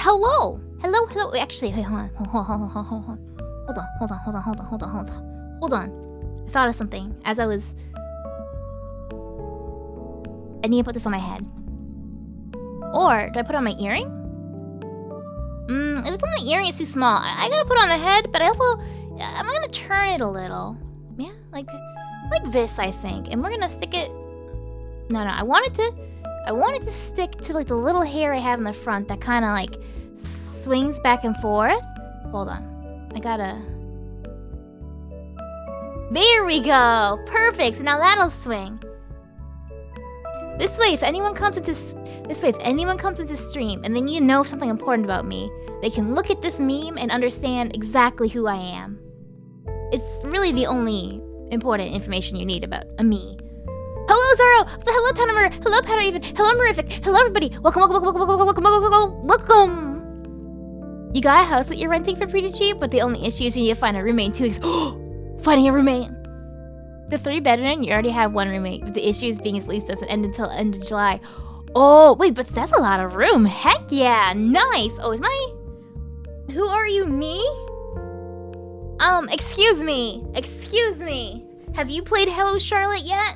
Hello. Wait, actually, wait, hold on. I thought of something as I was. I need to put this on my head. Or do I put it on my earring? If it's on my earring, it's too small. I gotta put it on the head, but I also I'm gonna turn it a little. Yeah, like this, I think. And we're gonna stick it. No, I wanted to stick to like the little hair I have in the front that kind of like swings back and forth. Hold on, I gotta. There we go. Perfect. So now that'll swing. This way, if anyone comes into stream and they need to know something important about me, they can look at this meme and understand exactly who I am. It's really the only important information you need about me. Hello, Zoro! So hello, Tanamer! Hello, Patter Even! Hello, Mirific! Hello, everybody! Welcome! You got a house that you're renting for pretty cheap, but the only issue is you need to find a roommate in 2 weeks. Finding a roommate! The 3-bedroom, you already have 1 roommate. But the issue is being his lease doesn't end until end of July. Oh, wait, but that's a lot of room. Heck yeah, nice. Oh, who are you, me? Excuse me. Have you played Hello Charlotte yet?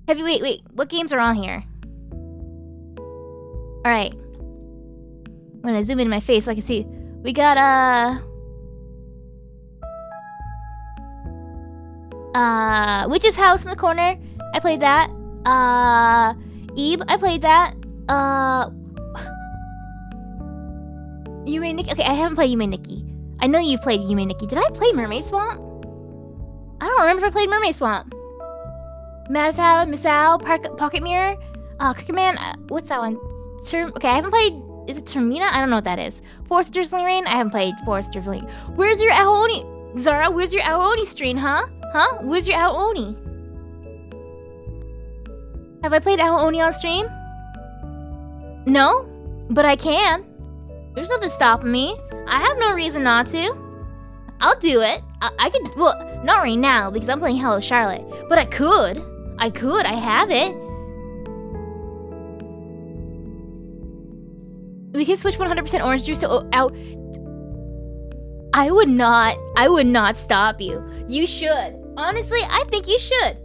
Wait, what games are on here? Alright. I'm gonna zoom into my face so I can see. We got, Witch's House in the corner. I played that. Eve, I played that. Yume Nikki. Okay, I haven't played Yume Nikki. I know you've played Yume Nikki. Did I play Mermaid Swamp? I don't remember if I played Mermaid Swamp. Mad Fab, Miss Owl, Pocket Mirror, Cricket Man. What's that one? Okay, I haven't played. Is it Termina? I don't know what that is. Forest Drizzling Rain. I haven't played Forest Drizzling. Where's your Aoni? Zara, where's your Aoni stream, huh? Where's your Aoni? Have I played Aoni on stream? No, but I can. There's nothing stopping me. I have no reason not to. I'll do it. I could, well, not right now because I'm playing Hello Charlotte, but I could. I have it. We can switch 100% orange juice to out. I would not stop you. You should. Honestly, I think you should.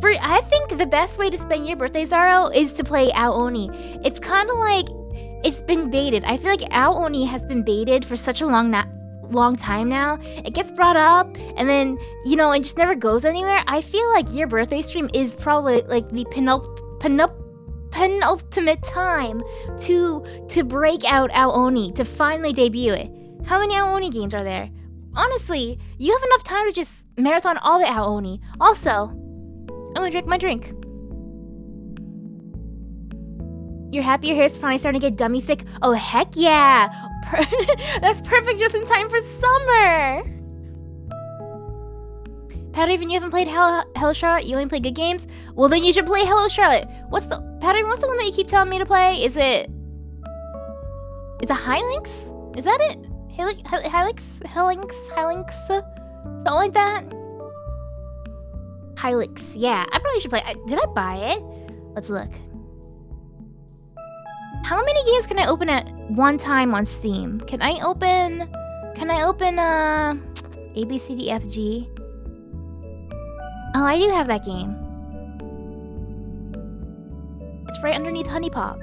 I think the best way to spend your birthday, Zaro, is to play Aoni. It's kind of like it's been baited. I feel like Aoni has been baited for such a long time now. It gets brought up and then, you know, it just never goes anywhere. I feel like your birthday stream is probably like the penultimate time to break out Aoni, to finally debut it. How many Aoni games are there? Honestly, you have enough time to just marathon all the Aoni. Also, I'm gonna drink my drink. You're happy your hair's finally starting to get dummy thick? Oh, heck yeah! That's perfect just in time for summer! Patterson, you haven't played Hello Charlotte? You only play good games? Well, then you should play Hello Charlotte. Patterson, what's the one that you keep telling me to play? Is it Hylynx? Is that it? Hylynx? Something like that? Hylynx, yeah. I probably should play. Did I buy it? Let's look. How many games can I open at one time on Steam? Can I open A, B, C, D, F, G? Oh, I do have that game. It's right underneath Honey Pop.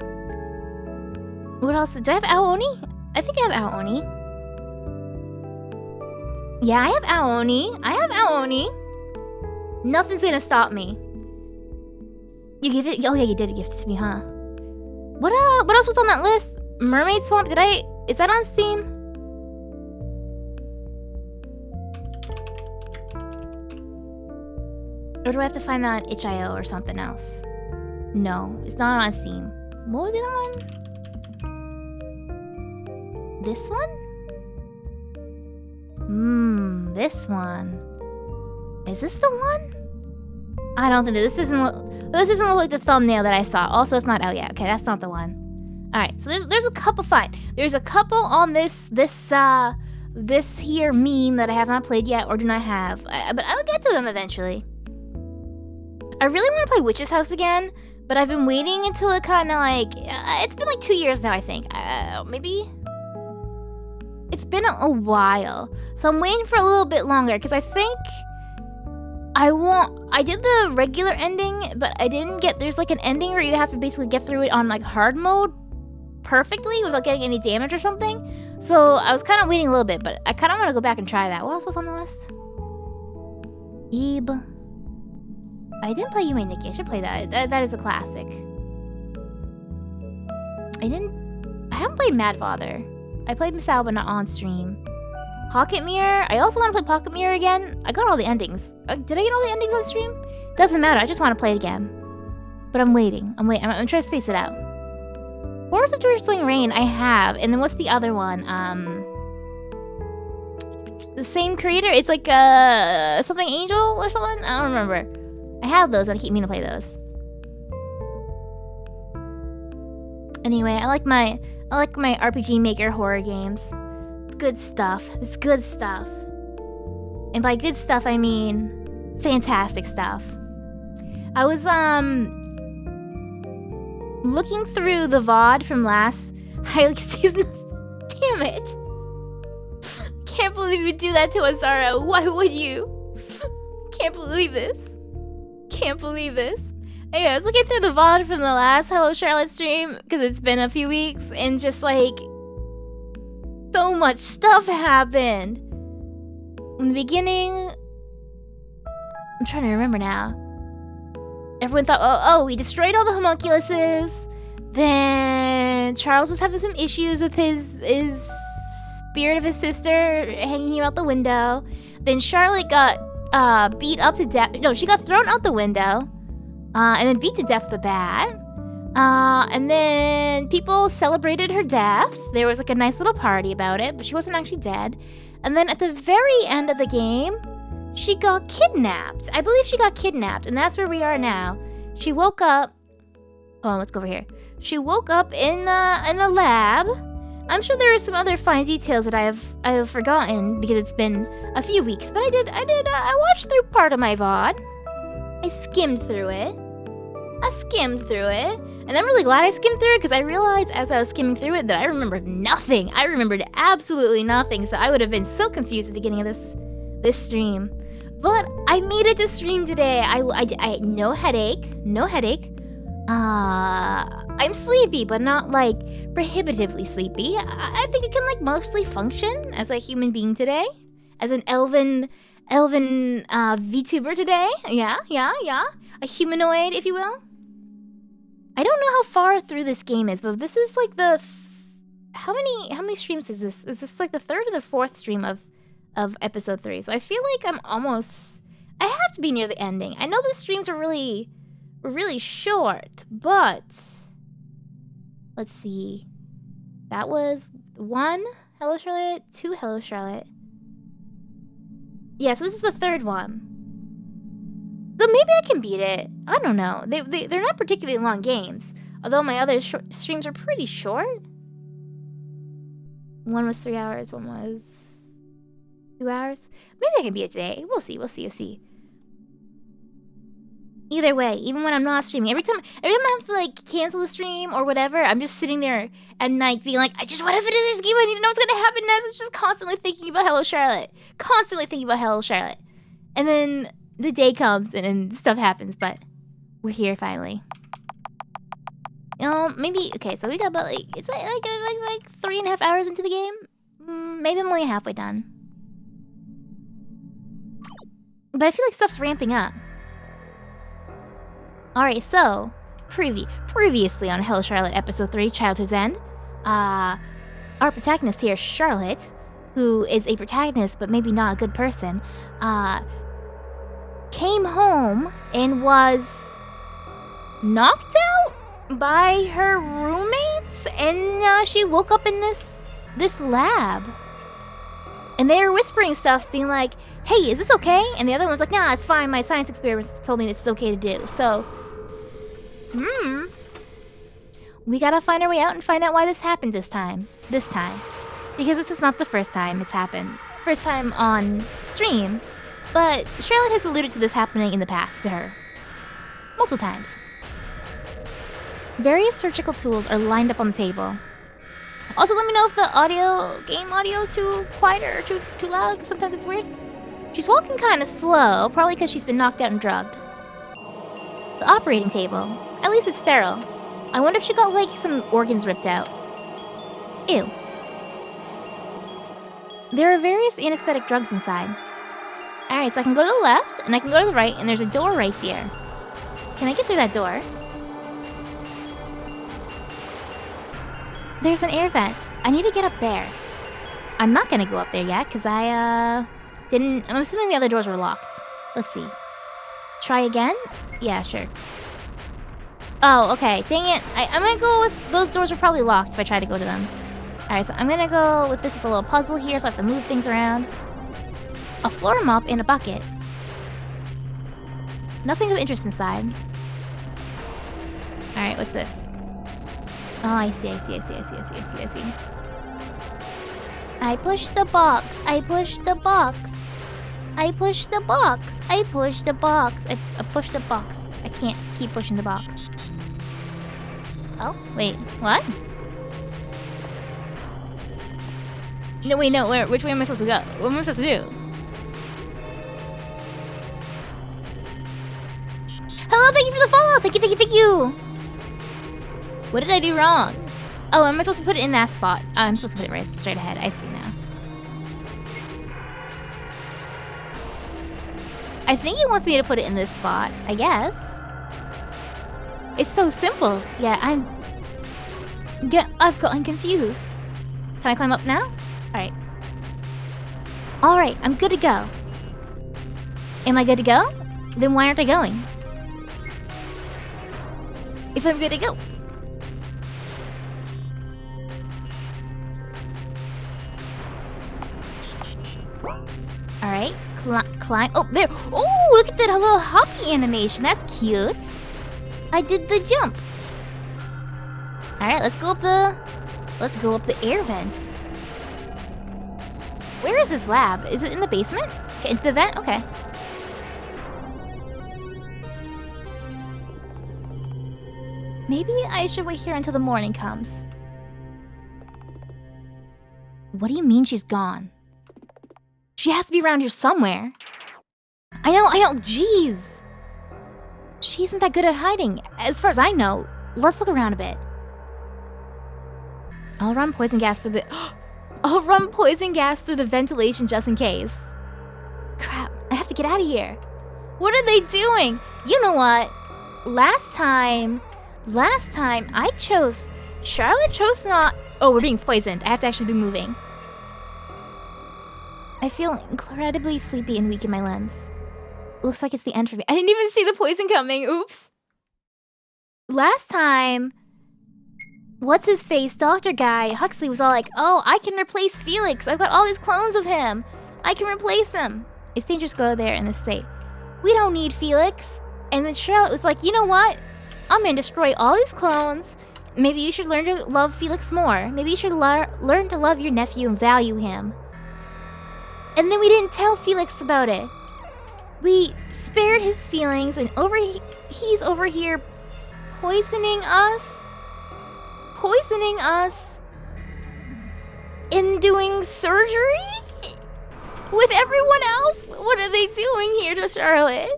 What else? Do I have Aoni? I think I have Aoni. Yeah, I have Aoni. Nothing's gonna stop me. You give it? Oh yeah, you did gift it to me, huh? What else was on that list? Mermaid Swamp? Is that on Steam? Or do I have to find that on itch.io or something else? No, it's not on Steam. What was the other one? This one? This one. Is this the one? I don't think this doesn't look like the thumbnail that I saw. Also, it's not out yet. Okay, that's not the one. All right, so there's a couple. Fine. There's a couple on this here meme that I have not played yet or do not have. But I'll get to them eventually. I really want to play Witch's House again, But I've been waiting until it kind of like... it's been like 2 years now, I think. Maybe? It's been a while. So I'm waiting for a little bit longer, because I think... I did the regular ending, but I didn't get... There's like an ending where you have to basically get through it on like hard mode perfectly without getting any damage or something. So I was kind of waiting a little bit, but I kind of want to go back and try that. What else was on the list? Ebe. I didn't play You May Nikki. I should play that. That is a classic. I haven't played Mad Father. I played Misao, but not on stream. Pocket Mirror. I also want to play Pocket Mirror again. I got all the endings. Did I get all the endings on stream? Doesn't matter. I just want to play it again. But I'm waiting. I'm trying to space it out. Forest of Drizzling Rain, I have. And then what's the other one? The same creator? It's like something Angel or something? I don't remember. I have those and I keep meaning to play those. Anyway, I like my RPG Maker horror games. It's good stuff. It's good stuff. And by good stuff, I mean fantastic stuff. I was looking through the VOD from last High season. Damn it! Can't believe you would do that to us, Zara. Why would you? Can't believe this. Can't believe this. Anyway, I was looking through the VOD from the last Hello Charlotte stream because it's been a few weeks and just like so much stuff happened. In the beginning, I'm trying to remember now. Everyone thought, oh, we destroyed all the homunculuses. Then Charles was having some issues with his spirit of his sister hanging him out the window. Then Charlotte got beat up to death. No, she got thrown out the window. And then beat to death with a bat. And then people celebrated her death. There was like a nice little party about it, but she wasn't actually dead. And then at the very end of the game, she got kidnapped. I believe she got kidnapped, and that's where we are now. She woke up. Hold on, let's go over here. She woke up in a lab. I'm sure there are some other fine details that I have forgotten because it's been a few weeks. But I watched through part of my VOD. I skimmed through it. And I'm really glad I skimmed through it because I realized as I was skimming through it that I remembered nothing. I remembered absolutely nothing. So I would have been so confused at the beginning of this stream. But I made it to stream today. I no headache. I'm sleepy, but not like prohibitively sleepy. I think I can like mostly function as a human being today, as an elven VTuber today. Yeah. A humanoid, if you will. I don't know how far through this game is, but this is like the how many streams is this? Is this like the third or the fourth stream of episode 3? So I feel like I have to be near the ending. I know the streams are really short, but let's see. That was 1 Hello Charlotte, 2 Hello Charlotte. Yeah, so this is the third one. So maybe I can beat it. I don't know. They're not particularly long games, although my other streams are pretty short. One was 3 hours, one was 2 hours. Maybe I can beat it today. We'll see. Either way, even when I'm not streaming, every time I have to like cancel the stream or whatever, I'm just sitting there at night being like, I just want to finish this game. I need to know what's gonna happen next. I'm just constantly thinking about Hello Charlotte. And then the day comes and then stuff happens, but we're here finally. Maybe okay. So we got about like it's like 3.5 hours into the game. Maybe I'm only halfway done. But I feel like stuff's ramping up. Alright, so previously on Hello Charlotte episode 3, Childhood's End, our protagonist here, Charlotte, who is a protagonist but maybe not a good person, came home and was knocked out by her roommates, and she woke up in this lab. And they were whispering stuff, being like, hey, is this okay? And the other one was like, nah, it's fine. My science experiments told me this is okay to do. So, we gotta find our way out and find out why this happened this time. Because this is not the first time it's happened. First time on stream. But Charlotte has alluded to this happening in the past to her. Multiple times. Various surgical tools are lined up on the table. Also, let me know if the game audio is too quiet or too loud, because sometimes it's weird. She's walking kind of slow, probably because she's been knocked out and drugged. The operating table. At least it's sterile. I wonder if she got, like, some organs ripped out. Ew. There are various anesthetic drugs inside. Alright, so I can go to the left, and I can go to the right, and there's a door right there. Can I get through that door? There's an air vent. I need to get up there. I'm not gonna go up there yet, because I'm assuming the other doors were locked. Let's see. Try again? Yeah, sure. Oh, okay. Dang it. I'm gonna go with... Those doors are probably locked if I try to go to them. Alright, so I'm gonna go with this as a little puzzle here, so I have to move things around. A floor mop and a bucket. Nothing of interest inside. Alright, what's this? Oh, I see. I push the box. I push the box. I push the box. I push the box. I push the box. I can't keep pushing the box. Oh, wait. What? No, wait, no. Which way am I supposed to go? What am I supposed to do? Hello, thank you for the follow. Thank you. What did I do wrong? Oh, am I supposed to put it in that spot? Oh, I'm supposed to put it right straight ahead. I see now. I think he wants me to put it in this spot, I guess. It's so simple. Yeah, I've gotten confused. Can I climb up now? Alright. Alright, I'm good to go. Am I good to go? Then why aren't I going? If I'm good to go. Alright, climb. Oh, there. Oh, look at that little hoppy animation. That's cute. I did the jump. Alright, let's go up the air vents. Where is this lab? Is it in the basement? Okay, into the vent? Okay. Maybe I should wait here until the morning comes. What do you mean she's gone? She has to be around here somewhere. I know, jeez. She isn't that good at hiding. As far as I know, let's look around a bit. I'll run poison gas through the ventilation just in case. Crap, I have to get out of here. What are they doing? You know what? Last time Charlotte chose not... Oh, we're being poisoned. I have to actually be moving. I feel incredibly sleepy and weak in my limbs. Looks like it's the end for me. I didn't even see the poison coming. Oops. Last time, what's his face? Dr. Guy Huxley was all like, "Oh, I can replace Felix. I've got all these clones of him. I can replace him. It's dangerous to go there in this state. We don't need Felix." And then Charlotte was like, "You know what? I'm gonna destroy all these clones. Maybe you should learn to love Felix more. Maybe you should learn to love your nephew and value him." And then we didn't tell Felix about it. We spared his feelings, and he's over here poisoning us and doing surgery with everyone else. What are they doing here to Charlotte?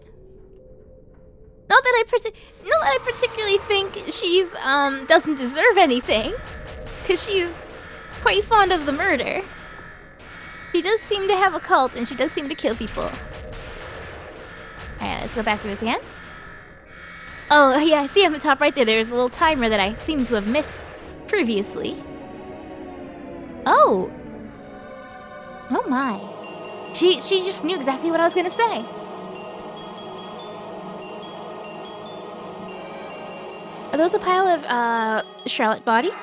Not that I particularly think she's doesn't deserve anything, because she's quite fond of the murder. She does seem to have a cult, and she does seem to kill people. Alright, let's go back to this again. Oh, yeah, I see on the top right there's a little timer that I seem to have missed previously. Oh! Oh my. She just knew exactly what I was gonna say. Are those a pile of, Charlotte bodies?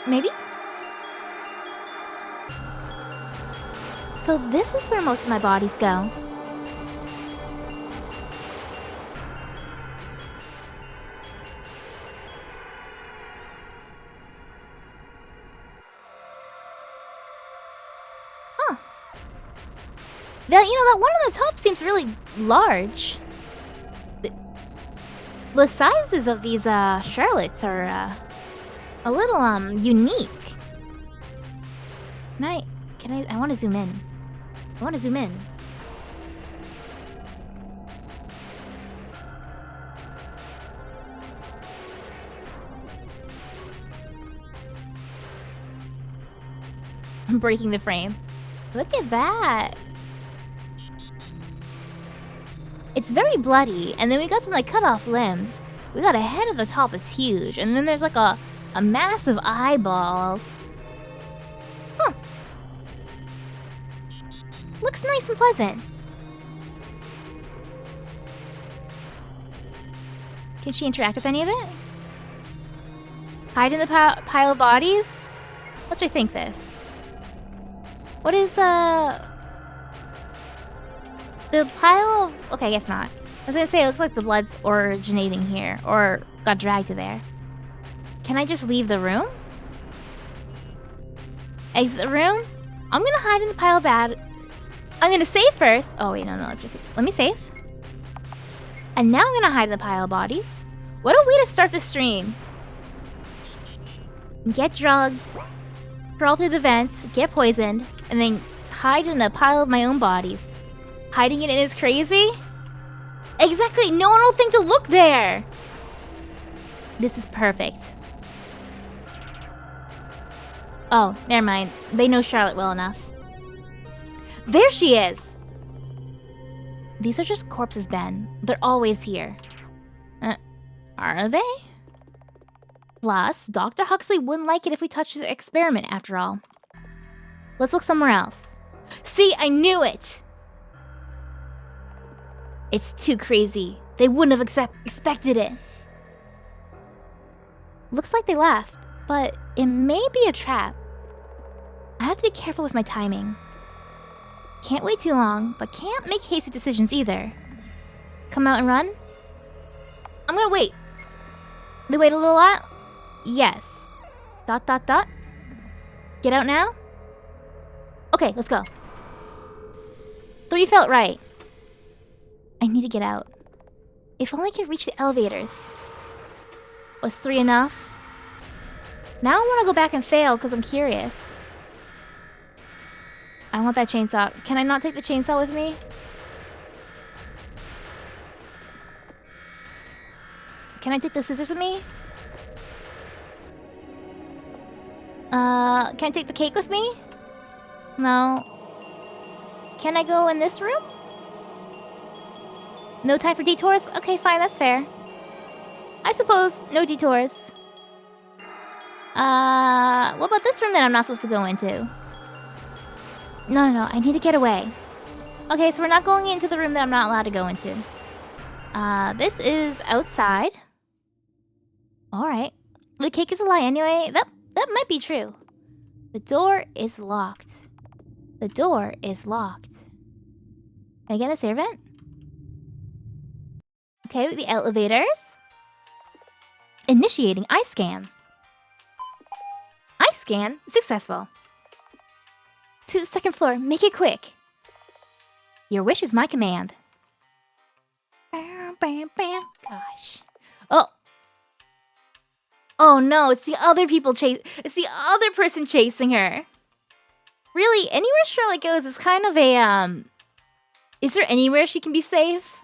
Maybe? So this is where most of my bodies go. Huh. That one on the top seems really large. The sizes of these Charlottes are a little unique. I want to zoom in. I want to zoom in. I'm breaking the frame. Look at that. It's very bloody, and then we got some like cut off limbs. We got a head at the top is huge, and then there's like a massive eyeballs. Huh. Looks nice and pleasant. Can she interact with any of it? Hide in the pile of bodies? Let's rethink this. What is the pile of... Okay, I guess not. I was gonna say, it looks like the blood's originating here, or got dragged to there. Can I just leave the room? Exit the room? I'm gonna hide in the pile of bad... I'm gonna save first. Oh wait, no, let's rethink. Let me save. And now I'm gonna hide in the pile of bodies. What a way to start the stream. Get drugged, crawl through the vents, get poisoned, and then hide in a pile of my own bodies. Hiding it in is crazy? Exactly, no one will think to look there! This is perfect. Oh, never mind. They know Charlotte well enough. There she is! These are just corpses, Ben. They're always here. Are they? Plus, Dr. Huxley wouldn't like it if we touched his experiment, after all. Let's look somewhere else. See, I knew it! It's too crazy. They wouldn't have expected it. Looks like they left, but it may be a trap. I have to be careful with my timing. Can't wait too long, but can't make hasty decisions either. Come out and run? I'm gonna wait. They wait a little while? Yes. ... Get out now? Okay, let's go. 3 felt right. I need to get out. If only I could reach the elevators. Was 3 enough? Now I want to go back and fail because I'm curious. I want that chainsaw. Can I not take the chainsaw with me? Can I take the scissors with me? Can I take the cake with me? No. Can I go in this room? No time for detours? Okay, fine, that's fair. I suppose, no detours. What about this room that I'm not supposed to go into? No, I need to get away. Okay, so we're not going into the room that I'm not allowed to go into. This is outside. Alright. The cake is a lie anyway. That might be true. The door is locked. The door is locked. Can I get in the stair vent? Okay, the elevators. Initiating eye scan. Eye scan successful. To the 2nd floor, make it quick. Your wish is my command. Gosh. Oh no, it's the other it's the other person chasing her. Really, anywhere Charlotte goes is kind of a, is there anywhere she can be safe?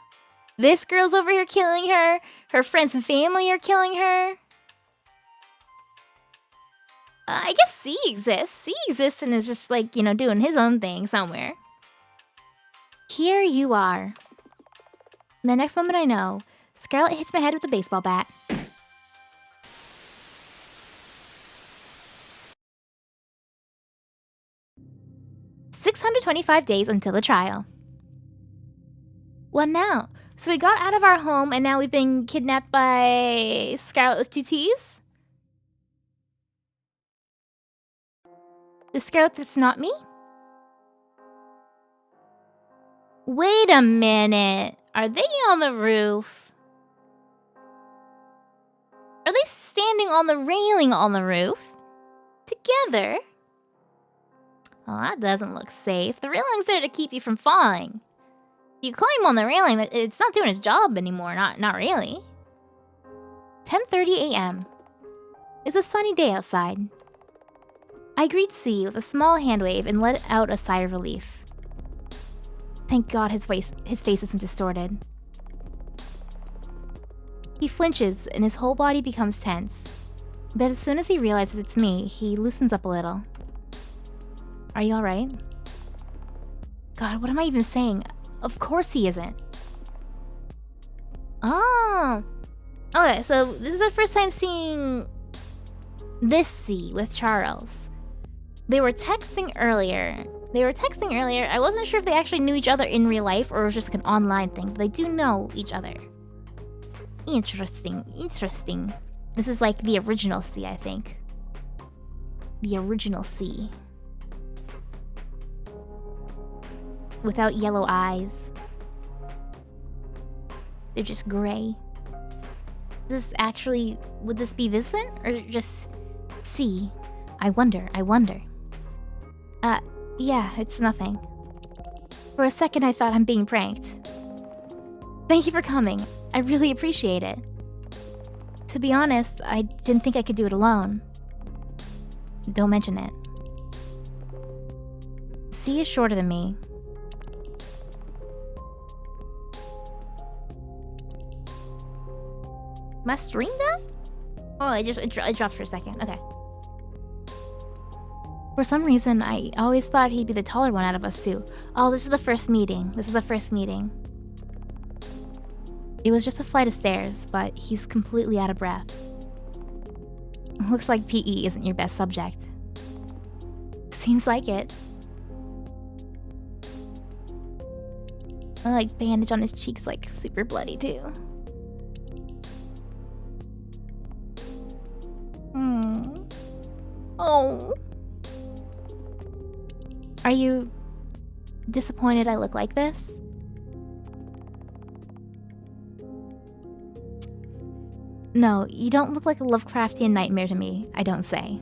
This girl's over here killing her. Her friends and family are killing her. I guess C exists. C exists and is just like, doing his own thing somewhere. Here you are. The next moment I know, Scarlet hits my head with a baseball bat. "625 days until the trial." What now? So we got out of our home and now we've been kidnapped by Scarlet with 2 T's? The Scarlet that's not me? Wait a minute. Are they on the roof? Are they standing on the railing on the roof? Together? Well, that doesn't look safe. The railing's there to keep you from falling. You climb on the railing, it's not doing its job anymore. Not really. 10:30 a.m. It's a sunny day outside. I greet C with a small hand wave and let out a sigh of relief. Thank God his face isn't distorted. He flinches and his whole body becomes tense. But as soon as he realizes it's me, he loosens up a little. Are you alright? God, what am I even saying? Of course he isn't. Oh. Okay, so this is our first time seeing this C with Charles. They were texting earlier. I wasn't sure if they actually knew each other in real life or it was just like an online thing, but they do know each other. Interesting. This is like the original C, I think. The original C. Without yellow eyes. They're just gray. Would this be Vincent or just C? I wonder. Yeah, it's nothing. For a second I thought I'm being pranked. Thank you for coming. I really appreciate it. To be honest, I didn't think I could do it alone. Don't mention it. C is shorter than me. My stream died? Oh, it dropped for a second. Okay. For some reason, I always thought he'd be the taller one out of us two. Oh, this is the first meeting. It was just a flight of stairs, but he's completely out of breath. Looks like PE isn't your best subject. Seems like it. I like bandage on his cheeks, like super bloody too. Oh. Are you disappointed I look like this? No, you don't look like a Lovecraftian nightmare to me, I don't say.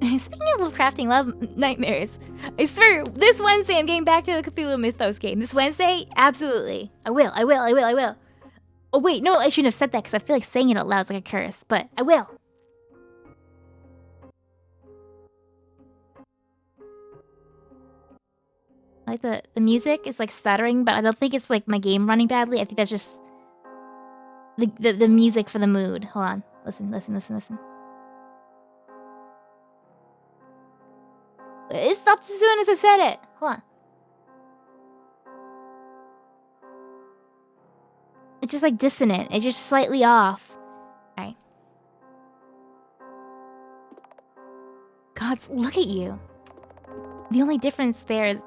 Speaking of Lovecraftian nightmares, I swear, this Wednesday I'm getting back to the Cthulhu Mythos game. This Wednesday? Absolutely. I will. Oh wait, no, I shouldn't have said that because I feel like saying it out loud is like a curse, but I will. Like the music is like stuttering, but I don't think it's like my game running badly. I think that's just the music for the mood. Hold on. Listen. It stopped as soon as I said it. Hold on. It's just like dissonant. It's just slightly off. Alright. God, look at you. The only difference there is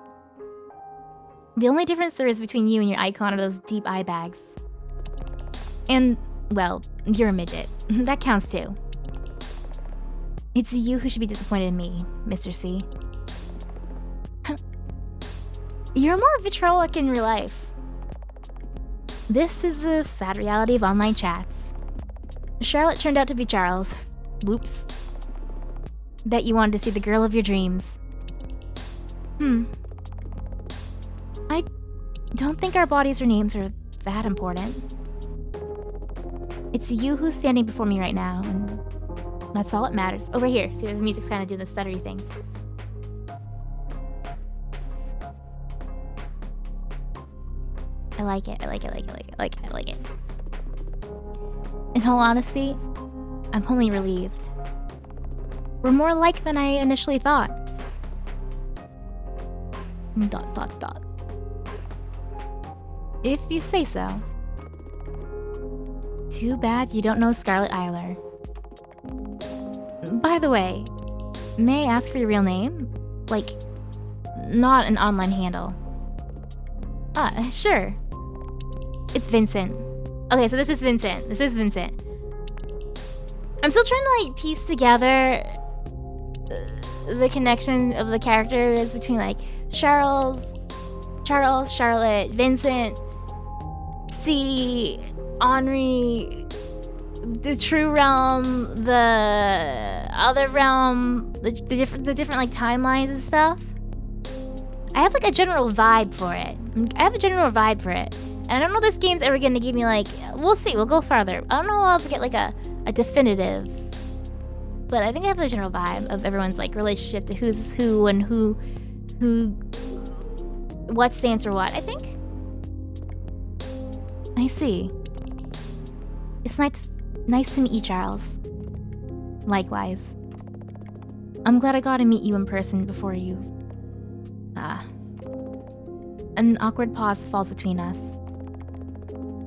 between you and your icon are those deep eye bags. And, well, you're a midget. That counts too. It's you who should be disappointed in me, Mr. C. You're more vitriolic in real life. This is the sad reality of online chats. Charlotte turned out to be Charles. Whoops. Bet you wanted to see the girl of your dreams. I don't think our bodies or names are that important. It's you who's standing before me right now, and that's all that matters. Over here, see, the music's kind of doing the stuttery thing. I like it. In all honesty, I'm only relieved. We're more alike than I initially thought. ... If you say so. Too bad you don't know Scarlet Eiler. By the way, may I ask for your real name? Like, not an online handle. Sure. It's Vincent. Okay, so this is Vincent. I'm still trying to like piece together the connection of the characters between like Charles, Charlotte, Vincent, C, Henri, the true realm, the other realm, the different like timelines and stuff. I have like a general vibe for it. And I don't know if this game's ever gonna give me like, we'll see, we'll go farther. I don't know if I'll ever get like a definitive, but I think I have a general vibe of everyone's like relationship to who's who and who what stands for what, I think. I see. It's nice to meet you, Charles. Likewise. I'm glad I got to meet you in person before you... An awkward pause falls between us.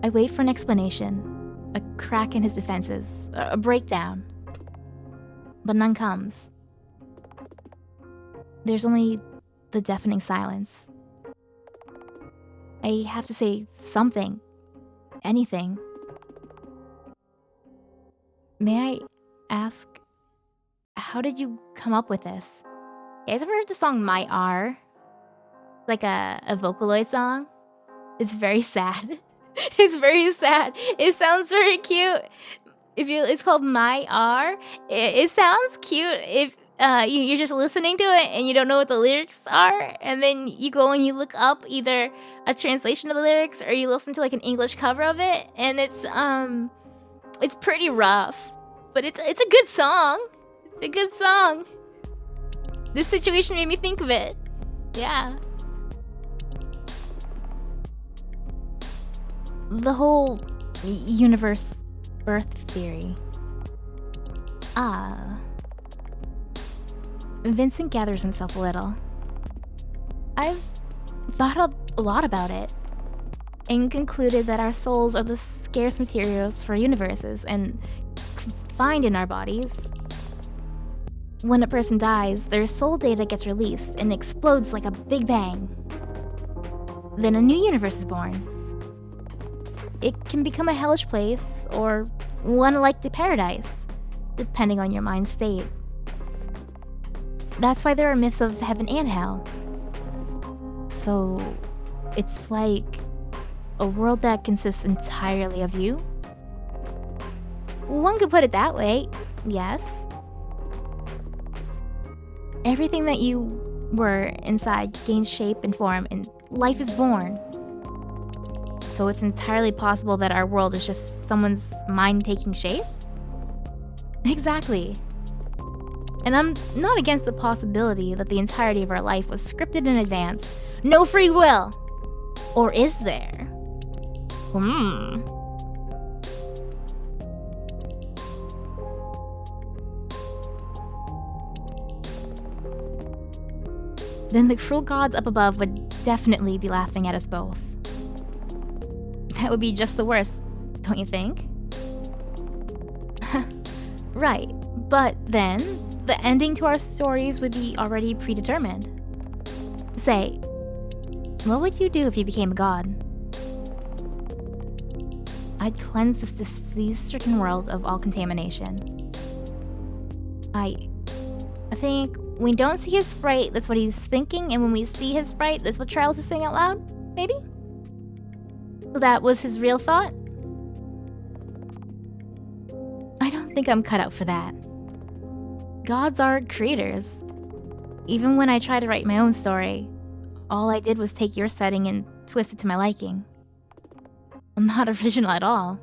I wait for an explanation, a crack in his defenses, a breakdown. But none comes. There's only the deafening silence. I have to say something. Anything. May I ask, how did you come up with this? You guys ever heard the song My R? Like a Vocaloid song? It's very sad. It's very sad. It sounds very cute. It's called My R. It sounds cute if you're just listening to it and you don't know what the lyrics are, and then you go and you look up either a translation of the lyrics or you listen to like an English cover of it, and it's pretty rough, but it's a good song. It's a good song. This situation made me think of it. Yeah. The whole universe birth theory. Vincent gathers himself a little. I've thought a lot about it and concluded that our souls are the scarce materials for universes and confined in our bodies. When a person dies, their soul data gets released and explodes like a big bang. Then a new universe is born. It can become a hellish place or one like the paradise, depending on your mind state. That's why there are myths of heaven and hell. So, it's like a world that consists entirely of you? One could put it that way, yes. Everything that you were inside gains shape and form, and life is born. So it's entirely possible that our world is just someone's mind taking shape? Exactly. And I'm not against the possibility that the entirety of our life was scripted in advance. No free will! Or is there? Then the cruel gods up above would definitely be laughing at us both. That would be just the worst, don't you think? Right, but then the ending to our stories would be already predetermined. Say, what would you do if you became a god? I'd cleanse this disease-stricken world of all contamination. I think we don't see his sprite, that's what he's thinking, and when we see his sprite, that's what Charles is saying out loud? Maybe? That was his real thought? I don't think I'm cut out for that. Gods are creators. Even when I try to write my own story, all I did was take your setting and twist it to my liking. I'm not original at all.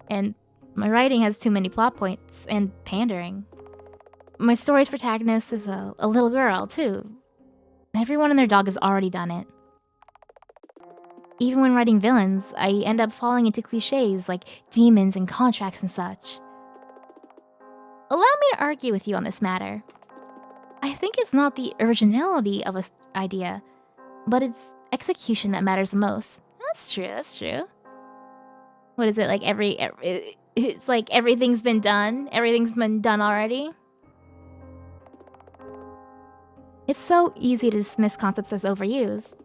And my writing has too many plot points and pandering. My story's protagonist is a little girl, too. Everyone and their dog has already done it. Even when writing villains, I end up falling into cliches like demons and contracts and such. Allow me to argue with you on this matter. I think it's not the originality of an idea, but it's execution that matters the most. That's true. What is it, like it's like everything's been done? Everything's been done already? It's so easy to dismiss concepts as overused,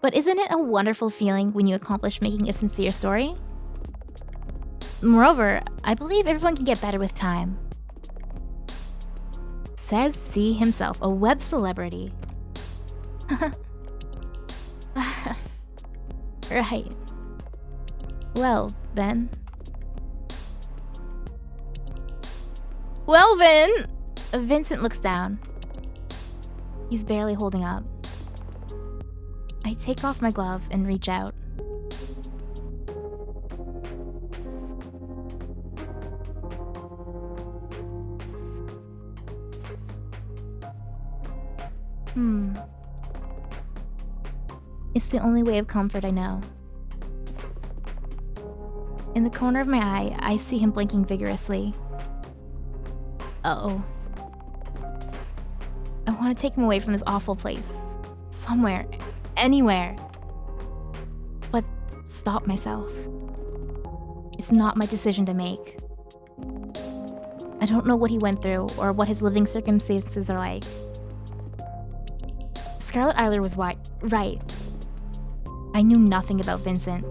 but isn't it a wonderful feeling when you accomplish making a sincere story? Moreover, I believe everyone can get better with time. Says C himself, a web celebrity. Right. Well, then. Vincent looks down. He's barely holding up. I take off my glove and reach out. It's the only way of comfort I know. In the corner of my eye, I see him blinking vigorously. Uh-oh. I want to take him away from this awful place. Somewhere. Anywhere. But stop myself. It's not my decision to make. I don't know what he went through or what his living circumstances are like. Scarlet Eiler was right. I knew nothing about Vincent.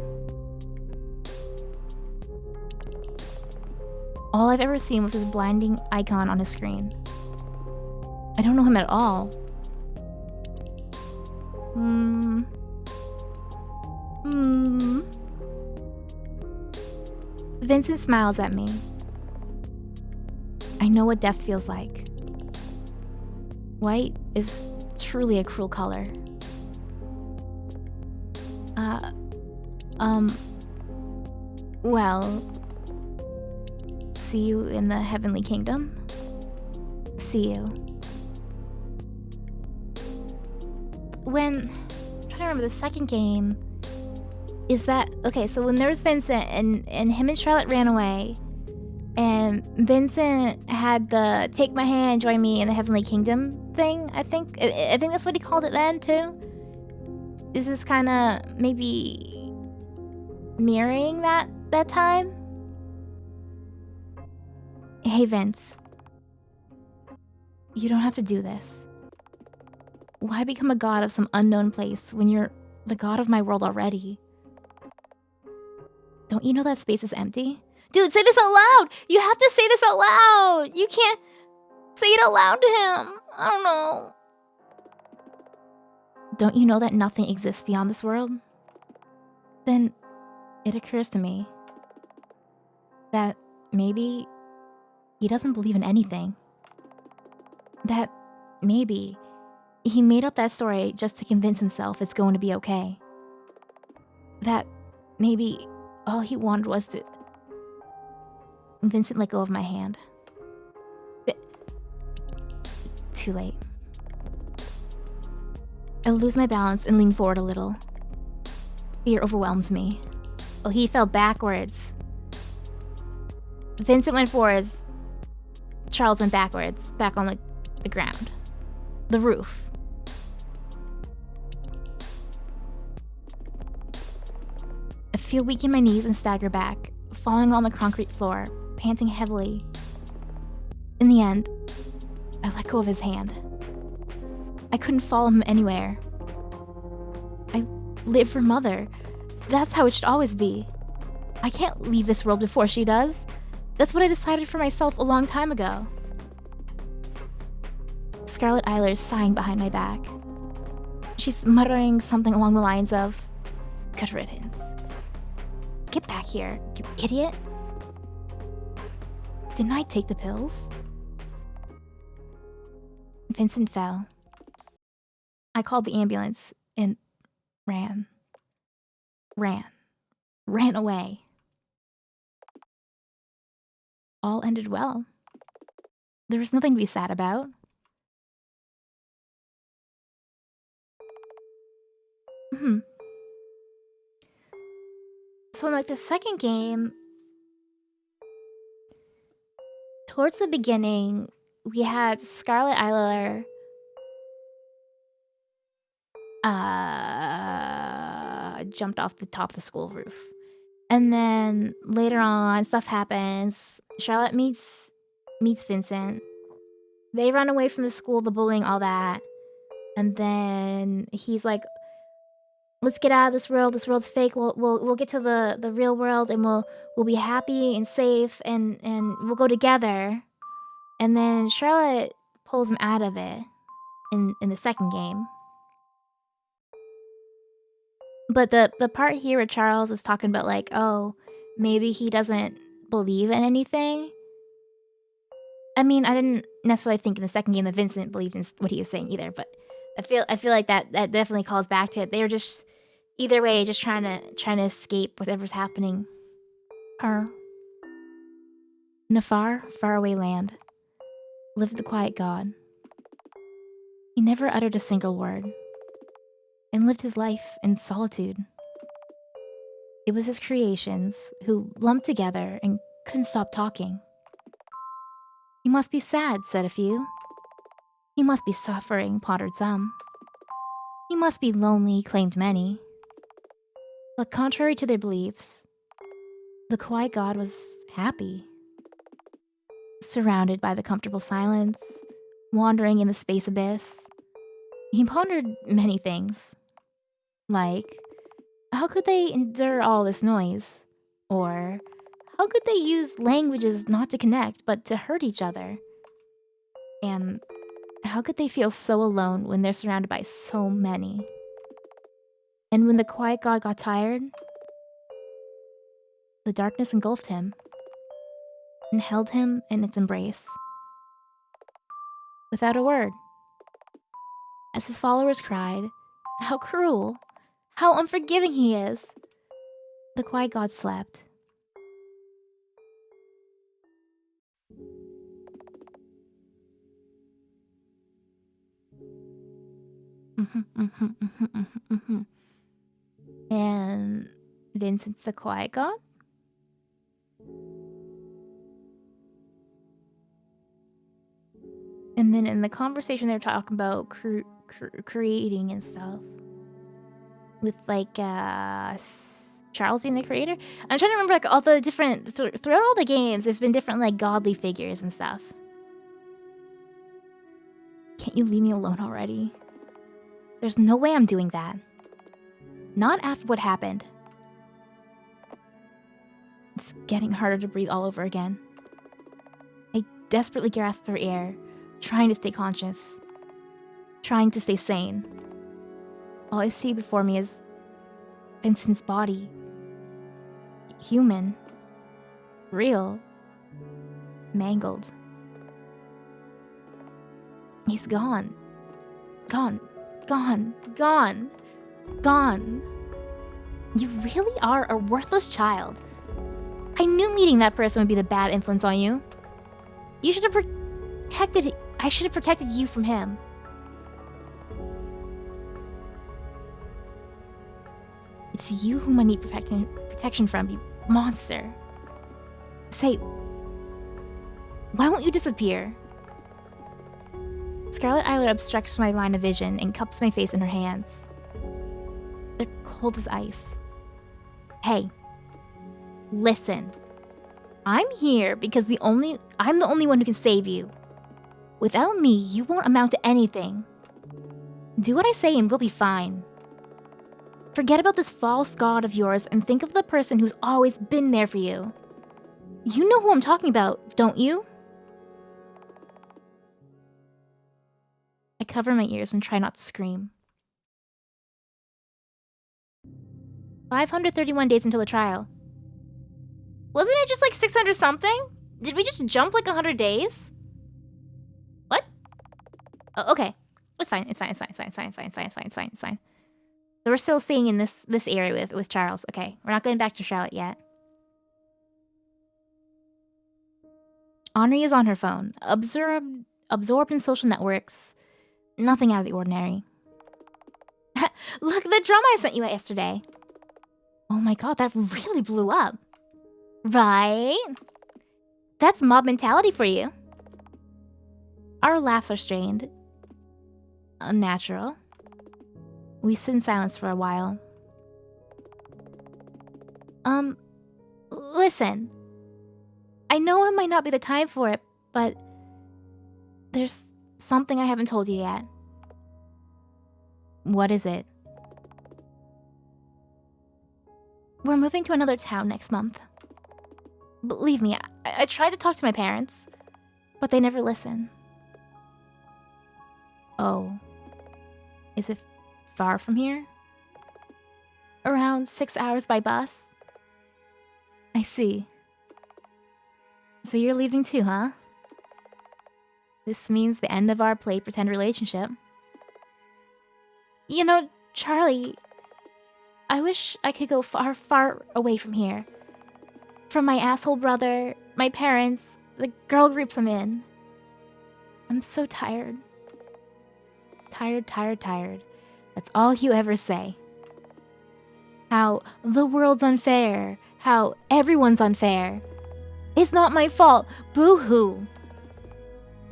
All I've ever seen was his blinding icon on his screen. I don't know him at all. Vincent smiles at me. I know what death feels like. White is truly a cruel color. Well, see you in the heavenly kingdom. See you. I'm trying to remember the second game. Is that okay? So when there was Vincent and him and Charlotte ran away, and Vincent had the "take my hand, join me in the heavenly kingdom" thing. I think that's what he called it then too. Is this kind of maybe mirroring that time? Hey Vince, you don't have to do this. Why become a god of some unknown place when you're the god of my world already? Don't you know that space is empty? Dude, say this out loud! You have to say this out loud! You can't say it out loud to him! I don't know. Don't you know that nothing exists beyond this world? Then it occurs to me that maybe he doesn't believe in anything. That maybe he made up that story just to convince himself it's going to be okay. That maybe all he wanted was to... Vincent let go of my hand. Too late. I lose my balance and lean forward a little. Fear overwhelms me. Oh, he fell backwards. Vincent went forwards. Charles went backwards, back on the ground. The roof. I feel weak in my knees and stagger back, falling on the concrete floor, panting heavily. In the end, I let go of his hand. I couldn't follow him anywhere. I live for Mother. That's how it should always be. I can't leave this world before she does. That's what I decided for myself a long time ago. Scarlet Eiler is sighing behind my back. She's muttering something along the lines of, "Good riddance. Get back here, you idiot." Didn't I take the pills? Vincent fell. I called the ambulance and ran away. All ended well. There was nothing to be sad about. So in like the second game, towards the beginning, we had Scarlet Eiler jumped off the top of the school roof. And then later on, stuff happens. Charlotte meets Vincent. They run away from the school, the bullying, all that. And then he's like, "Let's get out of this world. This world's fake. We'll get to the real world, and we'll be happy and safe, and we'll go together." And then Charlotte pulls him out of it in the second game. But the part here where Charles is talking about like, oh, maybe he doesn't believe in anything. I mean, I didn't necessarily think in the second game that Vincent believed in what he was saying either, but I feel like that definitely calls back to it. They were just either way, just trying to escape whatever's happening. In a far, far away land lived the quiet god. He never uttered a single word and lived his life in solitude. It was his creations who lumped together and couldn't stop talking. He must be sad, said a few. He must be suffering, pondered some. He must be lonely, claimed many. But contrary to their beliefs, the quiet god was happy. Surrounded by the comfortable silence, wandering in the space abyss, he pondered many things. Like, how could they endure all this noise? Or, how could they use languages not to connect, but to hurt each other? And how could they feel so alone when they're surrounded by so many? And when the quiet god got tired, the darkness engulfed him and held him in its embrace. Without a word, as his followers cried, "How cruel! How unforgiving he is!" the quiet god slept. And Vincent's the quiet god? And then in the conversation, they're talking about creating and stuff. With, like, Charles being the creator. I'm trying to remember, like, all the different... throughout all the games, there's been different, like, godly figures and stuff. Can't you leave me alone already? There's no way I'm doing that. Not after what happened. It's getting harder to breathe all over again. I desperately grasp for air, trying to stay conscious. Trying to stay sane. All I see before me is Vincent's body. Human. Real. Mangled. He's gone. Gone. Gone. Gone. Gone. You really are a worthless child. I knew meeting that person would be the bad influence on you. You should have protected... I should have protected you from him. It's you whom I need protection from, you monster. Say, why won't you disappear? Scarlet Eyelid obstructs my line of vision and cups my face in her hands. They're cold as ice. Hey, listen. I'm here because I'm the only one who can save you. Without me, you won't amount to anything. Do what I say and we'll be fine. Forget about this false god of yours and think of the person who's always been there for you. You know who I'm talking about, don't you? I cover my ears and try not to scream. 531 days until the trial. Wasn't it just like 600 something? Did we just jump like 100 days? What? Oh, okay. It's fine. It's fine. It's fine. It's fine. It's fine. It's fine. It's fine. It's fine. It's fine. It's fine. So we're still staying in this area with Charles. Okay. We're not going back to Charlotte yet. Henri is on her phone, absorbed in social networks. Nothing out of the ordinary. Look at the drama I sent you yesterday. Oh my god, that really blew up. Right? That's mob mentality for you. Our laughs are strained. Unnatural. We sit in silence for a while. Listen. I know it might not be the time for it, but there's something I haven't told you yet. What is it? We're moving to another town next month. Believe me, I tried to talk to my parents, but they never listen. Oh. Is it far from here? Around 6 hours by bus? I see. So you're leaving too, huh? This means the end of our play-pretend relationship. You know, Charlie, I wish I could go far, far away from here. From my asshole brother, my parents, the girl groups I'm in. I'm so tired. Tired, tired, tired. That's all you ever say. How the world's unfair. How everyone's unfair. It's not my fault. Boo-hoo.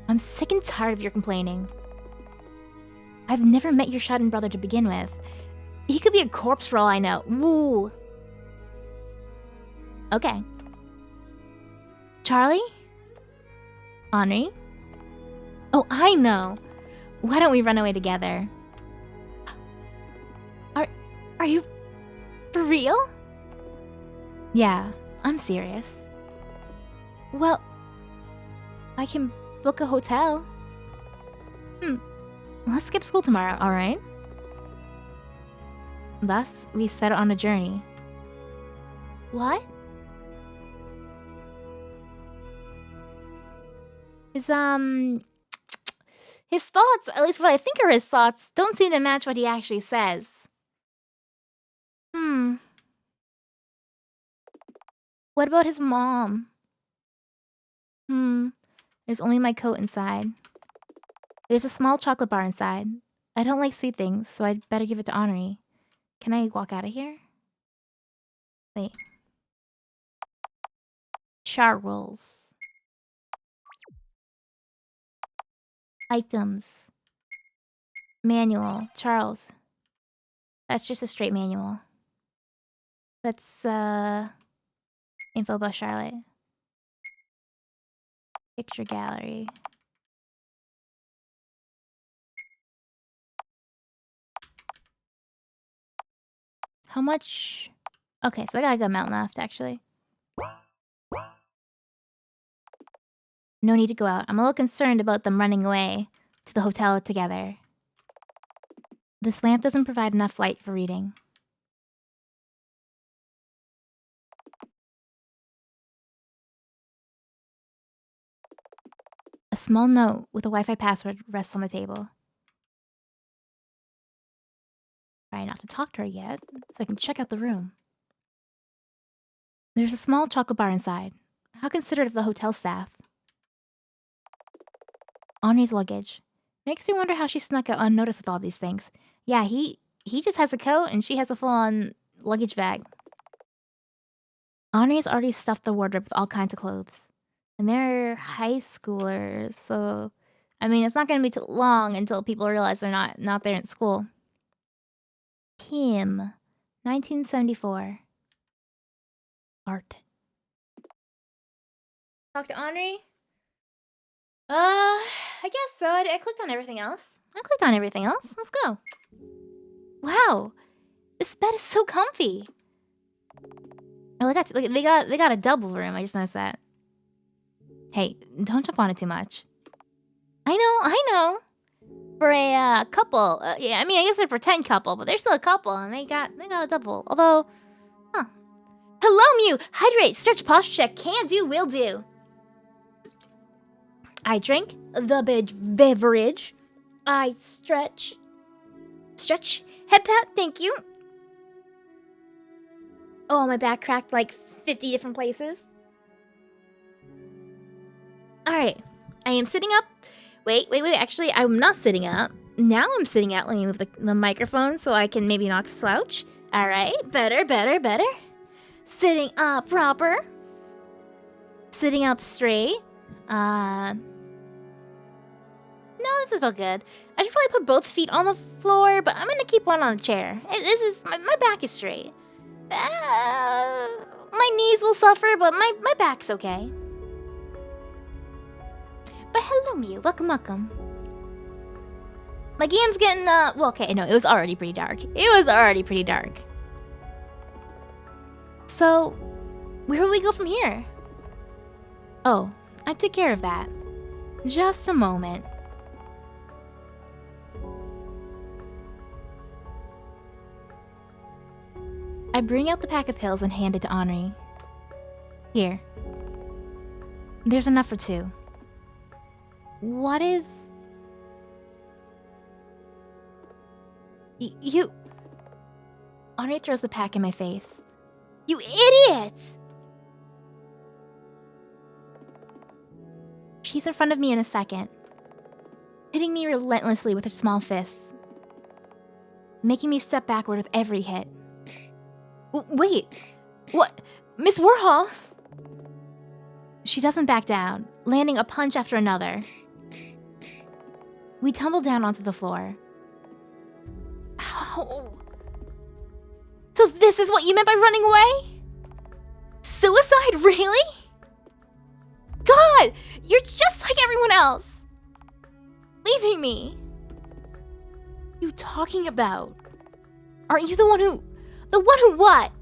I'm sick and tired of your complaining. I've never met your shut-in brother to begin with. He could be a corpse for all I know. Woo. Okay. Charlie? Henri? Oh, I know. Why don't we run away together? Are you for real? Yeah, I'm serious. Well, I can book a hotel. Let's skip school tomorrow, alright? Thus, we set out on a journey. What? His thoughts, at least what I think are his thoughts, don't seem to match what he actually says. What about his mom? There's only my coat inside. There's a small chocolate bar inside. I don't like sweet things, so I'd better give it to Henri. Can I walk out of here? Wait. Charles. Items. Manual. Charles. That's just a straight manual. That's, info about Charlotte. Picture gallery. How much? Okay, so I got a good amount left, actually. No need to go out. I'm a little concerned about them running away to the hotel together. This lamp doesn't provide enough light for reading. A small note with a Wi-Fi password rests on the table. Try not to talk to her yet, so I can check out the room. There's a small chocolate bar inside. How considerate of the hotel staff. Henri's luggage. Makes you wonder how she snuck out unnoticed with all these things. Yeah, he just has a coat and she has a full-on luggage bag. Henri's already stuffed the wardrobe with all kinds of clothes. And they're high schoolers, so... I mean, it's not going to be too long until people realize they're not there in school. Him. 1974. Art. Talk to Henri? I guess so. I clicked on everything else. Let's go. Wow. This bed is so comfy. Oh, they got a double room. I just noticed that. Hey, don't jump on it too much. I know. For a couple. Yeah, I mean, I guess they're a pretend couple, but they're still a couple, and they got a double. Although, Hello, Mew. Hydrate. Stretch. Posture check. Can do. Will do. I drink the beverage. I stretch. Head pat. Thank you. Oh, my back cracked like 50 different places. Alright. I am sitting up. Wait. Actually, I'm not sitting up. Now I'm sitting up. Let me move the microphone so I can maybe not slouch. Alright. Better. Sitting up proper. Sitting up straight. No, this is about good. I should probably put both feet on the floor, but I'm gonna keep one on the chair. My back is straight. My knees will suffer, but my back's okay. But hello, Mew. Welcome. My game's getting, well, okay, no, it was already pretty dark. So, where will we go from here? Oh, I took care of that. Just a moment. I bring out the pack of pills and hand it to Henri. Here. There's enough for 2. What is... You... Henri throws the pack in my face. You idiot! She's in front of me in a second. hitting me relentlessly with her small fists, making me step backward with every hit. Wait, what? Miss Warhol? She doesn't back down, landing a punch after another. We tumble down onto the floor. Ow. So this is what you meant by running away? Suicide, really? God, you're just like everyone else. Leaving me. What are you talking about? Aren't you the one who what?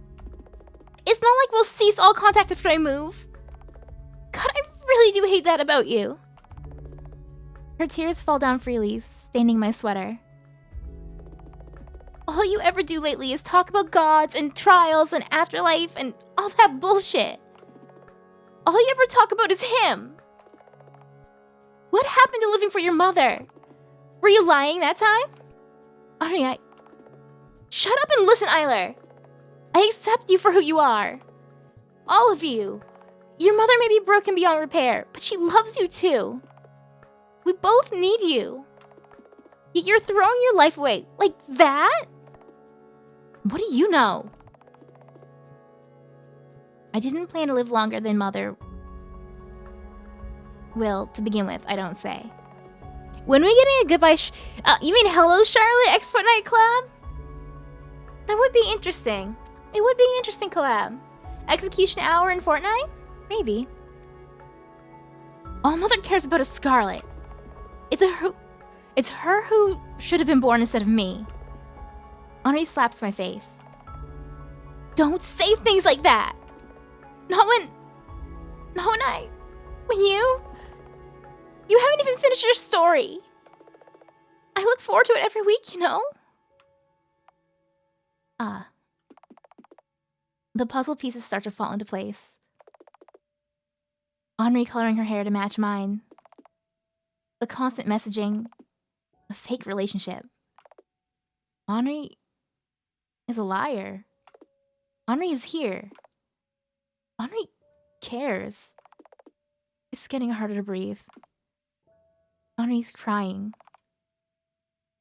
It's not like we'll cease all contact after I move. God, I really do hate that about you. Her tears fall down freely, staining my sweater. All you ever do lately is talk about gods and trials and afterlife and all that bullshit. All you ever talk about is him. What happened to living for your mother? Were you lying that time? Ari, shut up and listen, Eiler. I accept you for who you are. All of you. Your mother may be broken beyond repair, but she loves you too. We both need you. Yet you're throwing your life away like that? What do you know? I didn't plan to live longer than Mother will to begin with, I don't say. When are we getting a goodbye you mean hello, Charlotte Export Night collab? That would be interesting. It would be an interesting collab. Execution hour in Fortnite? Maybe. All Mother cares about is Scarlet. It's her who should have been born instead of me. Henri slaps my face. Don't say things like that! When you haven't even finished your story. I look forward to it every week, you know? The puzzle pieces start to fall into place. Henri coloring her hair to match mine. The constant messaging. The fake relationship. Henri is a liar. Henri is here. Henri cares. It's getting harder to breathe. Henri's crying.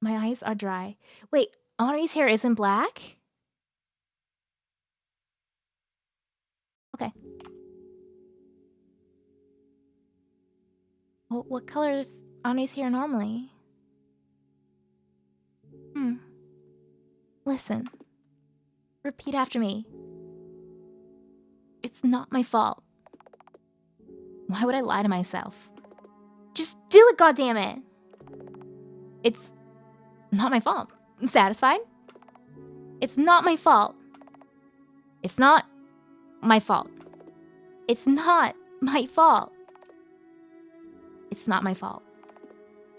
My eyes are dry. Wait, Henri's hair isn't black? Okay. Well, what color is Henri's hair normally? Listen. Repeat after me. It's not my fault. Why would I lie to myself? Just do it, goddammit! It's not my fault. I'm satisfied? It's not my fault. It's not my fault. It's not my fault. It's not my fault.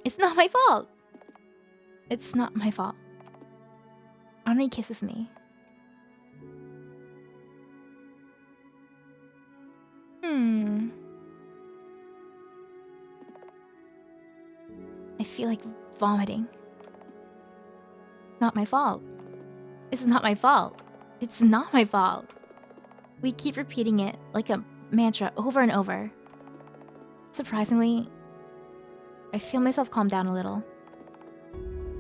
It's not my fault. It's not my fault. Henri kisses me. I feel like vomiting. Not my fault. It's not my fault. It's not my fault. We keep repeating it like a mantra over and over. Surprisingly, I feel myself calm down a little.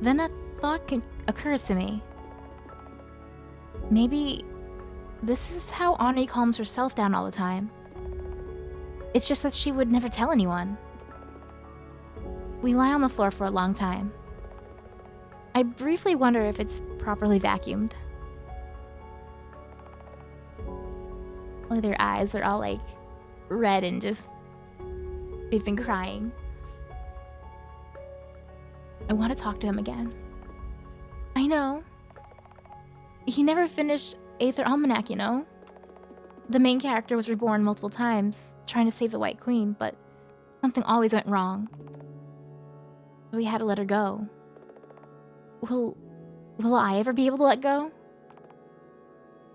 Then a thought occurs to me. Maybe this is how Henri calms herself down all the time. It's just that she would never tell anyone. We lie on the floor for a long time. I briefly wonder if it's properly vacuumed. Look at their eyes, they're all like red and just... they've been crying. I want to talk to him again. I know. He never finished Aether Almanac, you know? The main character was reborn multiple times, trying to save the White Queen, but something always went wrong. So we had to let her go. Will I ever be able to let go?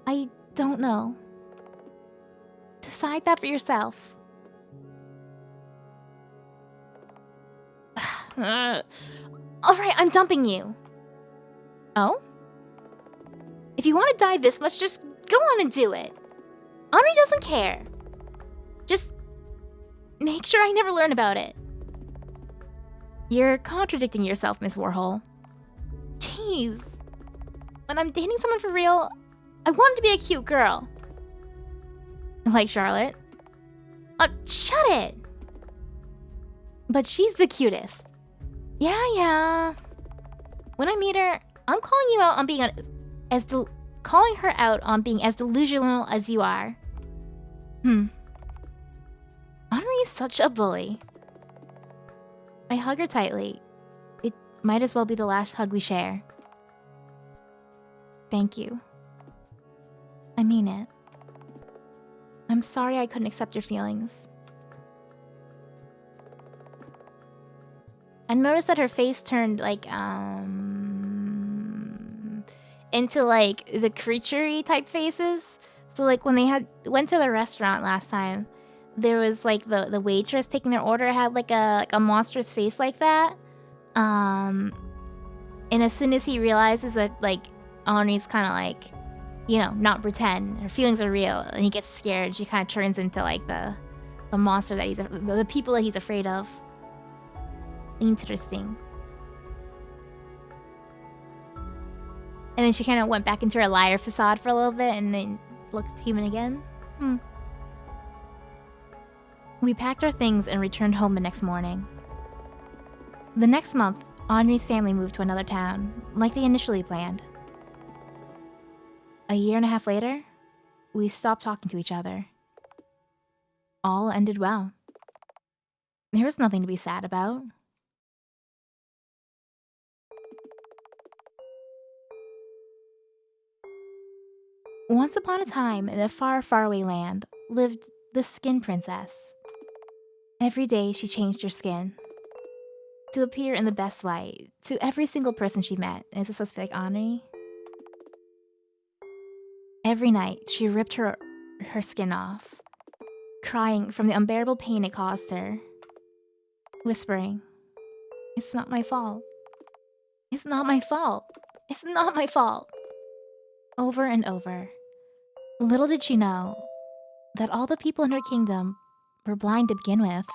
I don't know. Decide that for yourself. Alright, I'm dumping you. Oh? If you want to die this much, just go on and do it. Henri doesn't care. Just make sure I never learn about it. You're contradicting yourself, Miss Warhol. Jeez. When I'm dating someone for real, I want to be a cute girl. Like Charlotte. Shut it! But she's the cutest. Yeah. When I meet her, I'm calling you out on being calling her out on being as delusional as you are. Henri's such a bully. I hug her tightly. It might as well be the last hug we share. Thank you. I mean it. I'm sorry I couldn't accept your feelings. I noticed that her face turned like into like the creature-y type faces. So like when they went to the restaurant last time, there was like the waitress taking their order had like a monstrous face like that. And as soon as he realizes that like Henri's kind of like, you know, not pretend, her feelings are real, and he gets scared, she kind of turns into like the monster that the people that he's afraid of. Interesting. And then she kind of went back into her liar facade for a little bit and then looked human again. We packed our things and returned home the next morning. The next month, Henri's family moved to another town, like they initially planned. A year and a half later, we stopped talking to each other. All ended well. There was nothing to be sad about. Once upon a time, in a far, far away land, lived the Skin Princess. Every day, she changed her skin to appear in the best light to every single person she met. Is this supposed to be like Henri? Every night, she ripped her skin off, crying from the unbearable pain it caused her, whispering, "It's not my fault. It's not my fault. It's not my fault." Over and over. Little did she know that all the people in her kingdom were blind to begin with.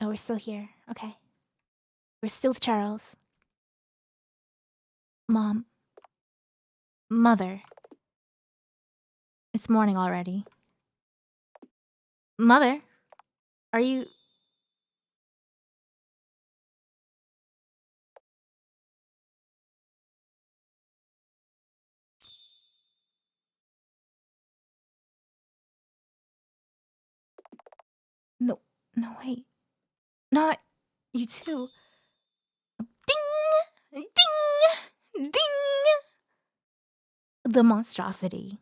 Oh, we're still here. Okay. We're still with Charles. Mom. Mother. It's morning already. Mother? Are you... No, wait. Not you too. Ding! Ding! Ding! The monstrosity.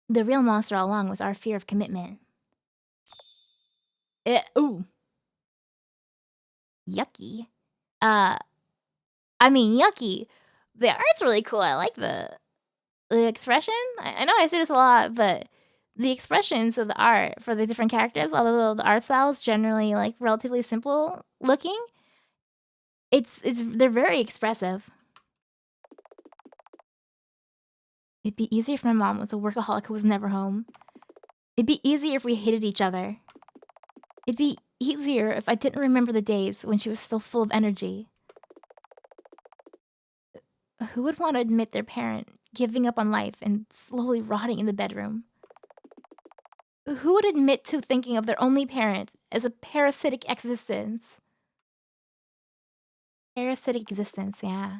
The real monster all along was our fear of commitment. Ooh. Yucky. I mean, yucky. The art's really cool. I like the expression. I know I say this a lot, but the expressions of the art for the different characters, although the art style is generally like relatively simple looking, they're very expressive. It'd be easier if my mom was a workaholic who was never home. It'd be easier if we hated each other. It'd be easier if I didn't remember the days when she was still full of energy. Who would want to admit their parent giving up on life and slowly rotting in the bedroom? Who would admit to thinking of their only parent as a parasitic existence? Parasitic existence, yeah.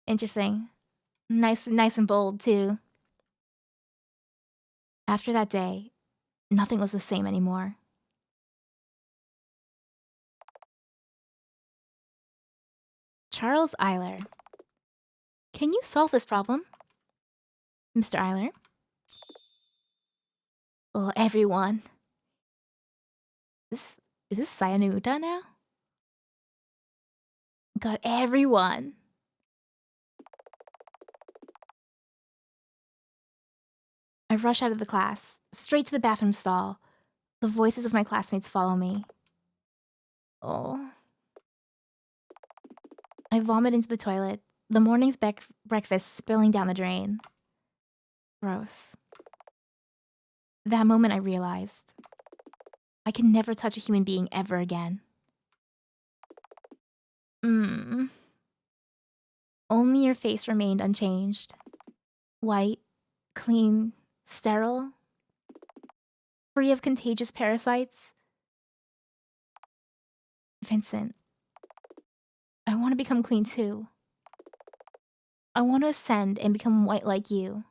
Interesting. Nice and bold, too. After that day, nothing was the same anymore. Charles Eiler. Can you solve this problem? Mr. Eiler? Oh, everyone. Is this Sayanuta now? God, everyone. I rush out of the class, straight to the bathroom stall. The voices of my classmates follow me. Oh. I vomit into the toilet, The morning's breakfast spilling down the drain. Gross. That moment I realized I can never touch a human being ever again. Only your face remained unchanged. White, clean, sterile, free of contagious parasites. Vincent, I want to become clean too. I want to ascend and become white like you.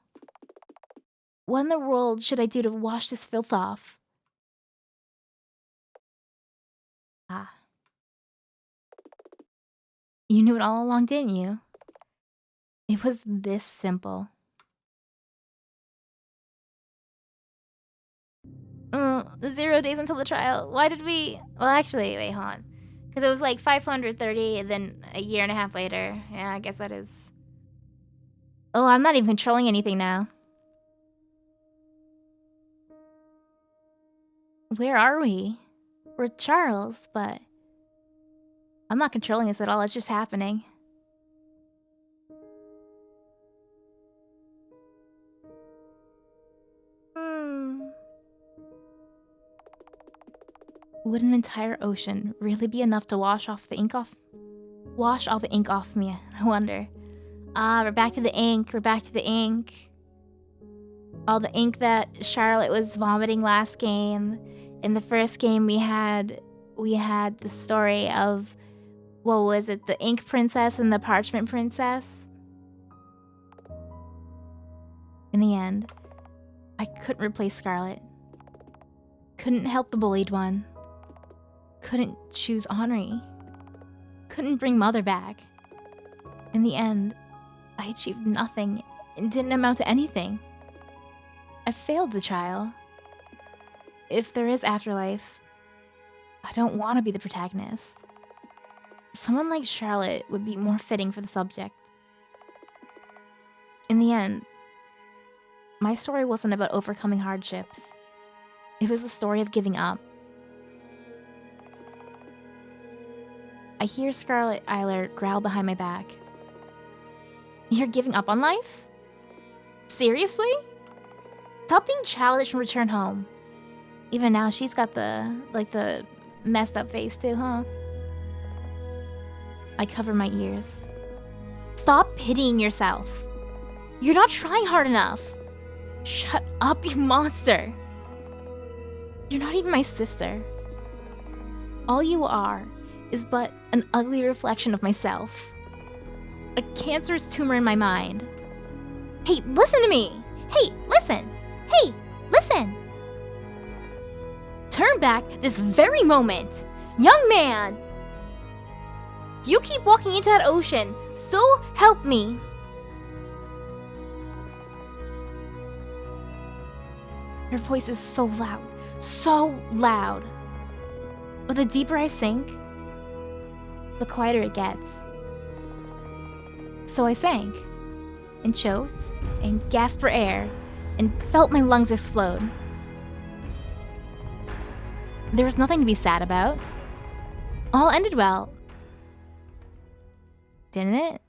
What in the world should I do to wash this filth off? Ah. You knew it all along, didn't you? It was this simple. 0 days until the trial. Why did we... Well, actually, wait, hold on. Because it was like 530 and then a year and a half later. Yeah, I guess that is... Oh, I'm not even controlling anything now. Where are we? We're Charles, but... I'm not controlling this at all. It's just happening. Would an entire ocean really be enough to wash all the ink off me? I wonder. Ah, we're back to the ink. We're back to the ink. All the ink that Charlotte was vomiting last game. In the first game, we had the story of, what was it? The Ink Princess and the Parchment Princess. In the end, I couldn't replace Scarlet. Couldn't help the bullied one. Couldn't choose Henri. Couldn't bring Mother back. In the end, I achieved nothing and didn't amount to anything. I failed the trial. If there is afterlife, I don't want to be the protagonist. Someone like Charlotte would be more fitting for the subject. In the end, my story wasn't about overcoming hardships. It was the story of giving up. I hear Scarlet Eiler growl behind my back. You're giving up on life? Seriously? Stop being childish and return home. Even now, she's got the messed up face too, huh? I cover my ears. Stop pitying yourself. You're not trying hard enough. Shut up, you monster. You're not even my sister. All you are is but an ugly reflection of myself. A cancerous tumor in my mind. Hey, listen to me! Hey, listen! Hey, listen! Turn back this very moment! Young man! You keep walking into that ocean, so help me! Her voice is so loud, so loud. But the deeper I sink, the quieter it gets. So I sank, and chose, and gasped for air, and felt my lungs explode. There was nothing to be sad about. All ended well. Didn't it?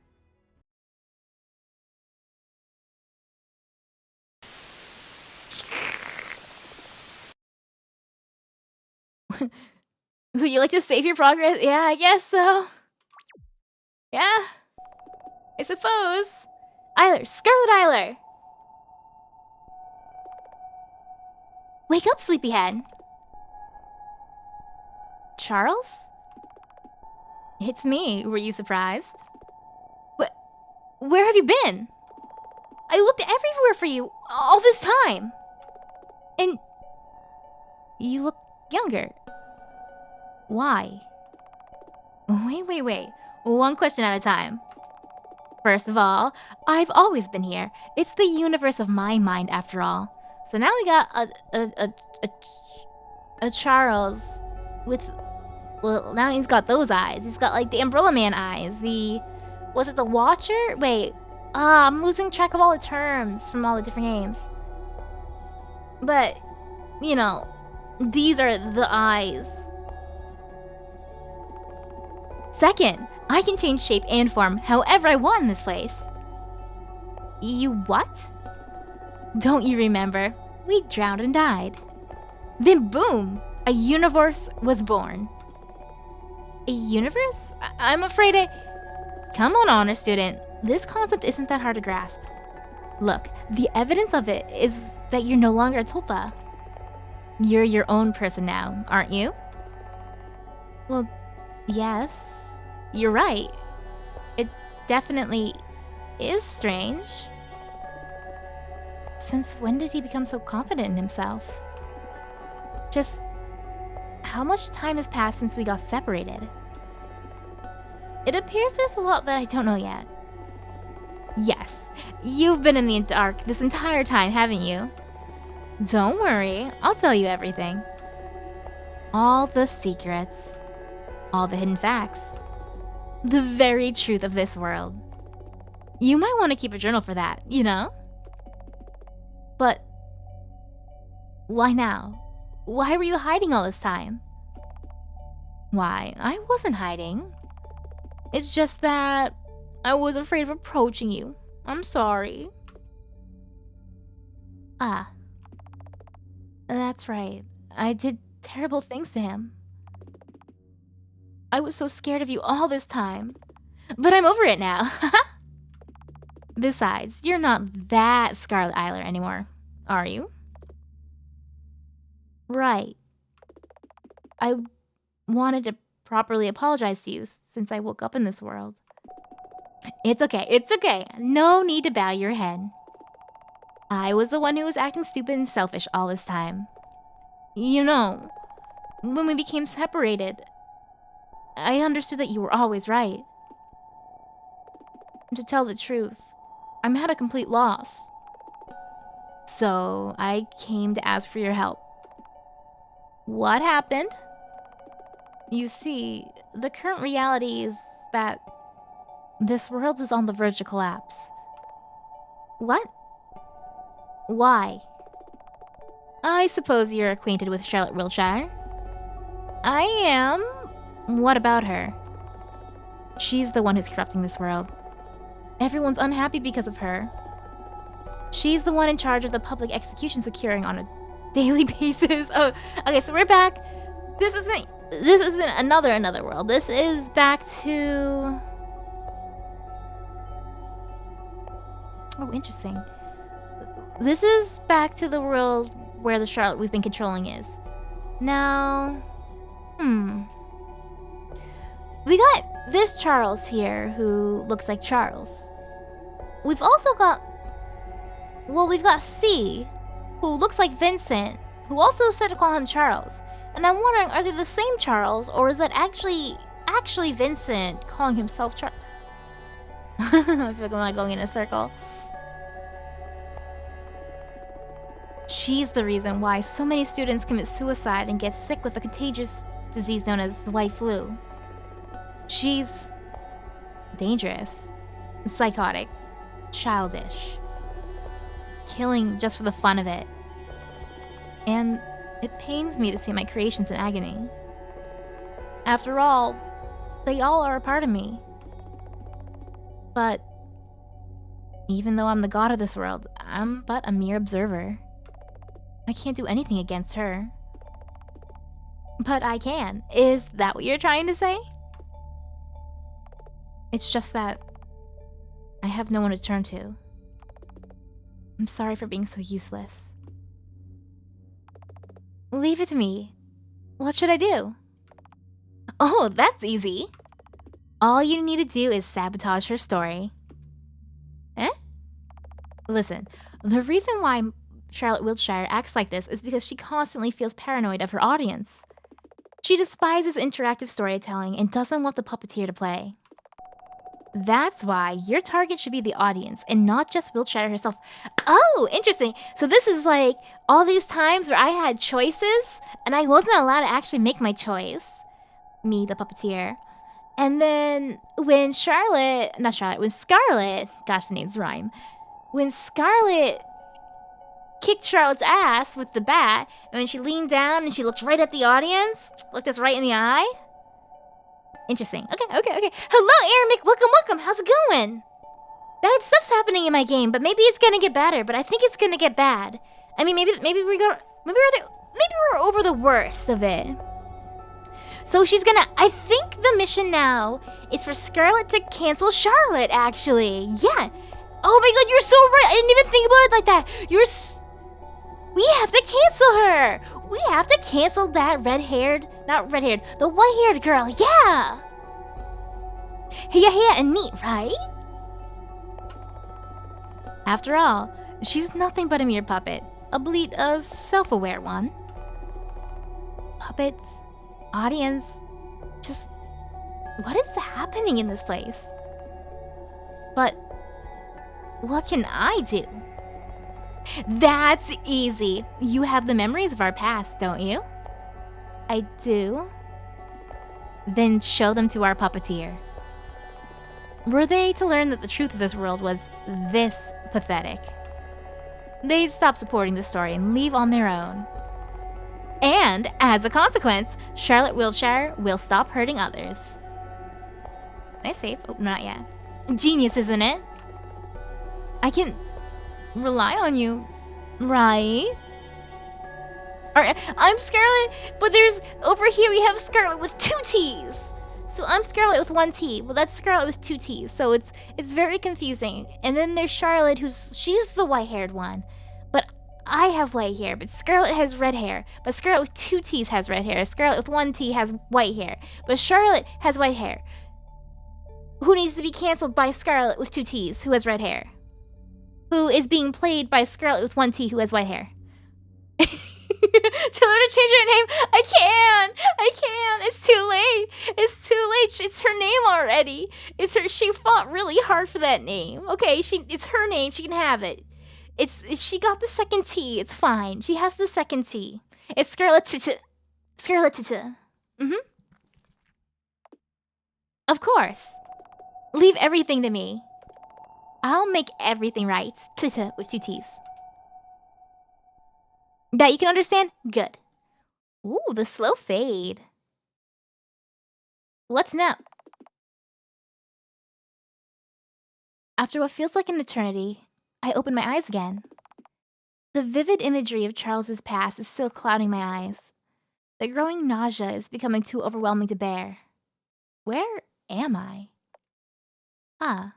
Would you like to save your progress? Yeah, I guess so. Yeah, I suppose. Eiler, Scarlet Eiler! Wake up, sleepyhead. Charles? It's me. Were you surprised? Where have you been? I looked everywhere for you all this time. And you look younger. Why? Wait. One question at a time. First of all, I've always been here. It's the universe of my mind, after all. So now we got a Charles with... Well, now he's got those eyes. He's got, like, the Umbrella Man eyes. Was it the Watcher? Wait. I'm losing track of all the terms from all the different games. But, you know, these are the eyes. Second, I can change shape and form however I want in this place. You what? Don't you remember? We drowned and died. Then boom, a universe was born. A universe? I'm afraid Come on, honor student. This concept isn't that hard to grasp. Look, the evidence of it is that you're no longer a tulpa. You're your own person now, aren't you? Well, yes. You're right. It definitely is strange. Since when did he become so confident in himself? Just how much time has passed since we got separated? It appears there's a lot that I don't know yet. Yes, you've been in the dark this entire time, haven't you? Don't worry, I'll tell you everything. All the secrets, all the hidden facts, the very truth of this world. You might want to keep a journal for that, you know? But why now? Why were you hiding all this time? Why, I wasn't hiding. It's just that I was afraid of approaching you. I'm sorry. Ah. That's right. I did terrible things to him. I was so scared of you all this time. But I'm over it now. Besides, you're not that Scarlet Eiler anymore, are you? Right. I wanted to properly apologize to you since I woke up in this world. It's okay, it's okay. No need to bow your head. I was the one who was acting stupid and selfish all this time. You know, when we became separated, I understood that you were always right. To tell the truth, I'm at a complete loss. So I came to ask for your help. What happened? You see, the current reality is that this world is on the verge of collapse. What? Why? I suppose you're acquainted with Charlotte Wiltshire. I am. What about her? She's the one who's corrupting this world. Everyone's unhappy because of her. She's the one in charge of the public executions occurring on a daily basis. Oh, okay, so we're back. This isn't another world. This is back to... Oh, interesting. This is back to the world where the Charlotte we've been controlling is. Now... We got this Charles here, who looks like Charles. We've also got... Well, we've got C, who looks like Vincent, who also said to call him Charles. And I'm wondering, are they the same Charles, or is that actually Vincent calling himself Charles? I feel like I'm not going in a circle. She's the reason why so many students commit suicide and get sick with a contagious disease known as the white flu. She's dangerous, psychotic, childish, killing just for the fun of it. And it pains me to see my creations in agony. After all, they all are a part of me. But even though I'm the god of this world, I'm but a mere observer. I can't do anything against her. But I can. Is that what you're trying to say? It's just that I have no one to turn to. I'm sorry for being so useless. Leave it to me. What should I do? Oh, that's easy. All you need to do is sabotage her story. Eh? Listen, the reason why Charlotte Wiltshire acts like this is because she constantly feels paranoid of her audience. She despises interactive storytelling and doesn't want the puppeteer to play. That's why your target should be the audience and not just Wiltshire herself. Oh, interesting. So this is like all these times where I had choices and I wasn't allowed to actually make my choice. Me, the puppeteer. And then when Scarlet, gosh, the names rhyme. When Scarlet kicked Charlotte's ass with the bat, and when she leaned down and she looked right at the audience, looked us right in the eye, Interesting. Okay. Hello, Ermic. Welcome. How's it going? Bad stuff's happening in my game, but maybe it's gonna get better. But I think it's gonna get bad. I mean, maybe we're over the worst of it. So she's gonna. I think the mission now is for Scarlet to cancel Charlotte. Actually, yeah. Oh my God, you're so right. I didn't even think about it like that. We have to cancel her. We have to cancel that the white-haired girl. Yeah. Yeah, and neat, right? After all, she's nothing but a mere puppet, albeit a self-aware one. Puppets, audience, just what is happening in this place? But what can I do? That's easy. You have the memories of our past, don't you? I do. Then show them to our puppeteer. Were they to learn that the truth of this world was this pathetic, they'd stop supporting the story and leave on their own. And, as a consequence, Charlotte Wiltshire will stop hurting others. Can I save? Oh, not yet. Genius, isn't it? I can rely on you, right? I'm Scarlet, but over here we have Scarlet with 2 T's. So I'm Scarlet with 1 T. Well, that's Scarlet with 2 T's. So it's very confusing. And then there's Charlotte, she's the white-haired one. But I have white hair, but Scarlet has red hair. But Scarlet with 2 T's has red hair. Scarlet with 1 T has white hair. But Charlotte has white hair. Who needs to be canceled by Scarlet with 2 T's, who has red hair? Who is being played by Scarlet with 1 T, who has white hair? Tell her to change her name. I can't. It's too late. It's her name already. She fought really hard for that name. Okay, it's her name. She can have it. She got the 2nd T. It's fine. She has the 2nd T. It's Scarlet. Of course. Leave everything to me. I'll make everything right. With 2 T's. That you can understand? Good. Ooh, the slow fade. What's now? After what feels like an eternity, I open my eyes again. The vivid imagery of Charles's past is still clouding my eyes. The growing nausea is becoming too overwhelming to bear. Where am I? Ah.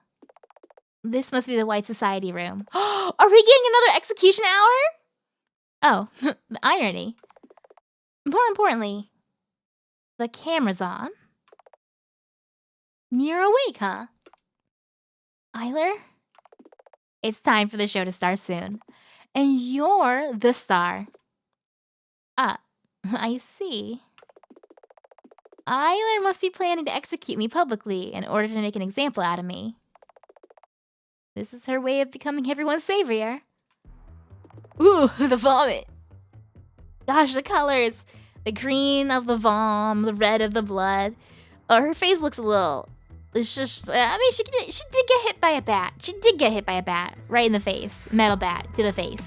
This must be the White Society room. Are we getting another execution hour? Oh, the irony. More importantly, the camera's on. You're awake, huh? Eiler? It's time for the show to start soon. And you're the star. Ah, I see. Eiler must be planning to execute me publicly in order to make an example out of me. This is her way of becoming everyone's savior. Ooh, the vomit. Gosh, the colors. The green of the vom, the red of the blood. Oh, her face looks a little... It's just... I mean, she did get hit by a bat. She did get hit by a bat. Right in the face. Metal bat to the face.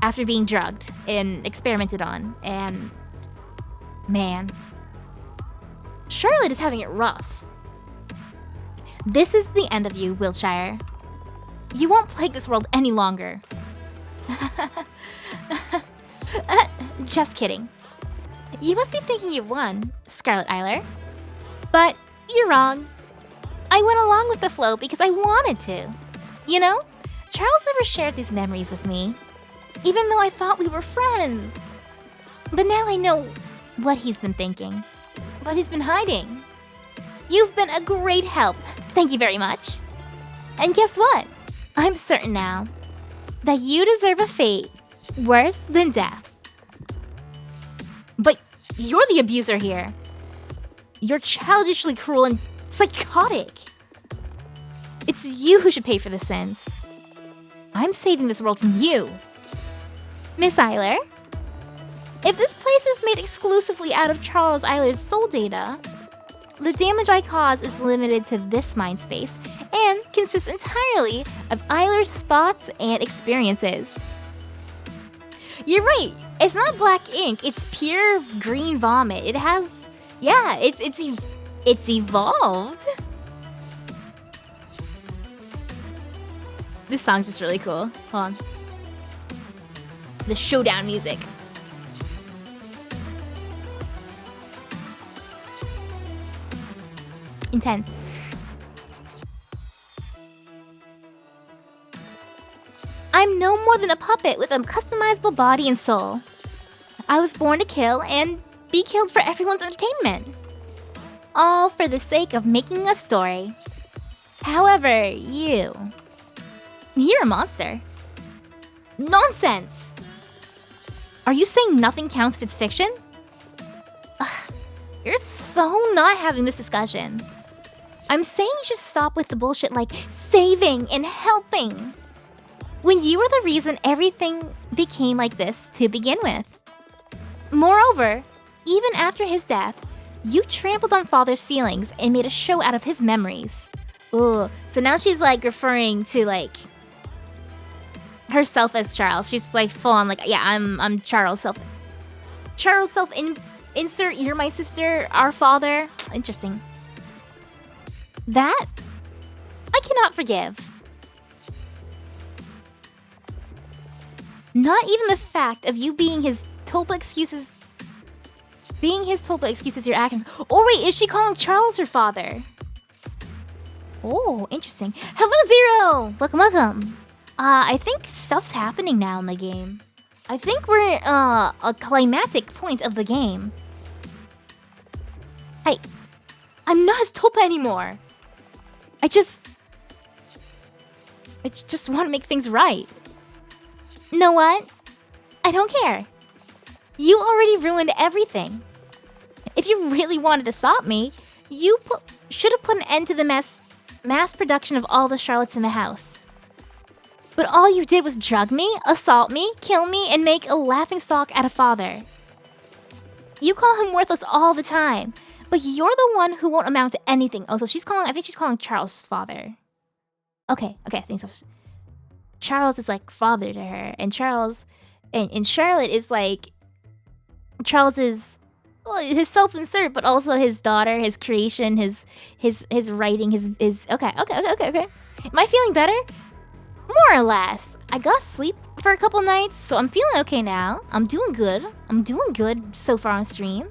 After being drugged and experimented on. And... man. Charlotte is having it rough. This is the end of you, Wiltshire. You won't plague this world any longer. Just kidding. You must be thinking you won, Scarlet Eiler. But you're wrong. I went along with the flow because I wanted to. You know, Charles never shared these memories with me, even though I thought we were friends. But now I know what he's been thinking, what he's been hiding. You've been a great help. Thank you very much. And guess what? I'm certain now that you deserve a fate worse than death. But you're the abuser here. You're childishly cruel and psychotic. It's you who should pay for the sins. I'm saving this world from you. Miss Eiler, if this place is made exclusively out of Charles Eiler's soul data, the damage I cause is limited to this mind space and consists entirely of Eiler's thoughts and experiences. You're right. It's not black ink. It's pure green vomit. It has, yeah, it's It's evolved. This song's just really cool. Hold on. The showdown music. Intense. I'm no more than a puppet with a customizable body and soul. I was born to kill and be killed for everyone's entertainment. All for the sake of making a story. However, you're a monster. Nonsense! Are you saying nothing counts if it's fiction? Ugh, you're so not having this discussion. I'm saying you should stop with the bullshit like saving and helping. When you were the reason everything became like this to begin with. Moreover, even after his death, you trampled on Father's feelings and made a show out of his memories. Ooh, so now she's like referring to like herself as Charles. She's like full on like, yeah, I'm Charles self. Charles self insert, you're my sister, our father. Interesting. That I cannot forgive. Not even the fact of you being his Tulpa excuses. Being his Tulpa excuses your actions. Oh wait, is she calling Charles her father? Oh, interesting. Hello, Zero! Welcome. I think stuff's happening now in the game. I think we're at a climactic point of the game. I'm not his Tulpa anymore. I just want to make things right. Know what? I don't care. You already ruined everything. If you really wanted to stop me, you should have put an end to the mass production of all the Charlottes in the house. But all you did was drug me, assault me, kill me, and make a laughingstock out of Father. You call him worthless all the time, but you're the one who won't amount to anything. Oh, so I think she's calling Charles father. Okay, I think so. Charles is like father to her, and Charles, and Charlotte is like, Charles is his self-insert, but also his daughter, his creation, his writing, his okay. Am I feeling better? More or less. I got sleep for a couple nights, so I'm feeling okay now. I'm doing good. So far on stream.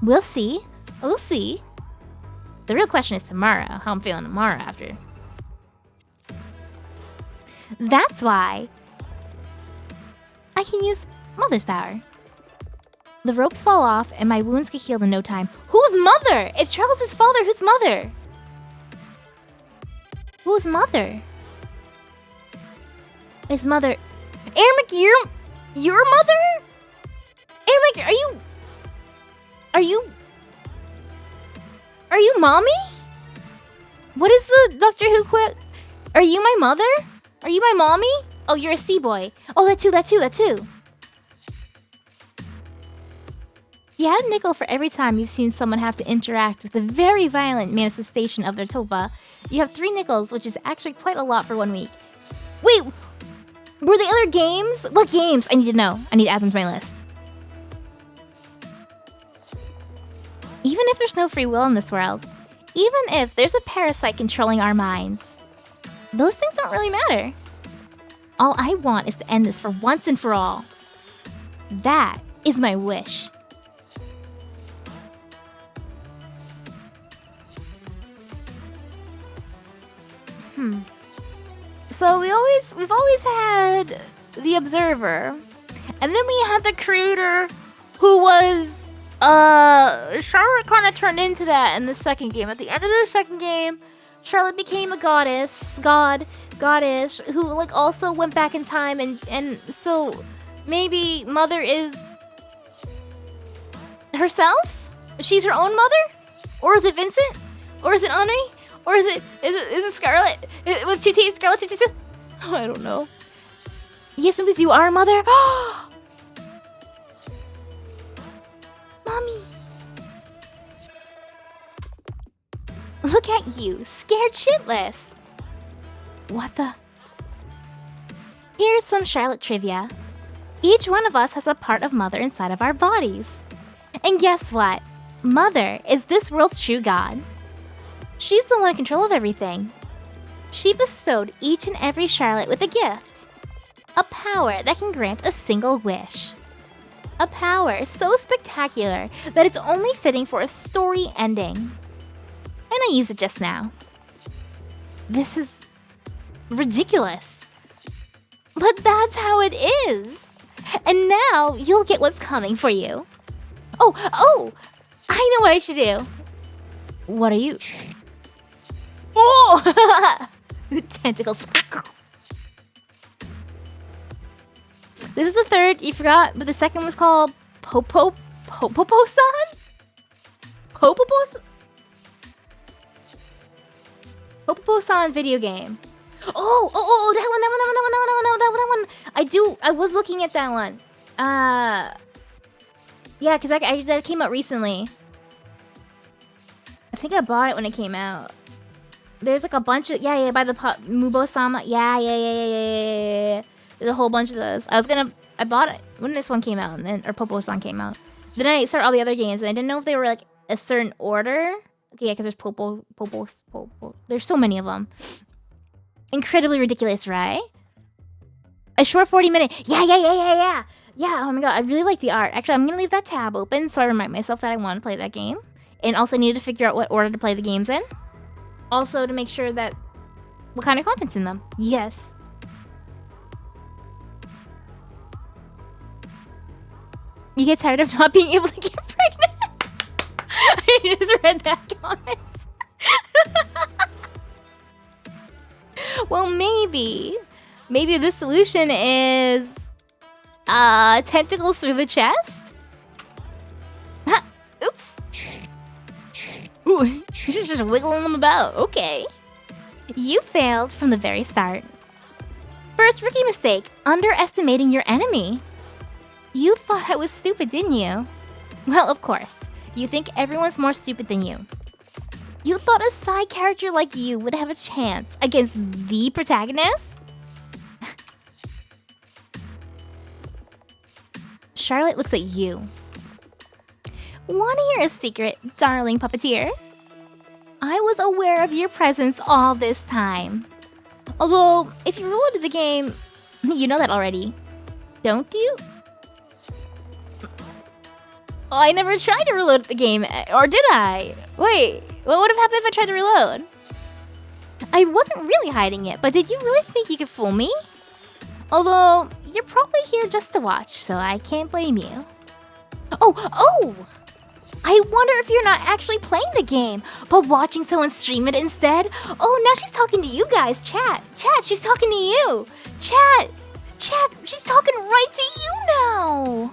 We'll see. The real question is tomorrow. How I'm feeling tomorrow after. That's why I can use Mother's power. The ropes fall off and my wounds get healed in no time. Whose mother? If Charles is father, whose mother? Whose mother? His mother. Ermic, your mother? Ermic, are you mommy? What is the Doctor Who quit? Are you my mother? Are you my mommy? Oh, you're a sea boy. Oh, that too. You had a nickel for every time you've seen someone have to interact with a very violent manifestation of their Tulpa. You have 3 nickels, which is actually quite a lot for 1 week. Wait, were there other games? What games? I need to know. I need to add them to my list. Even if there's no free will in this world, even if there's a parasite controlling our minds, those things don't really matter. All I want is to end this for once and for all. That is my wish. So we've always had the observer, and then we had the creator, who was Charlotte kind of turned into that in the second game. At the end of the second game, Charlotte became a goddess who like also went back in time, and so maybe Mother is herself? She's her own mother? Or is it Vincent? Or is it Henri? Or is it Scarlet? With 2 T's? Scarlet 2 T's? Oh, I don't know. Yes, it was you are mother. Mommy. Look at you, scared shitless. What the? Here's some Charlotte trivia. Each one of us has a part of Mother inside of our bodies. And guess what? Mother is this world's true god. She's the one in control of everything. She bestowed each and every Charlotte with a gift. A power that can grant a single wish. A power so spectacular that it's only fitting for a story ending. And I used it just now. This is ridiculous. But that's how it is. And now you'll get what's coming for you. Oh, I know what I should do. What are you? Oh! Tentacles. This is the third, you forgot, but the second was called Popopo-san? Popopo-san video game. Oh, that one. I was looking at that one. Yeah, because that came out recently. I think I bought it when it came out. There's like a bunch of, yeah, by the Mubo-sama. Yeah. There's a whole bunch of those. I bought it when this one came out, and then, or Popo-san came out. Then I started all the other games, and I didn't know if they were like a certain order. Okay, yeah, because there's Popo. There's so many of them. Incredibly ridiculous, right? A short 40-minute. Yeah. Yeah, oh my god, I really like the art. Actually, I'm gonna leave that tab open so I remind myself that I want to play that game. And also needed to figure out what order to play the games in. Also to make sure that what kind of content's in them. Yes. You get tired of not being able to get pregnant? I just read that comment. Well, maybe the solution is tentacles through the chest? Oops. Ooh, she's just wiggling them about. Okay. You failed from the very start. First rookie mistake, underestimating your enemy. You thought I was stupid, didn't you? Well, of course. You think everyone's more stupid than you. You thought a side character like you would have a chance against the protagonist? Charlotte looks at you. Want to hear a secret, darling puppeteer? I was aware of your presence all this time. Although, if you reloaded the game, you know that already. Don't you? Oh, I never tried to reload the game, or did I? Wait, what would have happened if I tried to reload? I wasn't really hiding it, but did you really think you could fool me? Although, you're probably here just to watch, so I can't blame you. Oh! I wonder if you're not actually playing the game, but watching someone stream it instead. Oh, now she's talking to you guys. Chat, she's talking to you. Chat, she's talking right to you now.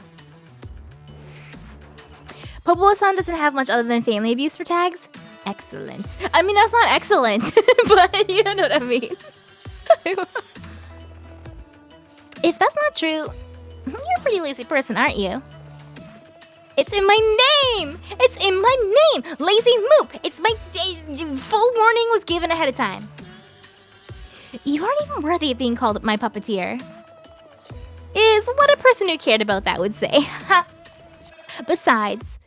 Popo-san doesn't have much other than family abuse for tags. Excellent. I mean, that's not excellent, but you know what I mean. If that's not true, you're a pretty lazy person, aren't you? It's in my name! It's in my name! Lazy Moop! It's my full warning was given ahead of time. You aren't even worthy of being called my puppeteer. Is what a person who cared about that would say. Besides,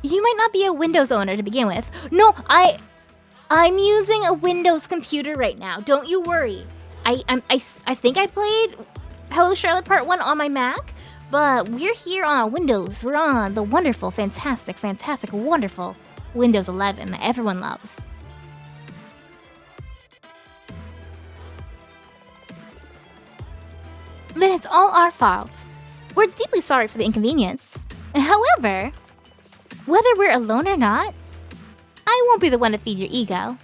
you might not be a Windows owner to begin with. No, I'm using a Windows computer right now. Don't you worry. I think I played Hello Charlotte Part 1 on my Mac, but we're here on Windows. We're on the wonderful, fantastic, wonderful Windows 11 that everyone loves. Then it's all our fault. We're deeply sorry for the inconvenience. However, whether we're alone or not, I won't be the one to feed your ego.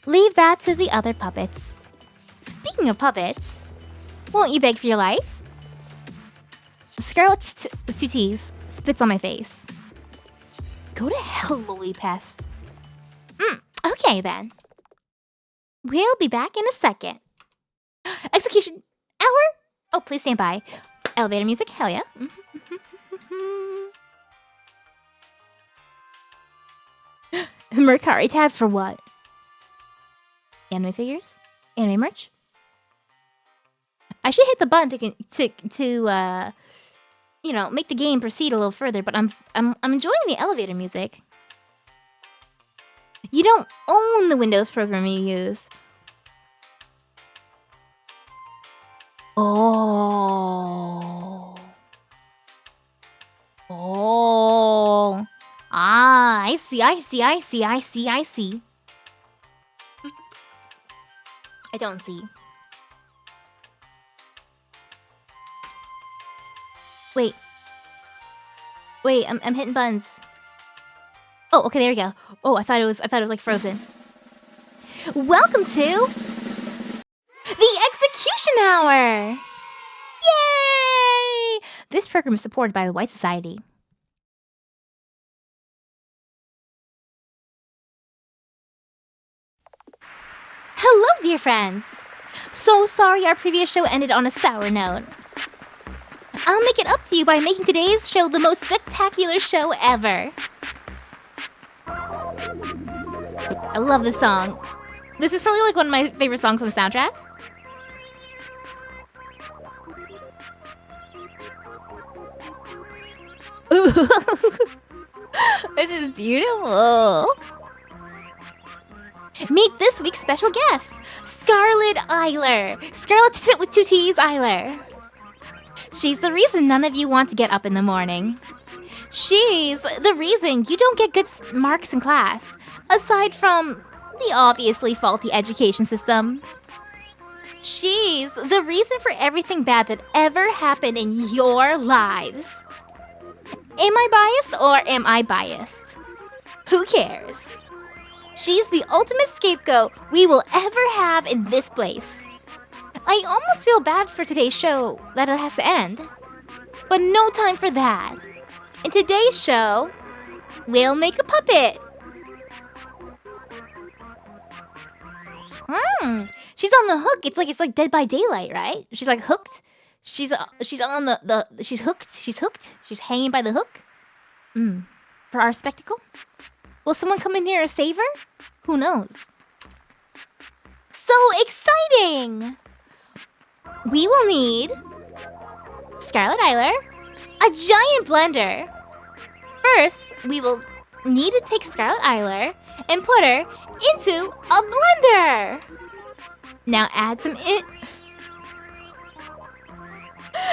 Leave that to the other puppets. Speaking of puppets, won't you beg for your life? Scarlet with 2 T's spits on my face. Go to hell, lowly pest. Okay then. We'll be back in a second. Execution hour? Oh, please stand by. Elevator music, hell yeah. Mercari tabs for what? Anime figures? Anime merch? I should hit the button you know, make the game proceed a little further, but I'm enjoying the elevator music. You don't own the Windows program you use. Oh. Oh. Ah, I see. I don't see. Wait. I'm hitting buttons. Oh, okay, there we go. Oh, I thought it was like frozen. Welcome to the Execution Hour! Yay! This program is supported by the White Society. Hello, dear friends! So sorry our previous show ended on a sour note. I'll make it up to you by making today's show the most spectacular show ever. I love this song. This is probably like one of my favorite songs on the soundtrack. This is beautiful. Meet this week's special guest, Scarlet Scarlet with 2 T's Eiler. She's the reason none of you want to get up in the morning. She's the reason you don't get good marks in class, aside from the obviously faulty education system. She's the reason for everything bad that ever happened in your lives. Am I biased or am I biased? Who cares? She's the ultimate scapegoat we will ever have in this place. I almost feel bad for today's show that it has to end. But no time for that. In today's show, we'll make a puppet. She's on the hook. It's like Dead by Daylight, right? She's like hooked. She's on she's hooked. She's hanging by the hook. For our spectacle? Will someone come in here and save her? Who knows? So exciting! We will need Scarlet Eiler, a giant blender. First, we will need to take Scarlet Eiler and put her into a blender. Now add some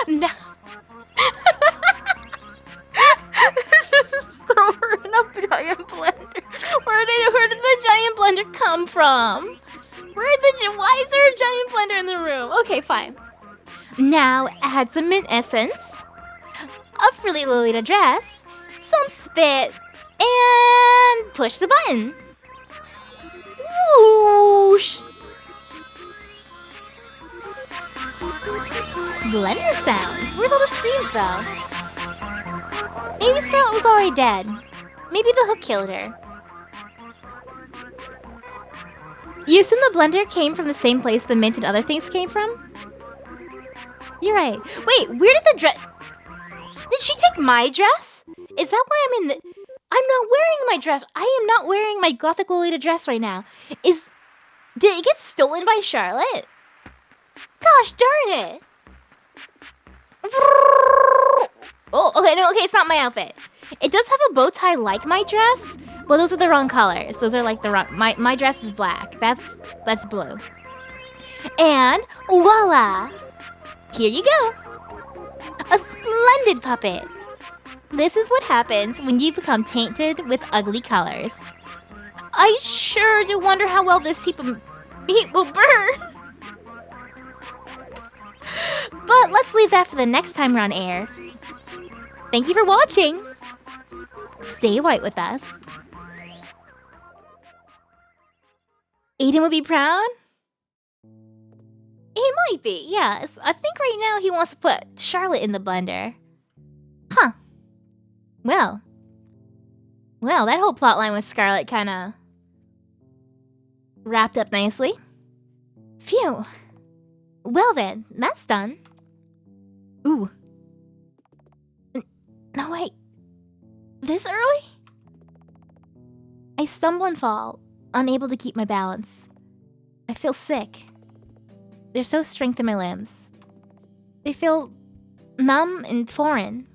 Now just throw her in a giant blender. Where did the giant blender come from? Why is there a giant blender in the room? Okay, fine. Now add some mint essence, a Frilly Lolita dress, some spit, and push the button. Whoosh! Blender sounds. Where's all the screams though? Maybe Scarlet was already dead. Maybe the hook killed her. You assume the blender came from the same place the mint and other things came from? You're right. Wait, where did the dress... Did she take my dress? Is that why I'm in the... I'm not wearing my dress. I am not wearing my Gothic Lolita dress right now. Did it get stolen by Charlotte? Gosh darn it. Oh, okay, it's not my outfit. It does have a bow tie like my dress, but those are the wrong colors. Those are like the wrong... My dress is black. That's blue. And voila! Here you go. A splendid puppet. This is what happens when you become tainted with ugly colors. I sure do wonder how well this heap of meat will burn. But let's leave that for the next time we're on air. Thank you for watching. Stay white with us. Aiden would be proud? He might be, yeah. I think right now he wants to put Charlotte in the blender. Huh. Well, that whole plotline with Scarlet kind of wrapped up nicely. Phew. Well then, that's done. Ooh. No, wait. This early? I stumble and fall, unable to keep my balance. I feel sick. There's no strength in my limbs. They feel numb and foreign.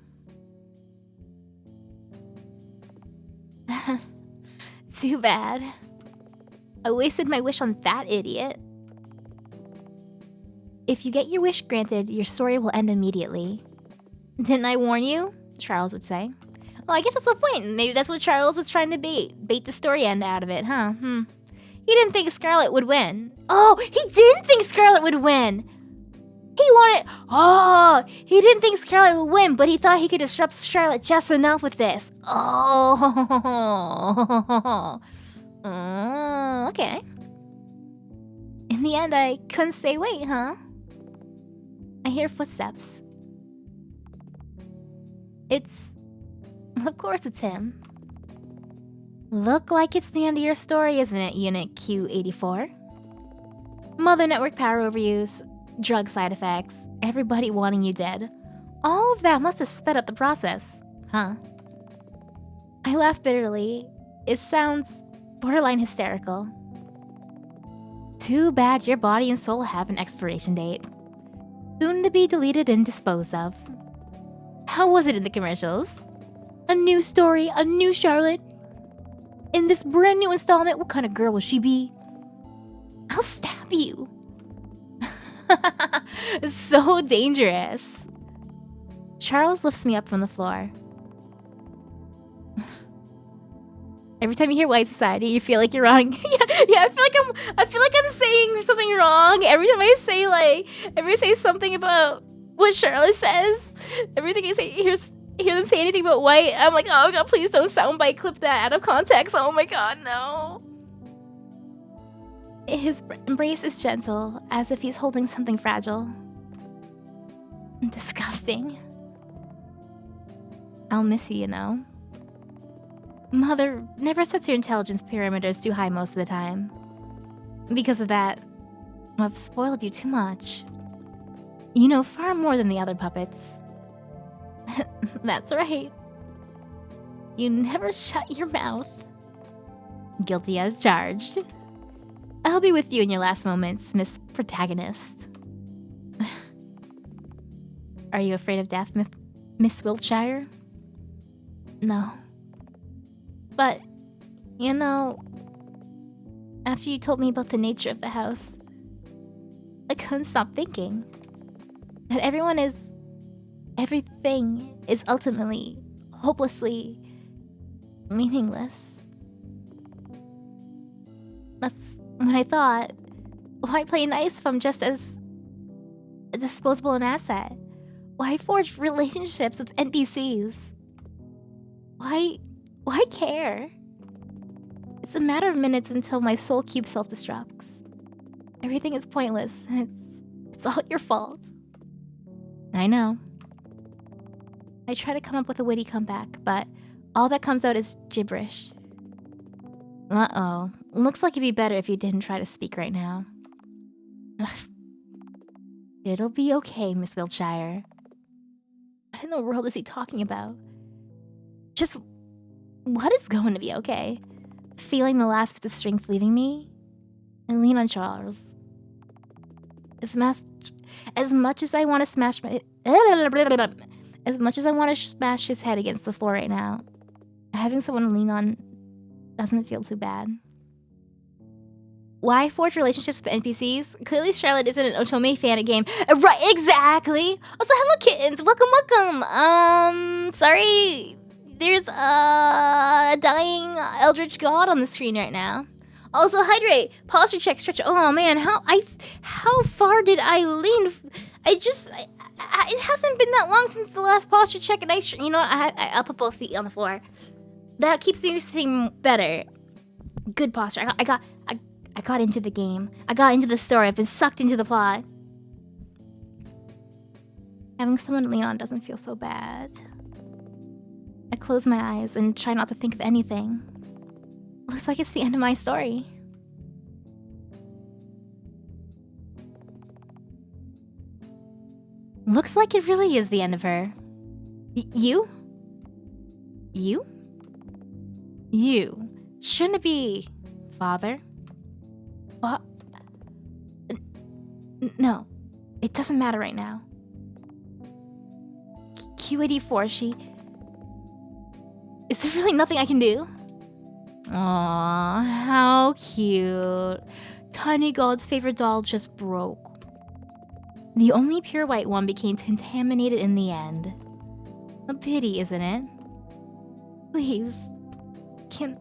Too bad. I wasted my wish on that idiot. If you get your wish granted, your story will end immediately. Didn't I warn you? Charles would say. Well, I guess that's the point. Maybe that's what Charles was trying to bait. Bait the story end out of it, huh? He didn't think Scarlet would win. Oh, he didn't think Scarlet would win! He didn't think Scarlet would win, but he thought he could disrupt Charlotte just enough with this. Okay. In the end, I couldn't say wait, huh? I hear footsteps. Of course it's him. Look like it's the end of your story, isn't it, Unit Q84? Mother network power overuse, drug side effects, everybody wanting you dead. All of that must have sped up the process, huh? I laugh bitterly. It sounds borderline hysterical. Too bad your body and soul have an expiration date. Soon to be deleted and disposed of. How was it in the commercials? A new story, a new Charlotte. In this brand new installment, what kind of girl will she be? I'll stab you. So dangerous. Charles lifts me up from the floor. Every time you hear white society, you feel like you're wrong. yeah, I feel like I'm saying something wrong. Every time I say something about what Charlotte says, everything I say, hear them say anything about white, I'm like, oh god, please don't soundbite clip that out of context. Oh my god, no. His embrace is gentle, as if he's holding something fragile. Disgusting. I'll miss you, you know. Mother never sets your intelligence parameters too high most of the time. Because of that, I've spoiled you too much. You know far more than the other puppets. That's right. You never shut your mouth. Guilty as charged. I'll be with you in your last moments, Miss Protagonist. Are you afraid of death, Miss Wiltshire? No. But, you know, after you told me about the nature of the house, I couldn't stop thinking that everything is ultimately, hopelessly meaningless. That's when I thought, why play nice if I'm just as disposable an asset? Why forge relationships with NPCs? Why care? It's a matter of minutes until my soul cube self-destructs. Everything is pointless, and it's all your fault. I know. I try to come up with a witty comeback, but all that comes out is gibberish. Uh-oh. Looks like it'd be better if you didn't try to speak right now. It'll be okay, Miss Wiltshire. What in the world is he talking about? Just, what is going to be okay? Feeling the last bit of strength leaving me? I lean on Charles. As much as I want to smash his head against the floor right now, having someone to lean on doesn't feel too bad. Why forge relationships with NPCs? Clearly Charlotte isn't an Otome fan of game. Right, exactly! Also, hello kittens! Welcome! Sorry, there's a dying eldritch god on the screen right now. Also, hydrate, posture check, stretch. Oh man, how far did I lean? It hasn't been that long since the last posture check, and you know what? I'll put both feet on the floor. That keeps me sitting better. Good posture. I got into the game. I got into the story. I've been sucked into the plot. Having someone to lean on doesn't feel so bad. I close my eyes and try not to think of anything. Looks like it's the end of my story. Looks like it really is the end of her. You? You? You. Shouldn't it be father? What? No, it doesn't matter right now. Q84, is there really nothing I can do? Aw, how cute. Tiny God's favorite doll just broke. The only pure white one became contaminated in the end. A pity, isn't it? Please, can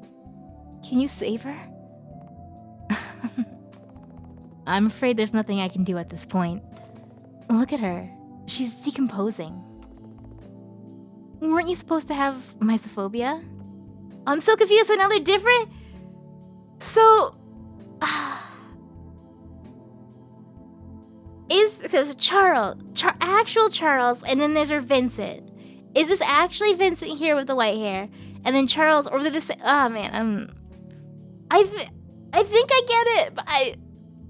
you save her? I'm afraid there's nothing I can do at this point. Look at her. She's decomposing. Weren't you supposed to have mysophobia? I'm so confused, so now they're different? So... there's actual Charles, and then there's her Vincent. Is this actually Vincent here with the white hair? And then Charles, or they're the same? Oh man, I think I get it, but I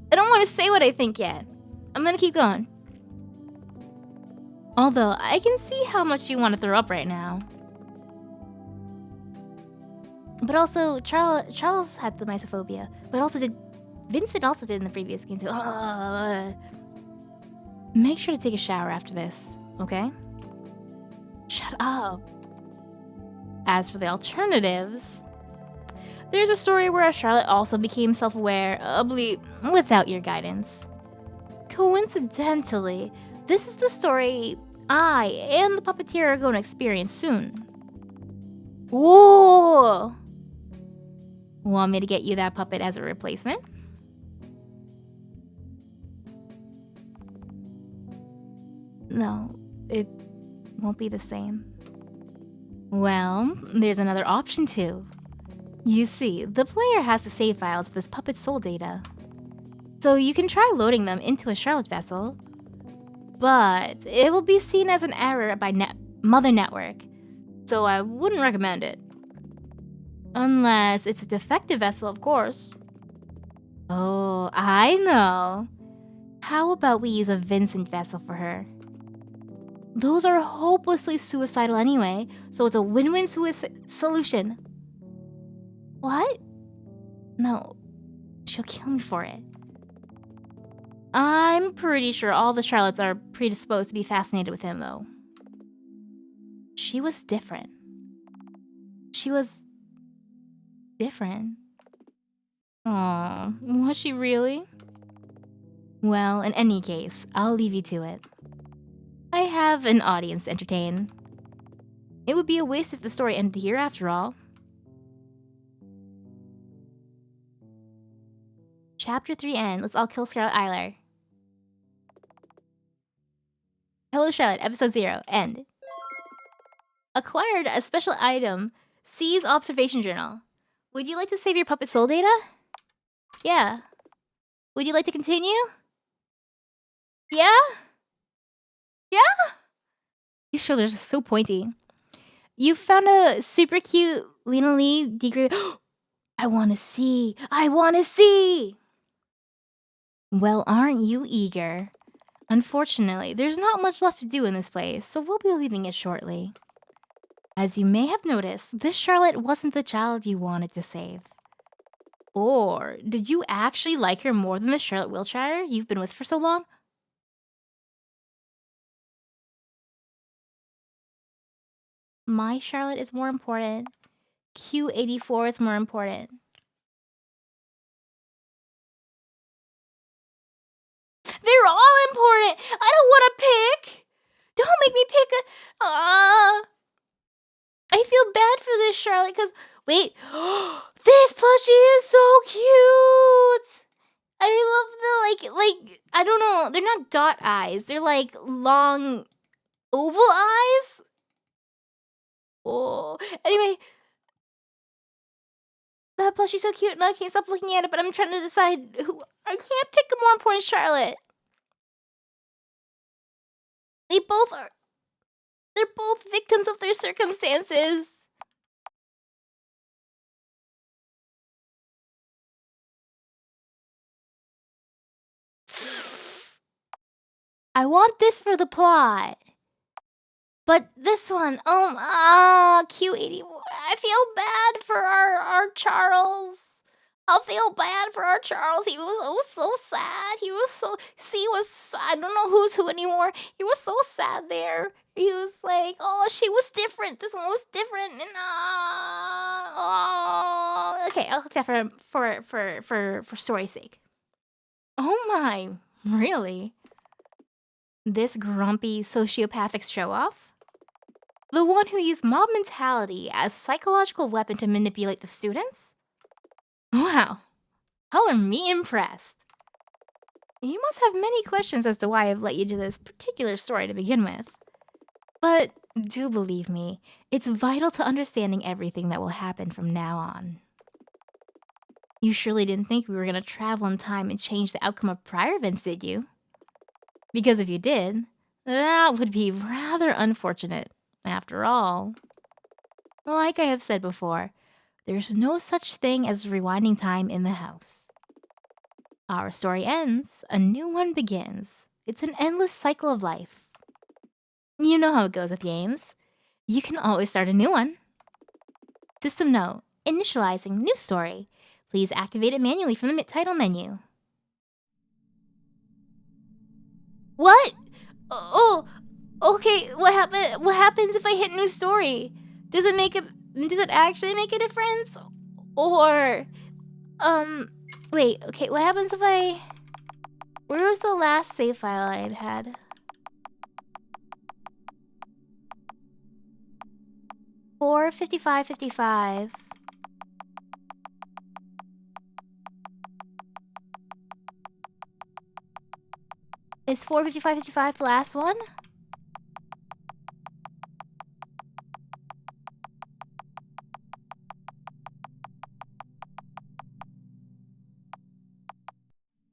don't want to say what I think yet. I'm gonna keep going. Although I can see how much you want to throw up right now. But also, Charles had the mysophobia, but also Vincent also did in the previous game too. Make sure to take a shower after this, okay? Shut up. As for the alternatives, there's a story where Charlotte also became self-aware, without your guidance. Coincidentally, this is the story I and the puppeteer are going to experience soon. Whoa! Want me to get you that puppet as a replacement? No, it won't be the same. Well, there's another option too. You see, the player has the save files of this puppet's soul data. So you can try loading them into a Charlotte vessel, but it will be seen as an error by Mother Network, so I wouldn't recommend it. Unless it's a defective vessel, of course. Oh, I know. How about we use a Vincent vessel for her? Those are hopelessly suicidal anyway, so it's a win-win solution. What? No, she'll kill me for it. I'm pretty sure all the Charlottes are predisposed to be fascinated with him, though. She was different. She was... different. Aw, was she really? Well, in any case, I'll leave you to it. I have an audience to entertain. It would be a waste if the story ended here after all. Chapter 3 end. Let's all kill Scarlet Eiler. Hello Charlotte, episode 0, end. Acquired a special item. Seize observation journal. Would you like to save your puppet soul data? Yeah. Would you like to continue? Yeah? Yeah? These shoulders are so pointy. You found a super cute Lena Lee degree. I wanna see! I wanna see! Well, aren't you eager? Unfortunately, there's not much left to do in this place, so we'll be leaving it shortly. As you may have noticed, this Charlotte wasn't the child you wanted to save. Or did you actually like her more than the Charlotte Wiltshire you've been with for so long? My Charlotte is more important. Q84 is more important. They're all important! I don't want to pick! Don't make me pick a... I feel bad for this Charlotte, because... Wait! This plushie is so cute! I love the, I don't know. They're not dot eyes. They're, like, long oval eyes? Oh. Anyway... That plushie's so cute, and I can't stop looking at it, but I'm trying to decide who... I can't pick a more important Charlotte. They both are... They're both victims of their circumstances. I want this for the plot. But this one, Q84. I feel bad for our Charles. I'll feel bad for our Charles. He was so sad. He was I don't know who's who anymore. He was so sad there. He was like, oh, she was different. This one was different. And Okay, I'll click that for story's sake. Oh my, really? This grumpy sociopathic show-off? The one who used mob mentality as a psychological weapon to manipulate the students? Wow, color me impressed. You must have many questions as to why I've let you do this particular story to begin with. But do believe me, it's vital to understanding everything that will happen from now on. You surely didn't think we were going to travel in time and change the outcome of prior events, did you? Because if you did, that would be rather unfortunate. After all, like I have said before, there's no such thing as rewinding time in the house. Our story ends, a new one begins. It's an endless cycle of life. You know how it goes with games. You can always start a new one. System note, initializing new story. Please activate it manually from the title menu. What? Oh, okay. What happens if I hit new story? Does it actually make a difference? Or, wait, okay, what happens if where was the last save file I had? Four 5555. Is 45555 the last one?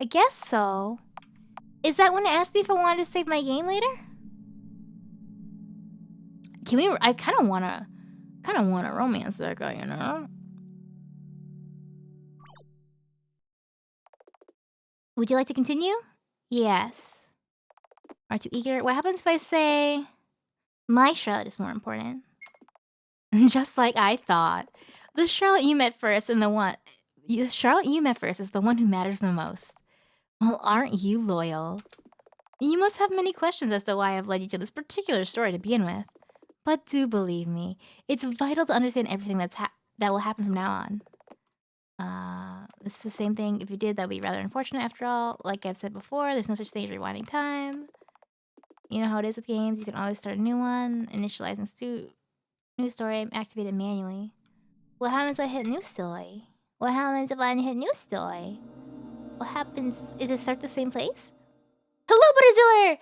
I guess so. Is that when it asked me if I wanted to save my game later? Can we? I kind of wanna romance that guy, you know. Would you like to continue? Yes. Are you eager? What happens if I say my Charlotte is more important? Just like I thought. The Charlotte you met first is the one who matters the most. Well, aren't you loyal? You must have many questions as to why I've led you to this particular story to begin with. But do believe me, it's vital to understand everything that will happen from now on. This is the same thing. If you did, that would be rather unfortunate after all. Like I've said before, there's no such thing as rewinding time. You know how it is with games. You can always start a new one, initializing new story, activate it manually. What happens if I hit new story? What happens if I hit new story? What happens? Is it start the same place? Hello, Butterziller!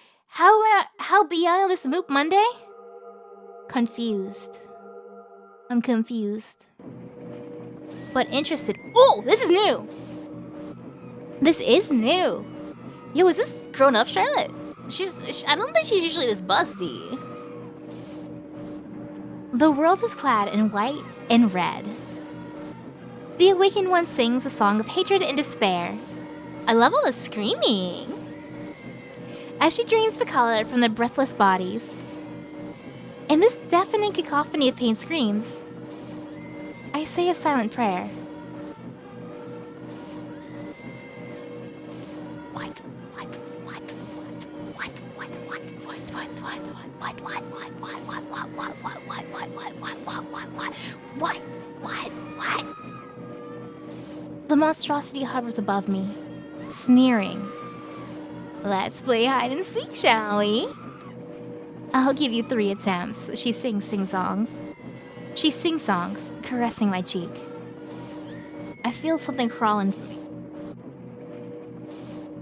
How be I on this Moop Monday? Confused. I'm confused. But interested. Oh, this is new! This is new! Yo, is this grown-up Charlotte? I don't think she's usually this busty. The world is clad in white and red. The awakened one sings a song of hatred and despair. I love all the screaming. As she drains the color from the breathless bodies. In this deafening cacophony of pain screams, I say a silent prayer. What? The monstrosity hovers above me, sneering. Let's play hide and seek, shall we? I'll give you 3 attempts. She sings sing-songs. She sings songs, caressing my cheek. I feel something crawl into me.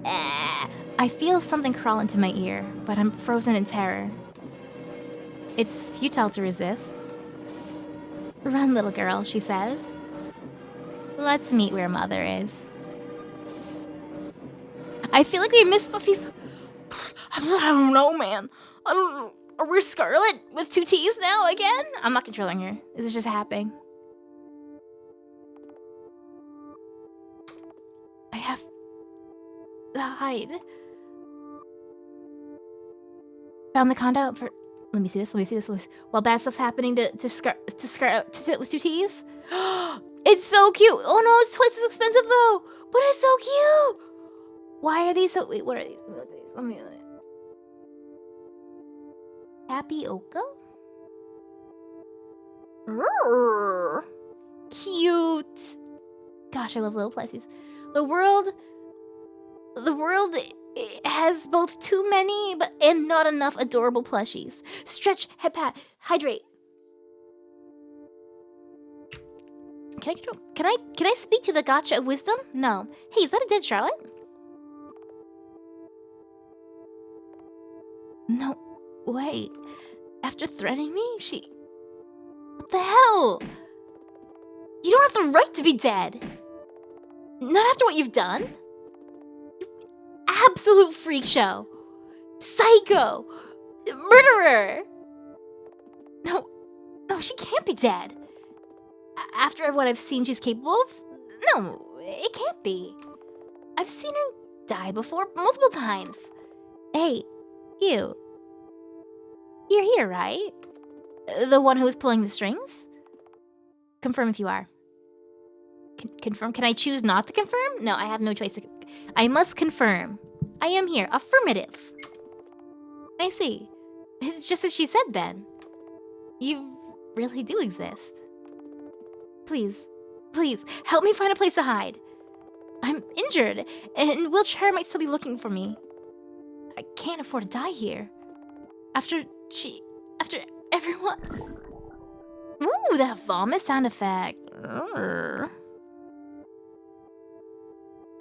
I feel something crawl into my ear, but I'm frozen in terror. It's futile to resist. Run, little girl, she says. Let's meet where Mother is. I feel like we missed a few... I don't know, man. I don't know. Are we Scarlet with 2 T's now again? I'm not controlling her. This is just happening. I have to hide. Found the condo for... Let me see this. While bad stuff's happening to Scarlet with 2 T's. It's so cute. Oh no, it's twice as expensive though. But it's so cute. Why are these so... Wait, what are these? Let me look at these. Tapioca? Cute. Gosh, I love little plushies. The world has both too many and not enough adorable plushies. Stretch, head pat, hydrate. Can I speak to the gotcha of wisdom? No. Hey, is that a dead Charlotte? No, wait. After threatening me, she... What the hell? You don't have the right to be dead. Not after what you've done. Absolute freak show. Psycho. Murderer. No, she can't be dead. After what I've seen she's capable of? No, it can't be. I've seen her die before, multiple times. Hey, you. You're here, right? The one who was pulling the strings? Confirm if you are. Confirm? Can I choose not to confirm? No, I have no choice. I must confirm. I am here. Affirmative. I see. It's just as she said then. You really do exist. Please, help me find a place to hide. I'm injured, and wheelchair might still be looking for me. I can't afford to die here. After everyone... Ooh, that vomit sound effect. Urgh.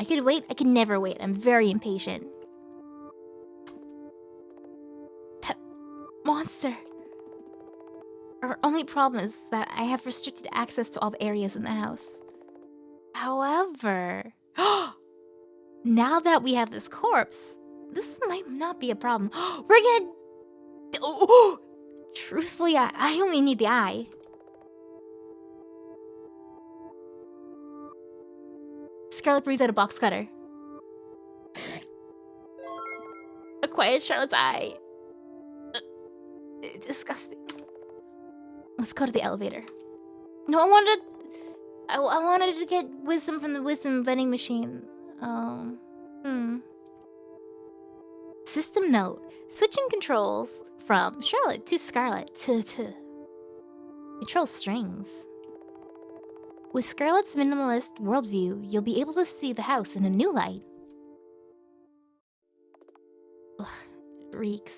I could wait. I could never wait. I'm very impatient. That monster. Our only problem is that I have restricted access to all the areas in the house. However, now that we have this corpse, this might not be a problem. We're gonna... Oh, truthfully, I only need the eye. Scarlet breathes out a box cutter. Acquired Charlotte's eye. Disgusting. Let's go to the elevator. No, I wanted to get wisdom from the wisdom vending machine. System note. Switching controls from Charlotte to Scarlet to control strings. With Scarlet's minimalist worldview, you'll be able to see the house in a new light. Ugh, it reeks.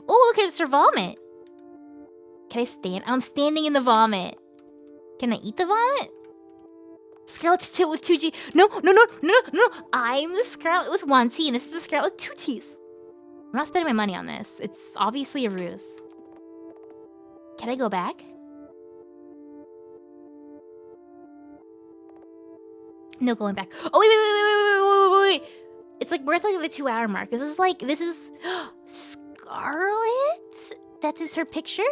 Oh, look, it's her vomit. Can I stand? I'm standing in the vomit. Can I eat the vomit? Scarlet with 2G. No. I'm the Scarlet with 1 T, and this is the Scarlet with 2 T's. I'm not spending my money on this. It's obviously a ruse. Can I go back? No going back. Oh, wait. It's like we're at like the 2-hour mark. This is Scarlet? That is her picture?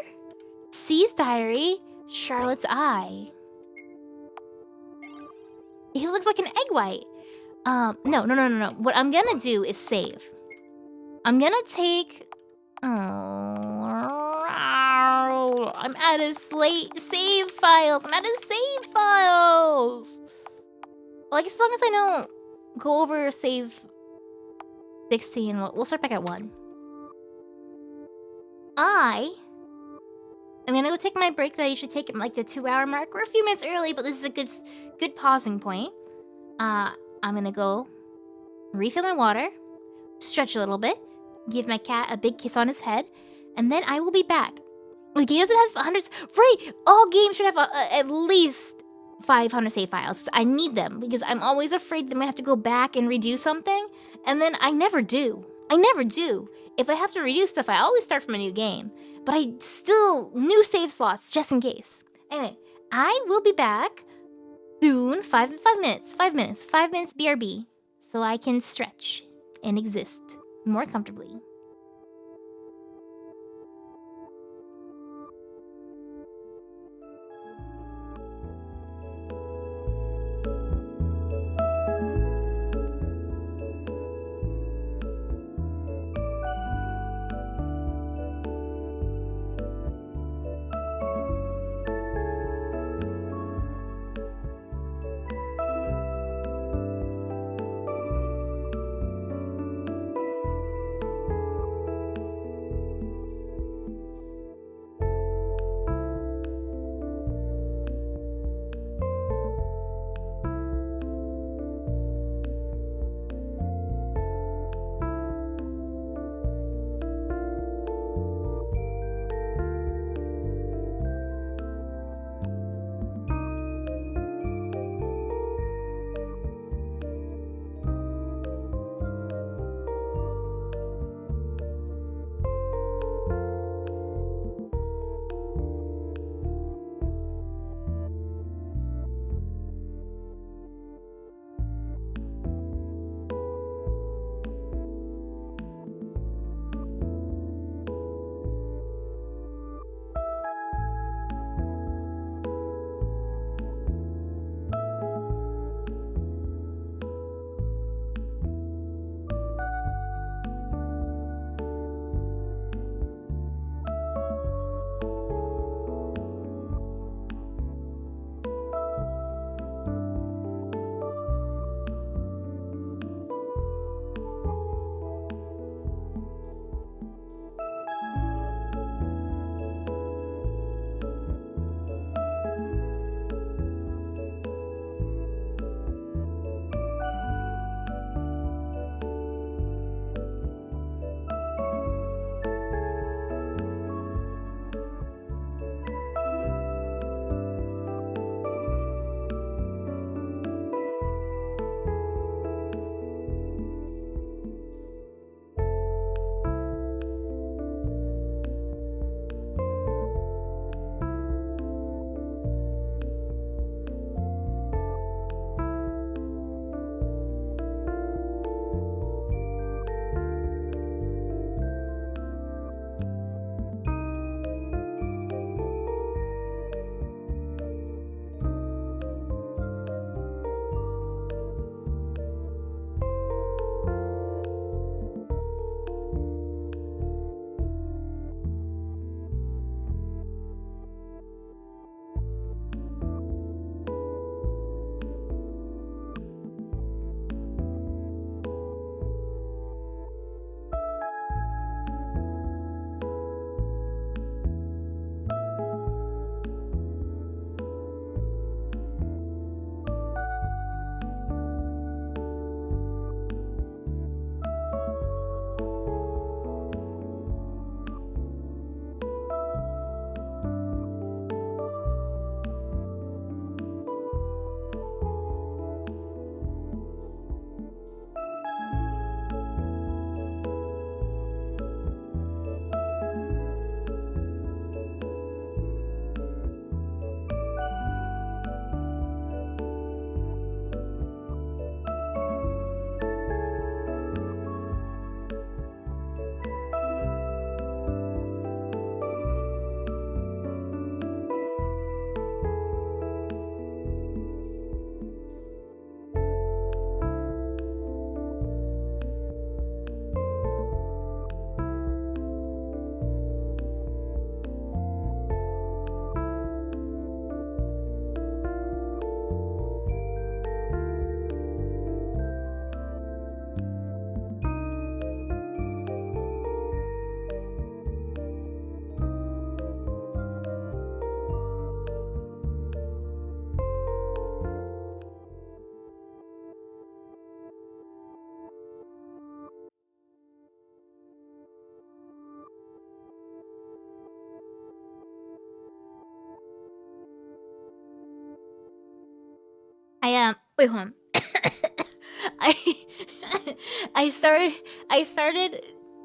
C's diary, Charlotte's eye. He looks like an egg white. No. What I'm gonna do is save. I'm gonna take... I'm out of save files. Like, as long as I don't go over save 16, we'll start back at 1. I'm gonna go take my break that I usually take at like the 2-hour mark. We're a few minutes early, but this is a good pausing point. I'm gonna go refill my water, stretch a little bit, give my cat a big kiss on his head, and then I will be back. The game doesn't have hundreds. Right, all games should have at least 500 save files. I need them because I'm always afraid that I might have to go back and redo something, and then I never do. If I have to redo stuff, I always start from a new game, but I still new save slots just in case. Anyway, I will be back soon. 5 minutes BRB, so I can stretch and exist more comfortably. Wait, hold on. I I started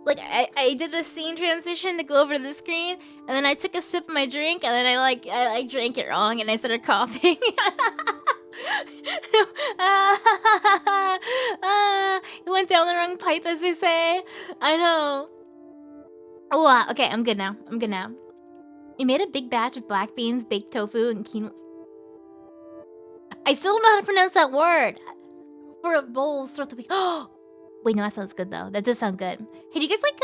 like I did the scene transition to go over to the screen, and then I took a sip of my drink, and then I drank it wrong, and I started coughing. It went down the wrong pipe, as they say. I know. Oh, wow. Okay, I'm good now. You made a big batch of black beans, baked tofu, and quinoa. I still don't know how to pronounce that word. For bowls throughout the week. Oh, wait, no, that sounds good though. That does sound good. Hey, do you guys like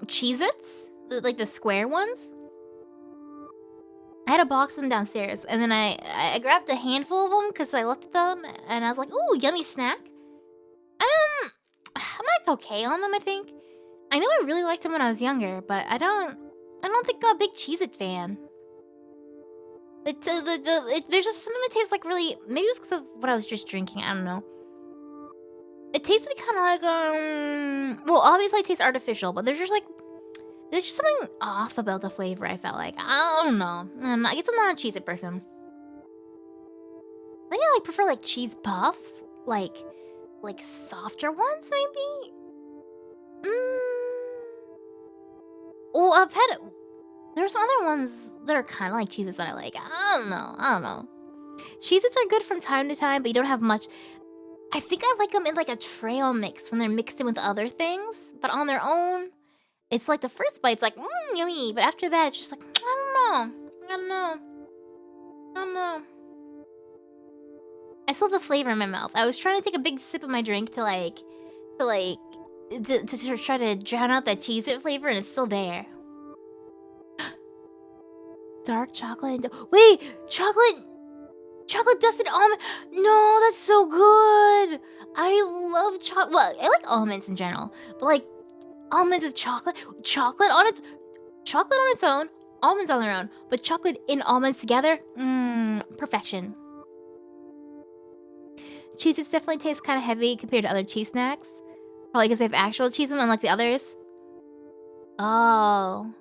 Cheez-Its? Like the square ones? I had a box of them downstairs, and then I grabbed a handful of them because I looked at them and I was like, ooh, yummy snack. I'm like okay on them, I think. I know I really liked them when I was younger, but I don't think I'm a big Cheez-It fan. There's just something that tastes like really, maybe it was because of what I was just drinking, I don't know. It tasted kind of like, well, obviously it tastes artificial, but there's just something off about the flavor, I felt like. I don't know. I guess I'm not a Cheez-It person. I think I prefer like cheese puffs, like softer ones, maybe? Oh, I've had, there's some other ones that are kind of like Cheez-Its that I like. I don't know. Cheez-Its are good from time to time, but you don't have much. I think I like them in like a trail mix when they're mixed in with other things, but on their own, it's like the first bite's like, yummy, but after that, it's just like, I don't know. I still have the flavor in my mouth. I was trying to take a big sip of my drink to try to drown out that Cheez-It flavor, and it's still there. Dark chocolate. Wait, chocolate dusted almond. No, that's so good. I love chocolate. Well, I like almonds in general, but like almonds with chocolate on its own, almonds on their own, but chocolate in almonds together, perfection. Cheez-Its definitely taste kind of heavy compared to other cheese snacks, probably because they have actual cheese in them, unlike the others. Oh,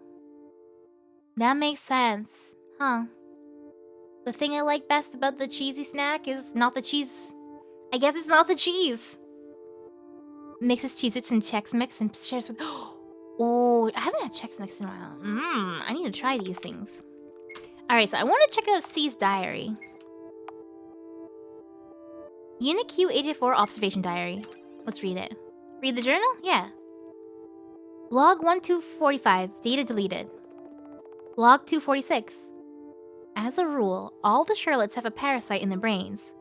that makes sense, huh? The thing I like best about the cheesy snack is not the cheese. I guess it's not the cheese. Mixes Cheez-Its and Chex Mix and shares with. Oh, I haven't had Chex Mix in a while. I need to try these things. Alright, so I want to check out C's diary. Unit Q84 Observation Diary. Let's read it. Read the journal? Yeah. Log 1245. Data deleted. Log 246. As a rule, all the Charlottes have a parasite in their brains.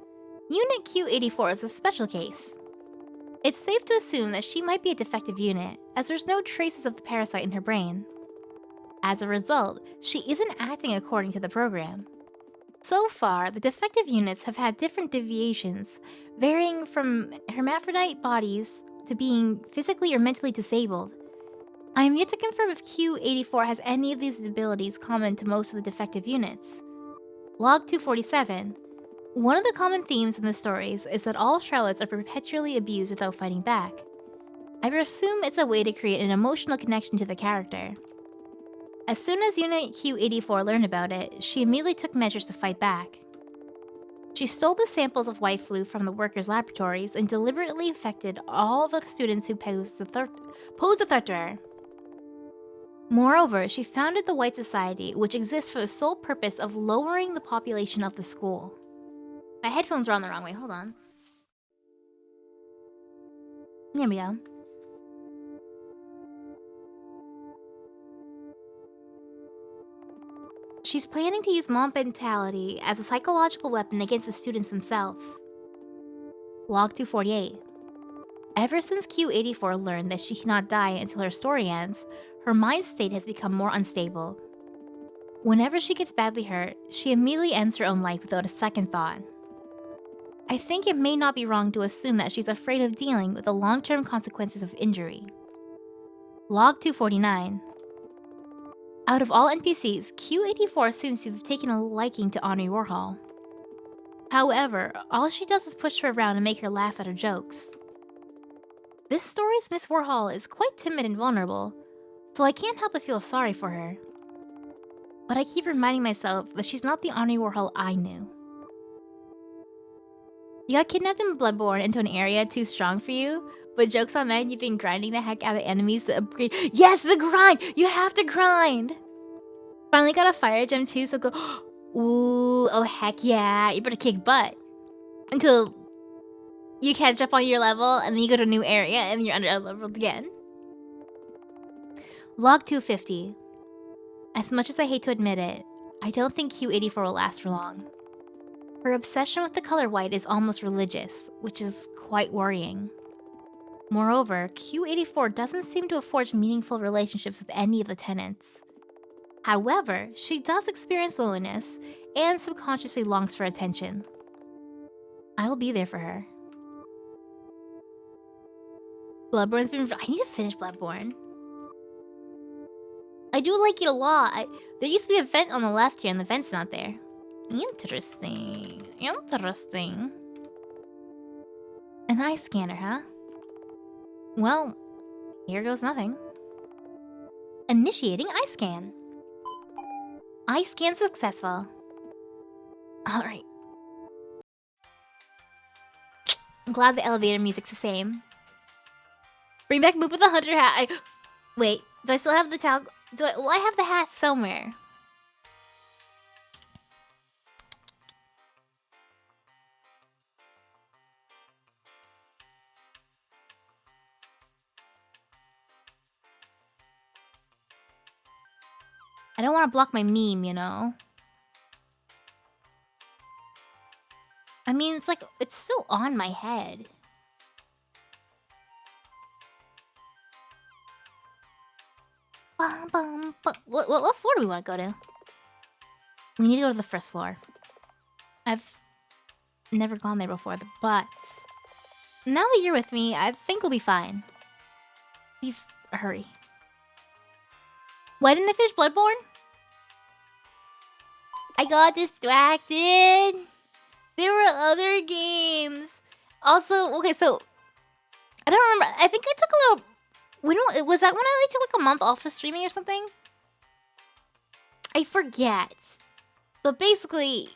Unit Q84 is a special case. It's safe to assume that she might be a defective unit, as there's no traces of the parasite in her brain. As a result, she isn't acting according to the program. So far, the defective units have had different deviations, varying from hermaphrodite bodies to being physically or mentally disabled. I am yet to confirm if Q84 has any of these abilities common to most of the defective units. Log 247. One of the common themes in the stories is that all Charlottes are perpetually abused without fighting back. I presume it's a way to create an emotional connection to the character. As soon as Unit Q84 learned about it, she immediately took measures to fight back. She stole the samples of white flu from the workers' laboratories and deliberately infected all the students who posed a threat to her. Moreover, she founded the White Society, which exists for the sole purpose of lowering the population of the school. My headphones are on the wrong way, hold on. There we go. She's planning to use mob mentality as a psychological weapon against the students themselves. Log 248. Ever since Q84 learned that she cannot die until her story ends, her mind state has become more unstable. Whenever she gets badly hurt, she immediately ends her own life without a second thought. I think it may not be wrong to assume that she's afraid of dealing with the long-term consequences of injury. Log 249. Out of all NPCs, Q84 seems to have taken a liking to Henri Warhol. However, all she does is push her around and make her laugh at her jokes. This story's Miss Warhol is quite timid and vulnerable, so I can't help but feel sorry for her. But I keep reminding myself that she's not the Henri Warhol I knew. You got kidnapped in Bloodborne into an area too strong for you, but joke's on that, you've been grinding the heck out of enemies to upgrade. Yes, the grind! You have to grind! Finally got a fire gem too, so go. Ooh, oh heck yeah. You better kick butt. Until you catch up on your level, and then you go to a new area, and you're under-leveled again. Log 250. As much as I hate to admit it, I don't think Q84 will last for long. Her obsession with the color white is almost religious, which is quite worrying. Moreover, Q84 doesn't seem to have forged meaningful relationships with any of the tenants. However, she does experience loneliness and subconsciously longs for attention. I will be there for her. Bloodborne's been... I need to finish Bloodborne. I do like it a lot. There used to be a vent on the left here, and the vent's not there. Interesting. Interesting. An eye scanner, huh? Well, here goes nothing. Initiating eye scan. Eye scan successful. Alright. I'm glad the elevator music's the same. Bring back Moop with the hunter hat. Wait, do I still have the towel? Well, I have the hat somewhere. I don't want to block my meme, you know? I mean, it's like, it's still on my head. What floor do we want to go to? We need to go to the first floor. I've never gone there before, but now that you're with me, I think we'll be fine. Please, hurry. Why didn't I finish Bloodborne? I got distracted. There were other games. Also, okay, so I don't remember. I think I took a little... was that when I took like a month off of streaming or something? I forget. But basically,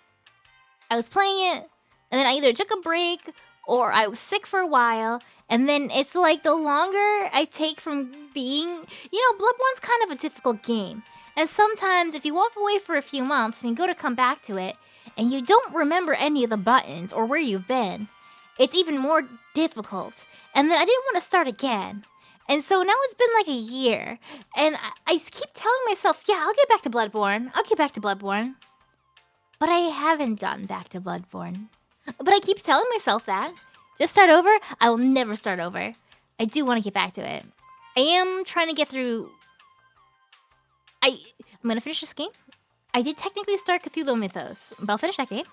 I was playing it, and then I either took a break or I was sick for a while, and then it's like the longer I take from being... You know, Bloodborne's kind of a difficult game. And sometimes if you walk away for a few months and you go to come back to it, and you don't remember any of the buttons or where you've been, it's even more difficult. And then I didn't want to start again. And so now it's been like a year, and I keep telling myself, yeah, I'll get back to Bloodborne. I'll get back to Bloodborne. But I haven't gotten back to Bloodborne. But I keep telling myself that. Just start over? I will never start over. I do want to get back to it. I am trying to get through... I'm going to finish this game. I did technically start Cthulhu Mythos, but I'll finish that game.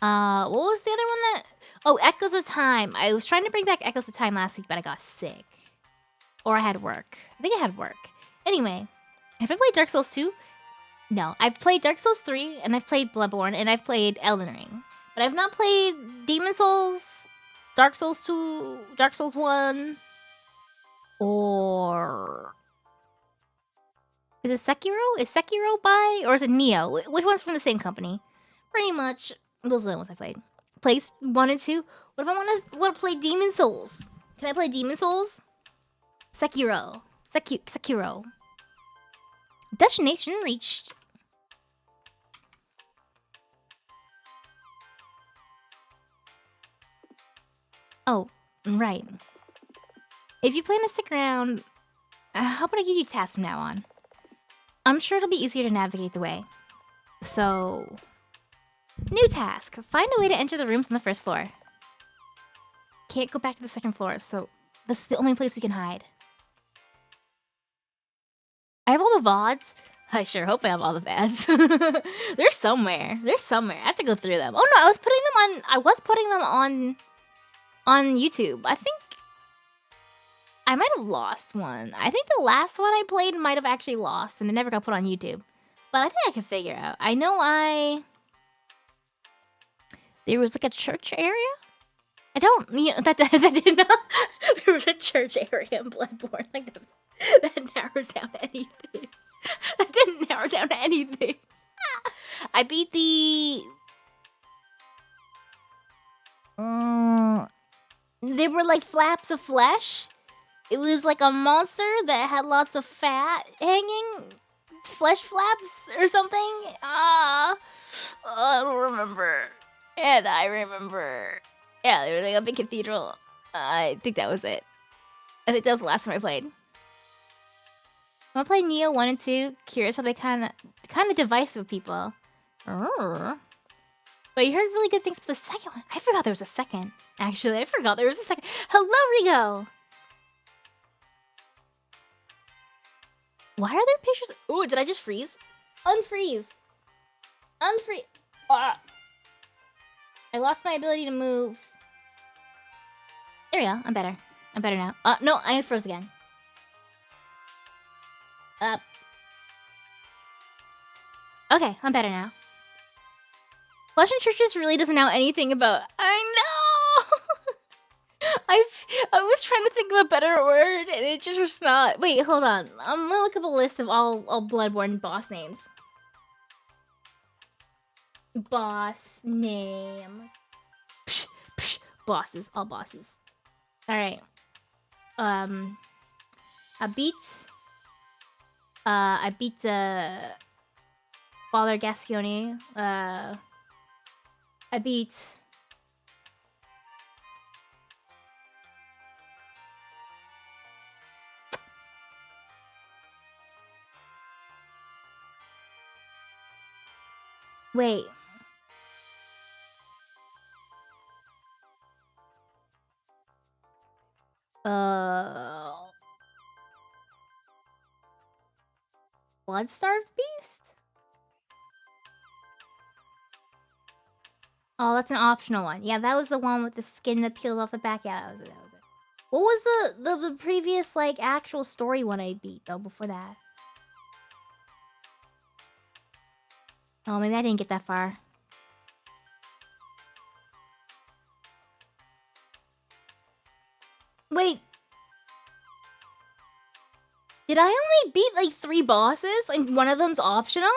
What was the other one that... Oh, Echoes of Time. I was trying to bring back Echoes of Time last week, but I got sick. Or I had work. I think I had work. Anyway, have I played Dark Souls 2? No, I've played Dark Souls 3, and I've played Bloodborne, and I've played Elden Ring. But I've not played Demon Souls, Dark Souls 2, Dark Souls 1, or... Is it Sekiro? Is Sekiro by... Or is it Nioh? Which one's from the same company? Pretty much, those are the ones I played. Played 1 and 2. What if I want to play Demon Souls? Can I play Demon Souls? Sekiro. Sekiro. Destination reached. Oh, right. If you plan to stick around, how about I give you tasks from now on? I'm sure it'll be easier to navigate the way. So, new task. Find a way to enter the rooms on the first floor. Can't go back to the second floor, so this is the only place we can hide. I have all the VODs. I sure hope I have all the VODs. They're somewhere. They're somewhere. I have to go through them. Oh no, I was putting them on YouTube. I think I might have lost one. I think the last one I played might have actually lost, and it never got put on YouTube. But I think I can figure it out. I know there was like a church area. I don't, you know, that did not. There was a church area in Bloodborne. Like that narrowed down anything. That didn't narrow down anything. I beat the They were like flaps of flesh. It was like a monster that had lots of fat hanging. Flesh flaps or something? I don't remember. And I remember. Yeah, they were like a big cathedral. I think that was it. I think that was the last time I played. I want to play Neo 1 and 2. Curious how they kind of divisive people. But you heard really good things for the second one. I forgot there was a second. Actually, I forgot there was a second. Hello, Rigo! Why are there pictures? Ooh, did I just freeze? Unfreeze! Unfreeze! Ah. I lost my ability to move. There we go. I'm better. I'm better now. No, I froze again. Up. Okay, I'm better now. Flushing Churches really doesn't know anything about... I know! I was trying to think of a better word, and it just was not... Wait, hold on. I'm gonna look up a list of all Bloodborne boss names. Boss name. Psh, psh, bosses. All bosses. Alright. I beat Father Gascioni. I beat... Wait. Bloodstarved Beast? Oh, that's an optional one. Yeah, that was the one with the skin that peeled off the back. Yeah, that was it. What was the previous, like, actual story one I beat, though, before that? Oh, maybe I didn't get that far. Wait. Did I only beat, like, 3 bosses? And one of them's optional?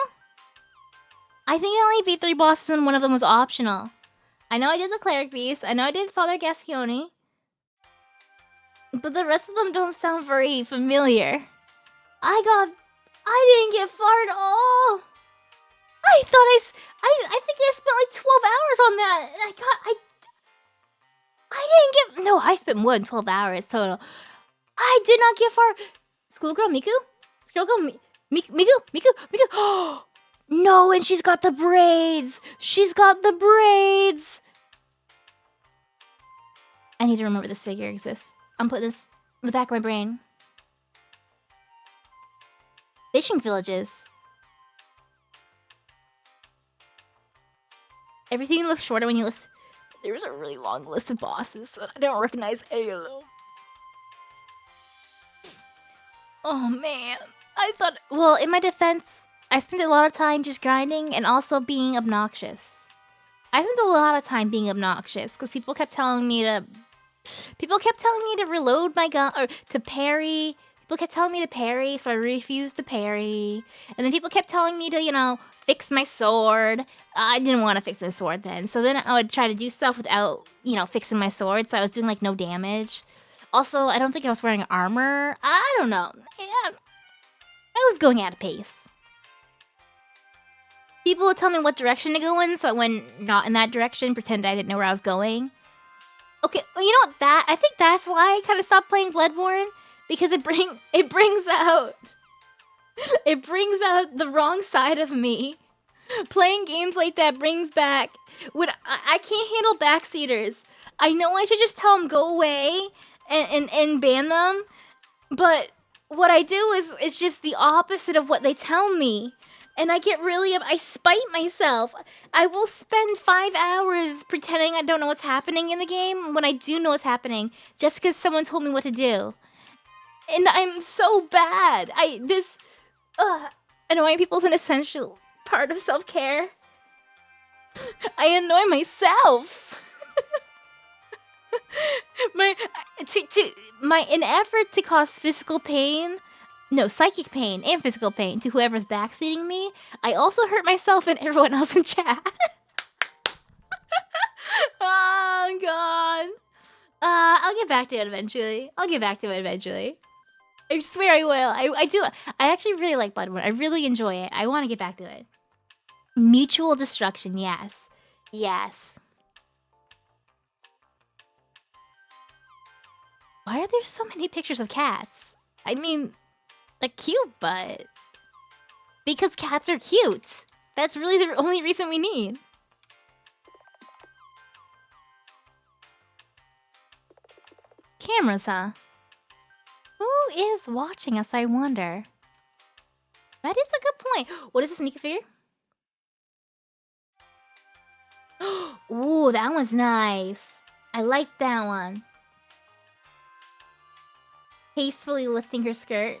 I think I only beat 3 bosses and one of them was optional. I know I did the Cleric Beast. I know I did Father Gascioni. But the rest of them don't sound very familiar. I didn't get far at all. I thought I think I spent like 12 hours on that. I didn't get... No, I spent more than 12 hours total. I did not get far. Schoolgirl Miku? Schoolgirl Miku? Oh, no, and she's got the braids. She's got the braids. I need to remember this figure exists. I'm putting this in the back of my brain. Fishing villages. Everything looks shorter when you list. There's a really long list of bosses that I don't recognize any of them. Oh man. I thought, well, in my defense, I spent a lot of time just grinding and also being obnoxious. I spent a lot of time being obnoxious because people kept telling me to reload my gun or to parry. People kept telling me to parry, so I refused to parry. And then people kept telling me to, you know, fix my sword. I didn't want to fix my sword then. So then I would try to do stuff without, you know, fixing my sword. So I was doing, like, no damage. Also, I don't think I was wearing armor. I don't know. I was going out of pace. People would tell me what direction to go in, so I went not in that direction, pretend I didn't know where I was going. Okay, well, you know what? I think that's why I kind of stopped playing Bloodborne. Because it brings out the wrong side of me. Playing games like that brings back when I can't handle backseaters. I know I should just tell them go away and ban them, but what I do is it's just the opposite of what they tell me. And I get really, I spite myself. I will spend 5 hours pretending I don't know what's happening in the game when I do know what's happening just because someone told me what to do. And I'm so bad. Annoying people is an essential part of self-care. I annoy myself. In effort to cause psychic pain and physical pain to whoever's backseating me, I also hurt myself and everyone else in chat. Oh god. I'll get back to it eventually. I swear I will. I do. I actually really like Bloodborne. I really enjoy it. I want to get back to it. Mutual destruction, yes. Yes. Why are there so many pictures of cats? I mean, they're cute, but... Because cats are cute. That's really the only reason we need. Cameras, huh? Who is watching us, I wonder? That is a good point. What is this, Mika Fear? Ooh, that one's nice. I like that one. Tastefully lifting her skirt.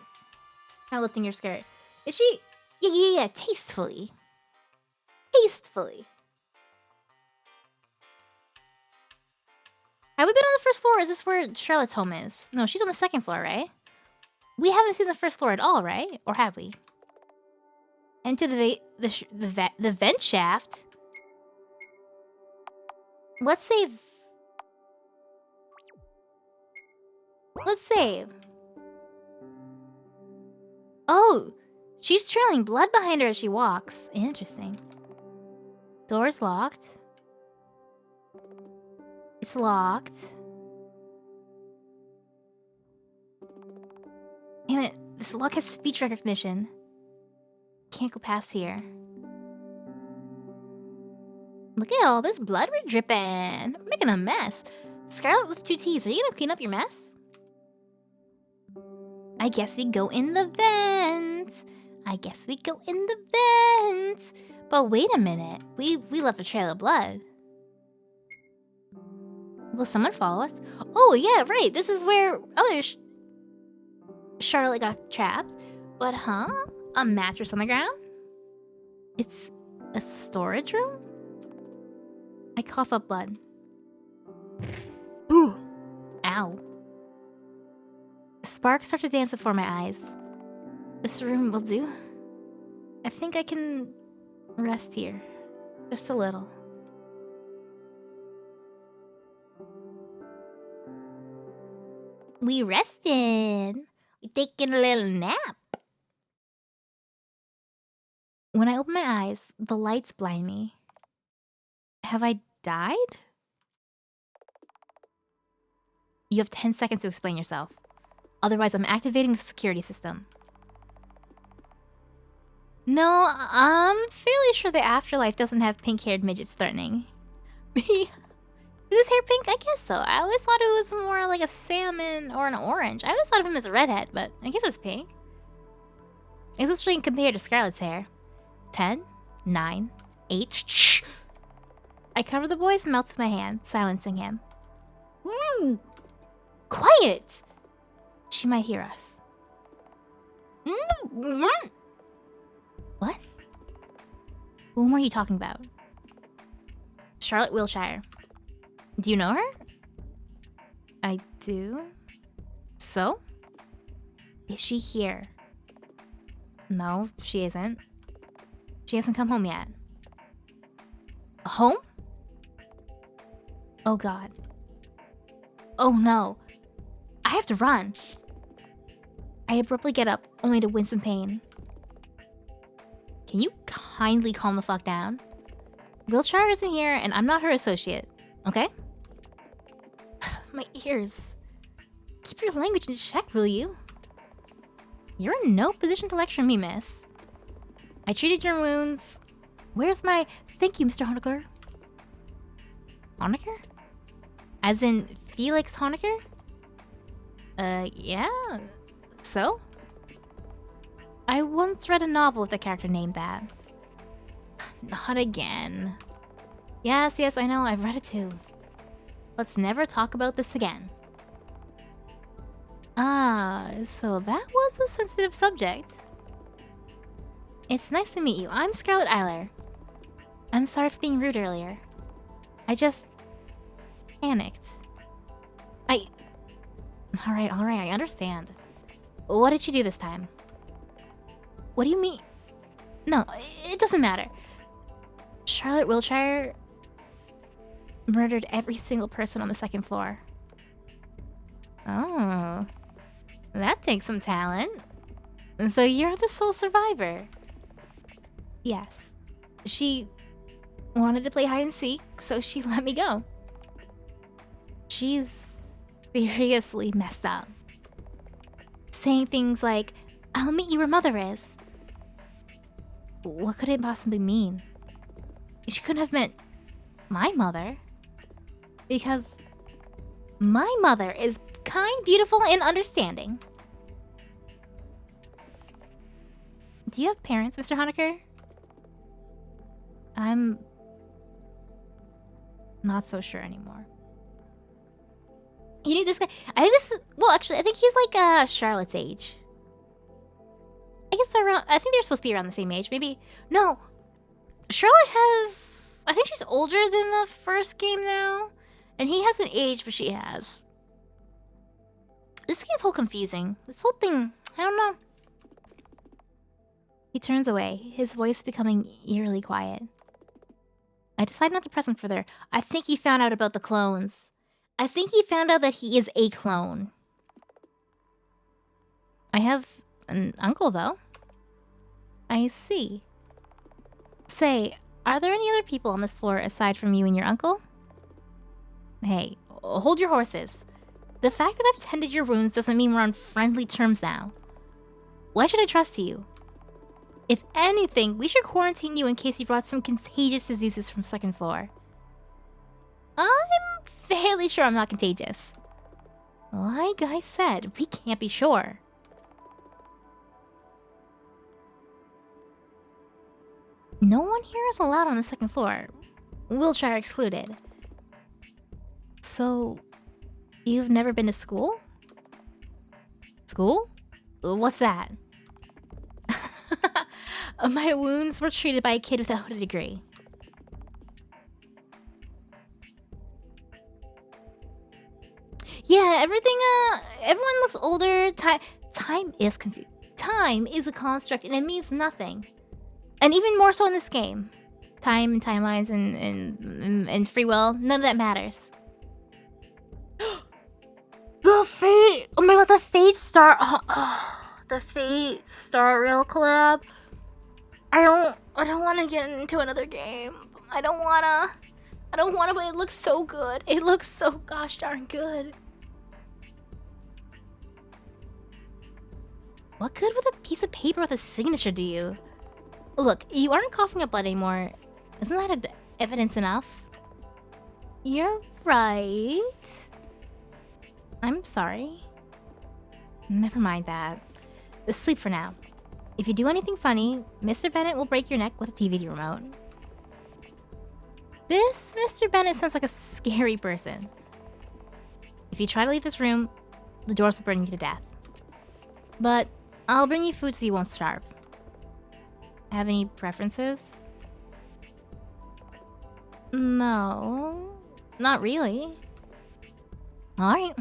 Not lifting her skirt. Is she? Yeah. Tastefully. Tastefully. Have we been on the first floor? Or is this where Charlotte's home is? No, she's on the second floor, right? We haven't seen the first floor at all, right? Or have we? Enter the vent shaft. Let's save. Let's save. Oh, she's trailing blood behind her as she walks. Interesting. Door's locked. It's locked. Damn it, this lock has speech recognition. Can't go past here. Look at all this blood we're dripping. We're making a mess. Scarlet with 2 T's, are you gonna clean up your mess? I guess we go in the vent. But wait a minute. We left a trail of blood. Will someone follow us? Oh, yeah, right. This is where other Charlotte got trapped. But, huh? A mattress on the ground? It's a storage room? I cough up blood. Ooh. Ow. Sparks start to dance before my eyes. This room will do. I think I can rest here. Just a little. We rested. We taking a little nap. When I open my eyes, the lights blind me. Have I died? You have 10 seconds to explain yourself. Otherwise, I'm activating the security system. No, I'm fairly sure the afterlife doesn't have pink-haired midgets threatening me. Is his hair pink? I guess so. I always thought it was more like a salmon or an orange. I always thought of him as a redhead, but I guess it's pink. Especially compared to Scarlet's hair. 10, 9, 8, shh! I cover the boy's mouth with my hand, silencing him. Quiet! She might hear us. What? Whom are you talking about? Charlotte Wilshire. Do you know her? I do. So? Is she here? No, she isn't. She hasn't come home yet. Home? Oh god. Oh no. I have to run. I abruptly get up, only to wince in pain. Can you kindly calm the fuck down? Wilshire isn't here, and I'm not her associate, okay? My ears. Keep your language in check, will you? You're in no position to lecture me, miss. I treated your wounds. Where's my... Thank you, Mr. Honecker. Honecker? As in Felix Honecker? Yeah? So? I once read a novel with a character named that. Not again. Yes, I know, I've read it too. Let's never talk about this again. Ah, so that was a sensitive subject. It's nice to meet you. I'm Scarlet Eiler. I'm sorry for being rude earlier. I just... panicked. Alright, I understand. What did she do this time? What do you mean? No, it doesn't matter. Charlotte Wilshire murdered every single person on the second floor. Oh, that takes some talent. And so you're the sole survivor. Yes. She wanted to play hide and seek, so she let me go. She's seriously messed up. Saying things like, I'll meet you where mother is. What could it possibly mean? She couldn't have meant my mother. Because my mother is kind, beautiful, and understanding. Do you have parents, Mr. Honecker? I'm not so sure anymore. You need this guy. I think this is, well, actually, I think he's like Charlotte's age. I guess they're around, I think they're supposed to be around the same age. Maybe, no. Charlotte has, I think she's older than the first game now. And he hasn't aged, but she has. This game's whole confusing. This whole thing, I don't know. He turns away, his voice becoming eerily quiet. I decide not to press him further. I think he found out about the clones. I think he found out that he is a clone. I have an uncle, though. I see. Say, are there any other people on this floor aside from you and your uncle? Hey, hold your horses. The fact that I've tended your wounds doesn't mean we're on friendly terms now. Why should I trust you? If anything, we should quarantine you in case you brought some contagious diseases from second floor. I'm fairly sure I'm not contagious. Like I said, we can't be sure. No one here is allowed on the second floor. Wheelchair excluded. So, you've never been to school? School? What's that? My wounds were treated by a kid without a degree. Yeah, everything, everyone looks older. Time is confused. Time is a construct and it means nothing. And even more so in this game. Time and timelines and free will, none of that matters. The Fate! Oh my god, the Fate Star... the Fate Star Rail collab. I don't want to get into another game. I don't wanna, but it looks so good. It looks so gosh darn good. What good would a piece of paper with a signature do you? Look, you aren't coughing up blood anymore. Isn't that evidence enough? You're right. I'm sorry. Never mind that. Sleep for now. If you do anything funny, Mr. Bennett will break your neck with a TV remote. This Mr. Bennett sounds like a scary person. If you try to leave this room, the doors will burn you to death. But I'll bring you food so you won't starve. Have any preferences? No, not really. Alright.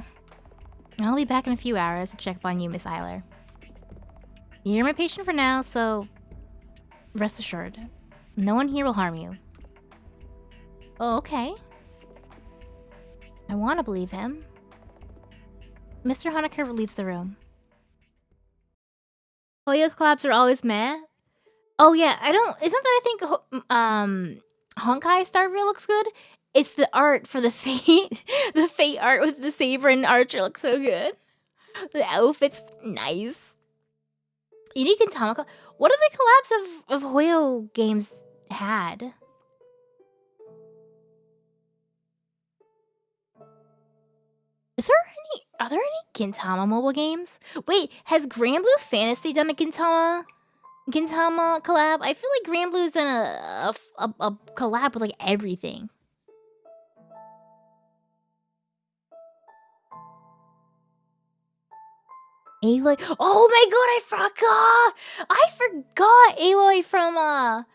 I'll be back in a few hours to check up on you, Miss Eiler. You're my patient for now, so rest assured, no one here will harm you. Oh, okay. I want to believe him. Mr. Honecker leaves the room. Hoya collabs are always meh. Oh yeah, isn't that I think Honkai Star Rail looks good? It's the art for the Fate. The Fate art with the saber and archer looks so good. The outfit's nice. Unique and Tamako. What are the collabs of Hoyo games had? Are there any Gintama mobile games? Wait, has Granblue Fantasy done a Gintama collab? I feel like Granblue's done a collab with like everything. Aloy. Oh my god, I forgot Aloy from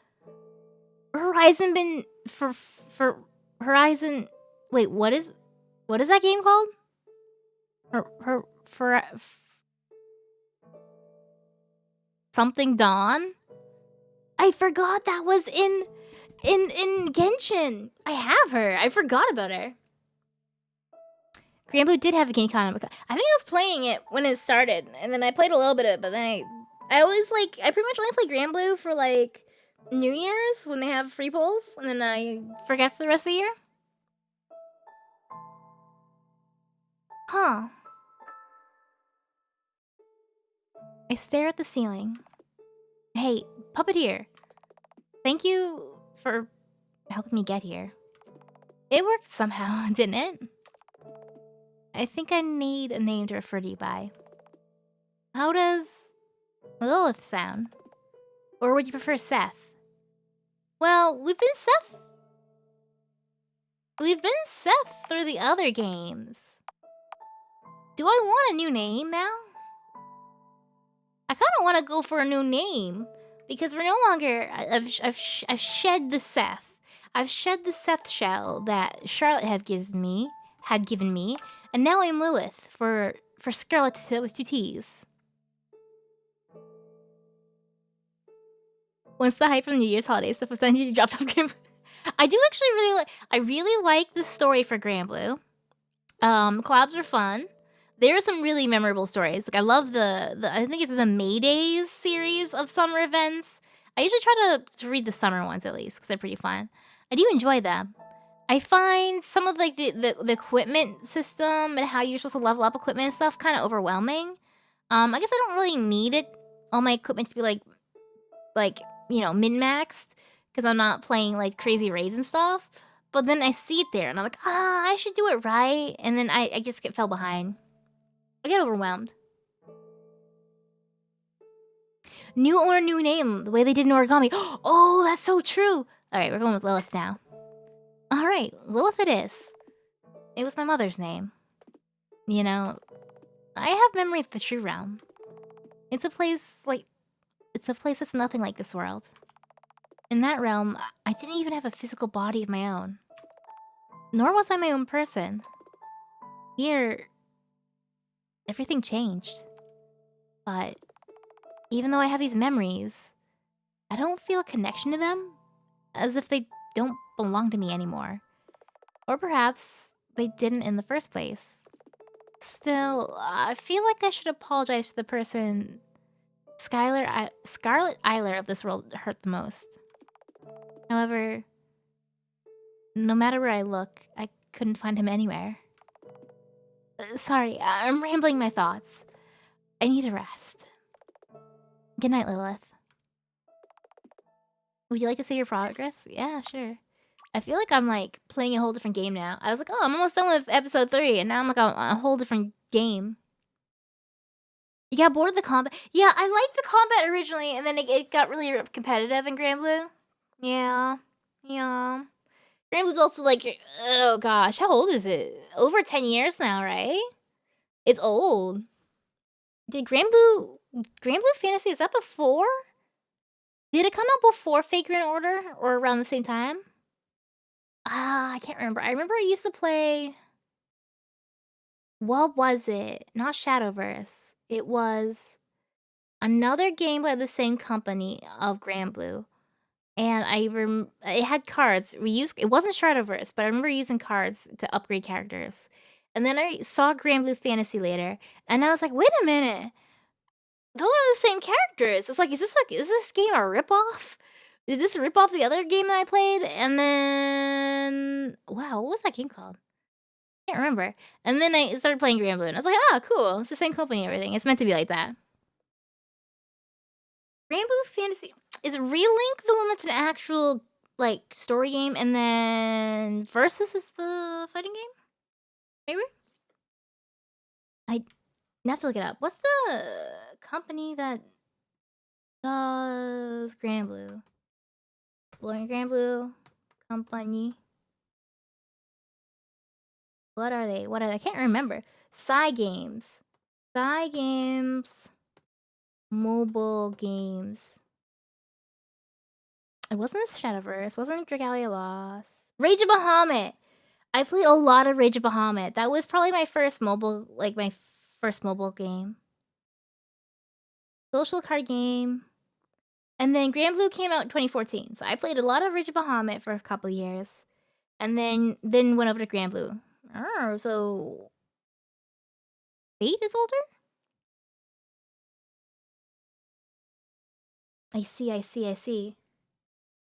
Horizon for Horizon. Wait, what is that game called? For something Dawn? I forgot that was in Genshin. I have her. I forgot about her. Granblue did have a King Kong. I think I was playing it when it started, and then I played a little bit of it, but then I always like, I pretty much only play Granblue for like New Year's when they have free polls, and then I forget for the rest of the year. Huh. I stare at the ceiling. Hey, puppeteer. Thank you for helping me get here. It worked somehow, didn't it? I think I need a name to refer to you by. How does Lilith sound? Or would you prefer Seth? Well, we've been Seth through the other games. Do I want a new name now? I kind of want to go for a new name because we're no longer. I've shed the Seth. I've shed the Seth shell that Charlotte had given me, and now I'm Lilith for Scarlet with 2 T's. Once the hype from New Year's holiday stuff was done, you dropped off Granblue. I do actually really like the story for Granblue. Collabs are fun. There are some really memorable stories. Like I love the I think it's the May Days series of summer events. I usually try to read the summer ones at least because they're pretty fun. I do enjoy them. I find some of like the equipment system and how you're supposed to level up equipment and stuff kind of overwhelming. I guess I don't really need it all my equipment to be like you know min-maxed because I'm not playing like crazy raids and stuff. But then I see it there and I'm like, I should do it right, and then I just fell behind. I get overwhelmed. New owner, new name. The way they did in Origami. Oh, that's so true. All right, we're going with Lilith now. All right, Lilith it is. It was my mother's name. You know, I have memories of the True Realm. It's a place that's nothing like this world. In that realm, I didn't even have a physical body of my own. Nor was I my own person. Here, everything changed. But even though I have these memories, I don't feel a connection to them, as if they don't belong to me anymore. Or perhaps they didn't in the first place. Still, I feel like I should apologize to the person Scarlet Eiler of this world hurt the most. However, no matter where I look, I couldn't find him anywhere. Sorry, I'm rambling my thoughts. I need a rest. Good night, Lilith. Would you like to see your progress? Yeah, sure. I feel like I'm like playing a whole different game now. I was like, oh, I'm almost done with episode 3, and now I'm like a whole different game. You got bored of the combat? Yeah, I liked the combat originally, and then it got really competitive in Granblue. Yeah. Granblue's also like, oh gosh, how old is it? Over 10 years now, right? It's old. Did Granblue Fantasy, is that before? Did it come out before Fate Grand Order or around the same time? I can't remember. I remember I used to play. What was it? Not Shadowverse. It was another game by the same company of Granblue. And it had cards. It wasn't Shadowverse, but I remember using cards to upgrade characters. And then I saw Granblue Fantasy later, and I was like, wait a minute. Those are the same characters. It's like, is this game a ripoff? Did this rip off the other game that I played? And then, wow, what was that game called? I can't remember. And then I started playing Granblue, and I was like, oh, cool. It's the same company and everything. It's meant to be like that. Granblue Fantasy, is Relink the one that's an actual like story game, and then Versus is the fighting game? Maybe? I have to look it up. What's the company that does Granblue? Granblue company. What are they? I can't remember. Games. Games. Mobile games. It wasn't Shadowverse. Wasn't Dragalia Lost. Rage of Bahamut. I played a lot of Rage of Bahamut. That was probably my first mobile game. Social card game. And then Granblue came out in 2014. So I played a lot of Rage of Bahamut for a couple years. And then went over to Granblue. Oh, so Fate is older? I see.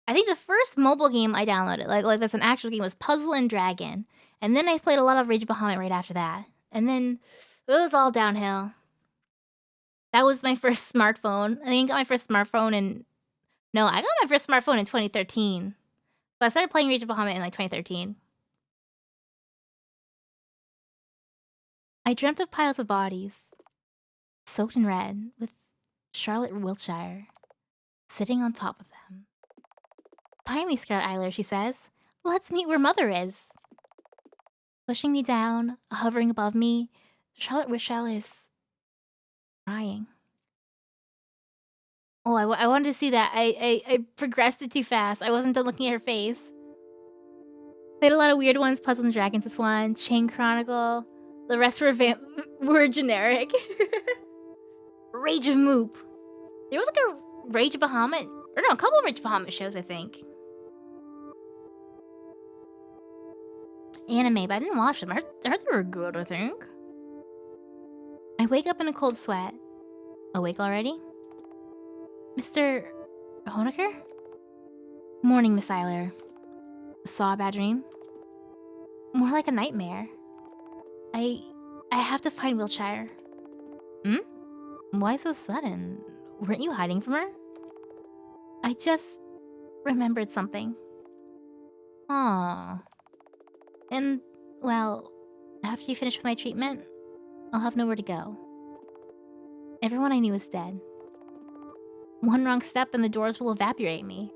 I think the first mobile game I downloaded, like that's an actual game, was Puzzle and Dragon. And then I played a lot of Rage of Bahamut right after that. And then it was all downhill. That was my first smartphone. I think I got my first smartphone in... No, I got my first smartphone in 2013. So I started playing Rage of Bahamut in like 2013. I dreamt of piles of bodies, soaked in red, with Charlotte Wiltshire sitting on top of them. Find me, Scarlet Eiler, she says. Let's meet where Mother is. Pushing me down, hovering above me, Charlotte Wiltshire is crying. Oh, I wanted to see that. I progressed it too fast. I wasn't done looking at her face. Played a lot of weird ones. Puzzle and Dragons is one. Chain Chronicle. The rest were generic. Rage of Moop. There was like a Rage of Bahamut. Or no, a couple of Rage of Bahamut shows, I think. Anime, but I didn't watch them. I heard they were good, I think. I wake up in a cold sweat. Awake already? Mr. Honecker? Morning, Miss Eiler. Saw a bad dream? More like a nightmare. I have to find Wiltshire. Hmm? Why so sudden? Weren't you hiding from her? I just remembered something. Aww. And, well, after you finish with my treatment, I'll have nowhere to go. Everyone I knew is dead. One wrong step and the doors will evaporate me.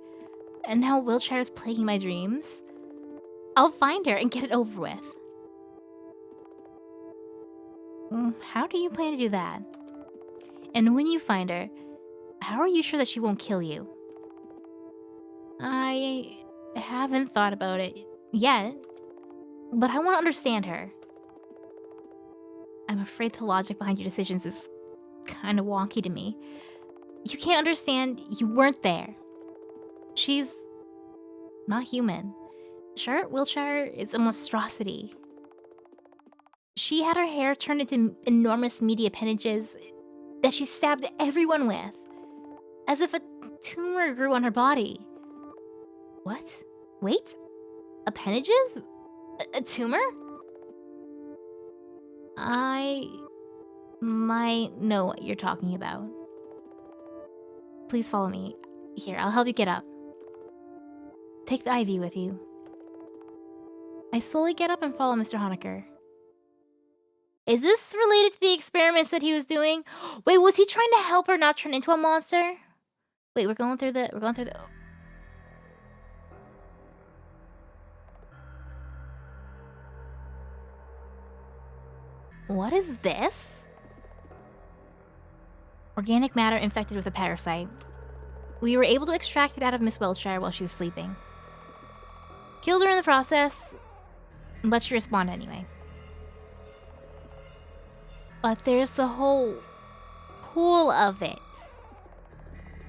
And now Wiltshire is plaguing my dreams. I'll find her and get it over with. How do you plan to do that? And when you find her, how are you sure that she won't kill you? I haven't thought about it yet, but I want to understand her. I'm afraid the logic behind your decisions is kind of wonky to me. You can't understand, you weren't there. She's not human. Charlotte Wiltshire is a monstrosity. She had her hair turned into enormous meaty appendages that she stabbed everyone with, as if a tumor grew on her body. What? Wait? Appendages? A tumor? I might know what you're talking about. Please follow me. Here, I'll help you get up. Take the IV with you. I slowly get up and follow Mr. Honecker. Is this related to the experiments that he was doing? Wait, was he trying to help her not turn into a monster? Wait, we're going through the... What is this? Organic matter infected with a parasite. We were able to extract it out of Miss Wiltshire while she was sleeping. Killed her in the process, but she responded anyway. But there's the whole pool of it.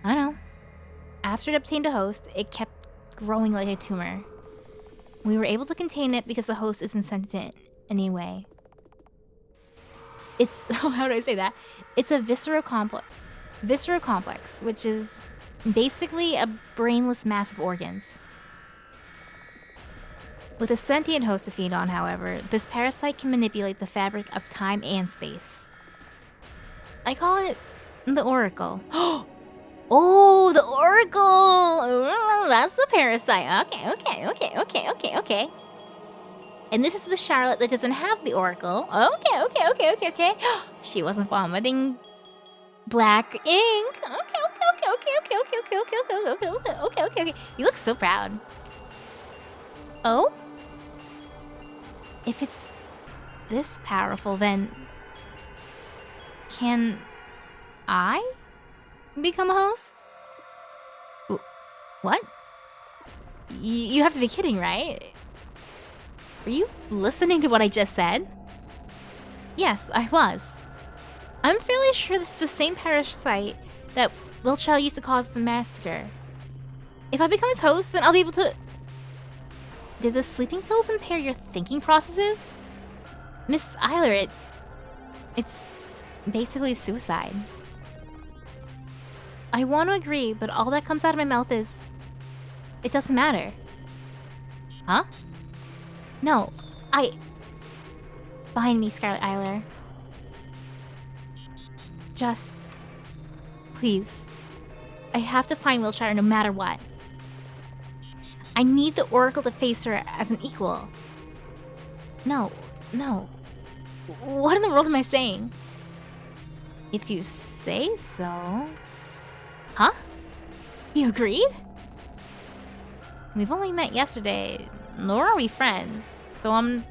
I know. After it obtained a host, it kept growing like a tumor. We were able to contain it because the host isn't sentient anyway. It's... how do I say that? It's a visceral complex, which is basically a brainless mass of organs. With a sentient host to feed on, however, this parasite can manipulate the fabric of time and space. I call it the Oracle. Oh, the Oracle! Oh, that's the parasite. Okay. And this is the Charlotte that doesn't have the Oracle. Okay. She wasn't vomiting black ink. Okay. You look so proud. Oh? If it's this powerful, then can I become a host? What? You have to be kidding, right? Were you listening to what I just said? Yes, I was. I'm fairly sure this is the same parasite that Wiltshire used to cause the massacre. If I become its host, then I'll be able to... Did the sleeping pills impair your thinking processes? Miss Eiler, It's basically suicide. I want to agree, but all that comes out of my mouth is... It doesn't matter. Huh? No, Behind me, Scarlet Eiler. Just... Please. I have to find Wiltshire no matter what. I need the Oracle to face her as an equal. No. What in the world am I saying? If you say so... Huh? You agreed? We've only met yesterday, nor are we friends, so I'm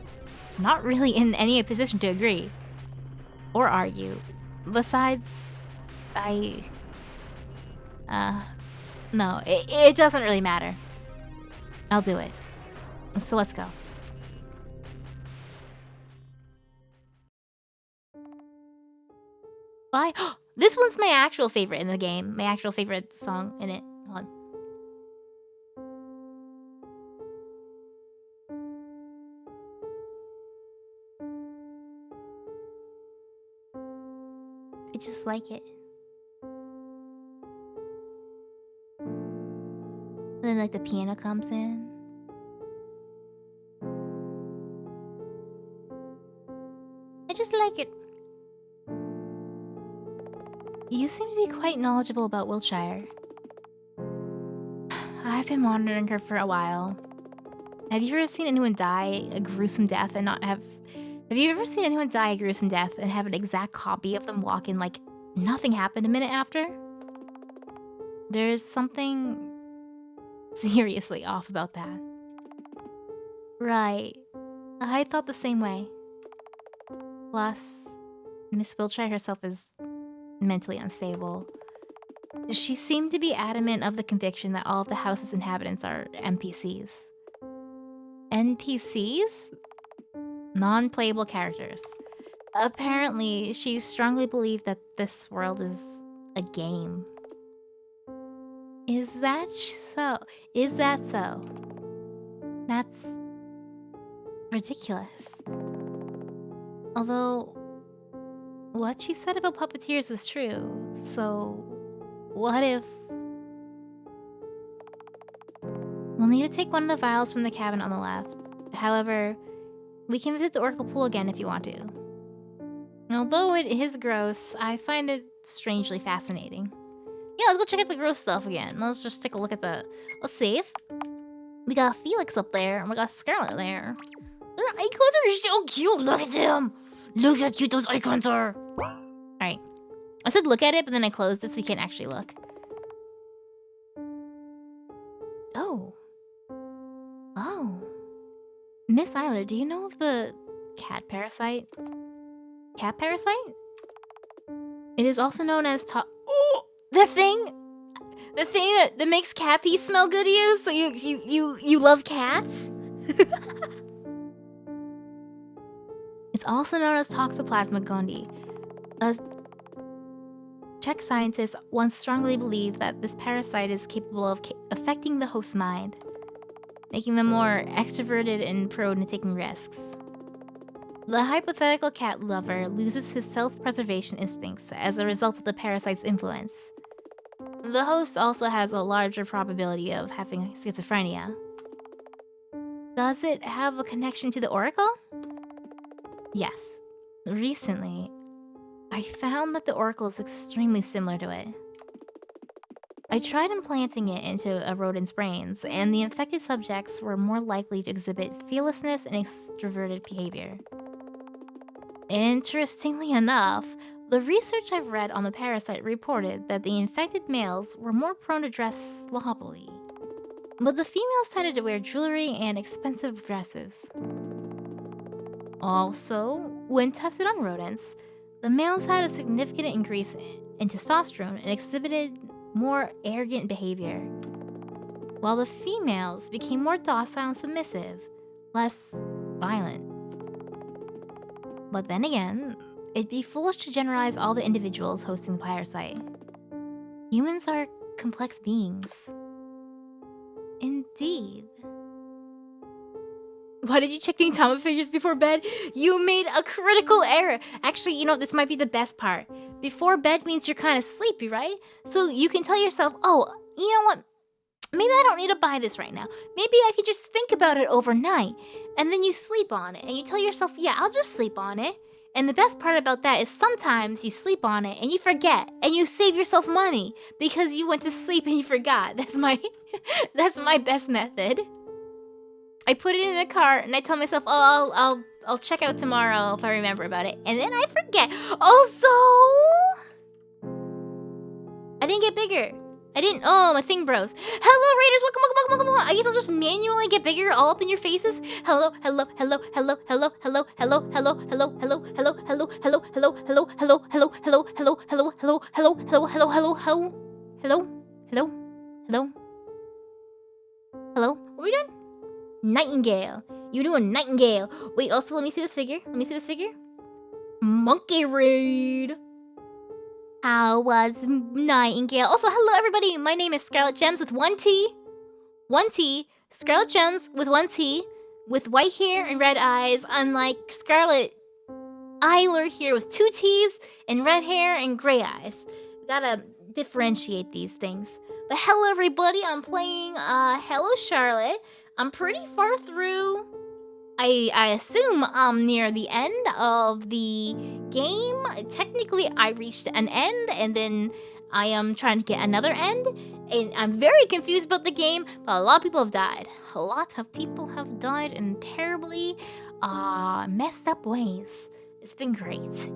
not really in any position to agree. Or argue. Besides, no, it doesn't really matter. I'll do it. So let's go. Bye. This one's my actual favorite in the game. My actual favorite song in it. Hold on. I just like it. And then like the piano comes in. I just like it. You seem to be quite knowledgeable about Wiltshire. I've been monitoring her for a while. Have you ever seen anyone die a gruesome death and not have... Have you ever seen anyone die a gruesome death and have an exact copy of them walk in like nothing happened a minute after? There's something seriously off about that. Right. I thought the same way. Plus, Miss Wiltshire herself is mentally unstable. She seemed to be adamant of the conviction that all of the house's inhabitants are NPCs. NPCs? Non-playable characters. Apparently, she strongly believed that this world is a game. Is that so? That's ridiculous. Although, what she said about puppeteers is true, so what if... We'll need to take one of the vials from the cabin on the left. However, we can visit the Oracle Pool again if you want to. Although it is gross, I find it strangely fascinating. Yeah, let's go check out the gross stuff again. Let's just take a look at the... Let's see if... We got Felix up there, and we got Scarlet there. Their icons are so cute! Look at them! Look how cute those icons are! Alright. I said look at it, but then I closed it so you can't actually look. Oh. Miss Eiler, do you know of the cat parasite? Cat parasite? It is also known as oh, the thing that makes cat pee smell good to you, so you love cats? It's also known as Toxoplasma gondii. Czech scientists once strongly believed that this parasite is capable of affecting the host's mind, making them more extroverted and prone to taking risks. The hypothetical cat lover loses his self-preservation instincts as a result of the parasite's influence. The host also has a larger probability of having schizophrenia. Does it have a connection to the Oracle? Yes. Recently, I found that the Oracle is extremely similar to it. I tried implanting it into a rodent's brains, and the infected subjects were more likely to exhibit fearlessness and extroverted behavior. Interestingly enough, the research I've read on the parasite reported that the infected males were more prone to dress sloppily, but the females tended to wear jewelry and expensive dresses. Also, when tested on rodents, the males had a significant increase in testosterone and exhibited more arrogant behavior, while the females became more docile and submissive, less violent. But then again, it'd be foolish to generalize all the individuals hosting the parasite. Humans are complex beings. Indeed. Why did you check the atomic figures before bed? You made a critical error. Actually, you know, this might be the best part. Before bed means you're kind of sleepy, right? So you can tell yourself, oh, you know what? Maybe I don't need to buy this right now. Maybe I could just think about it overnight. And then you sleep on it. And you tell yourself, yeah, I'll just sleep on it. And the best part about that is sometimes you sleep on it and you forget. And you save yourself money because you went to sleep and you forgot. That's my best method. I put it in the cart and I tell myself, oh, I'll check out tomorrow if I remember about it. And then I forget. Also, I didn't get bigger. Oh, my thing bros. Hello, Raiders, welcome. I guess I'll just manually get bigger all up in your faces. Hello. What are we doing? Nightingale. You doing Nightingale. Wait, also, let me see this figure. Monkey Raid. How was Nightingale? Also, hello everybody. My name is Scarlet Gems with 1 T. 1 T. Scarlet Gems with 1 T. With white hair and red eyes. Unlike Scarlet Eiler here with 2 T's and red hair and gray eyes. Gotta differentiate these things. But hello everybody. I'm playing Hello Charlotte. I'm pretty far through. I assume I'm near the end of the game. Technically, I reached an end, and then I am trying to get another end. And I'm very confused about the game, but a lot of people have died. A lot of people have died in terribly messed up ways. It's been great.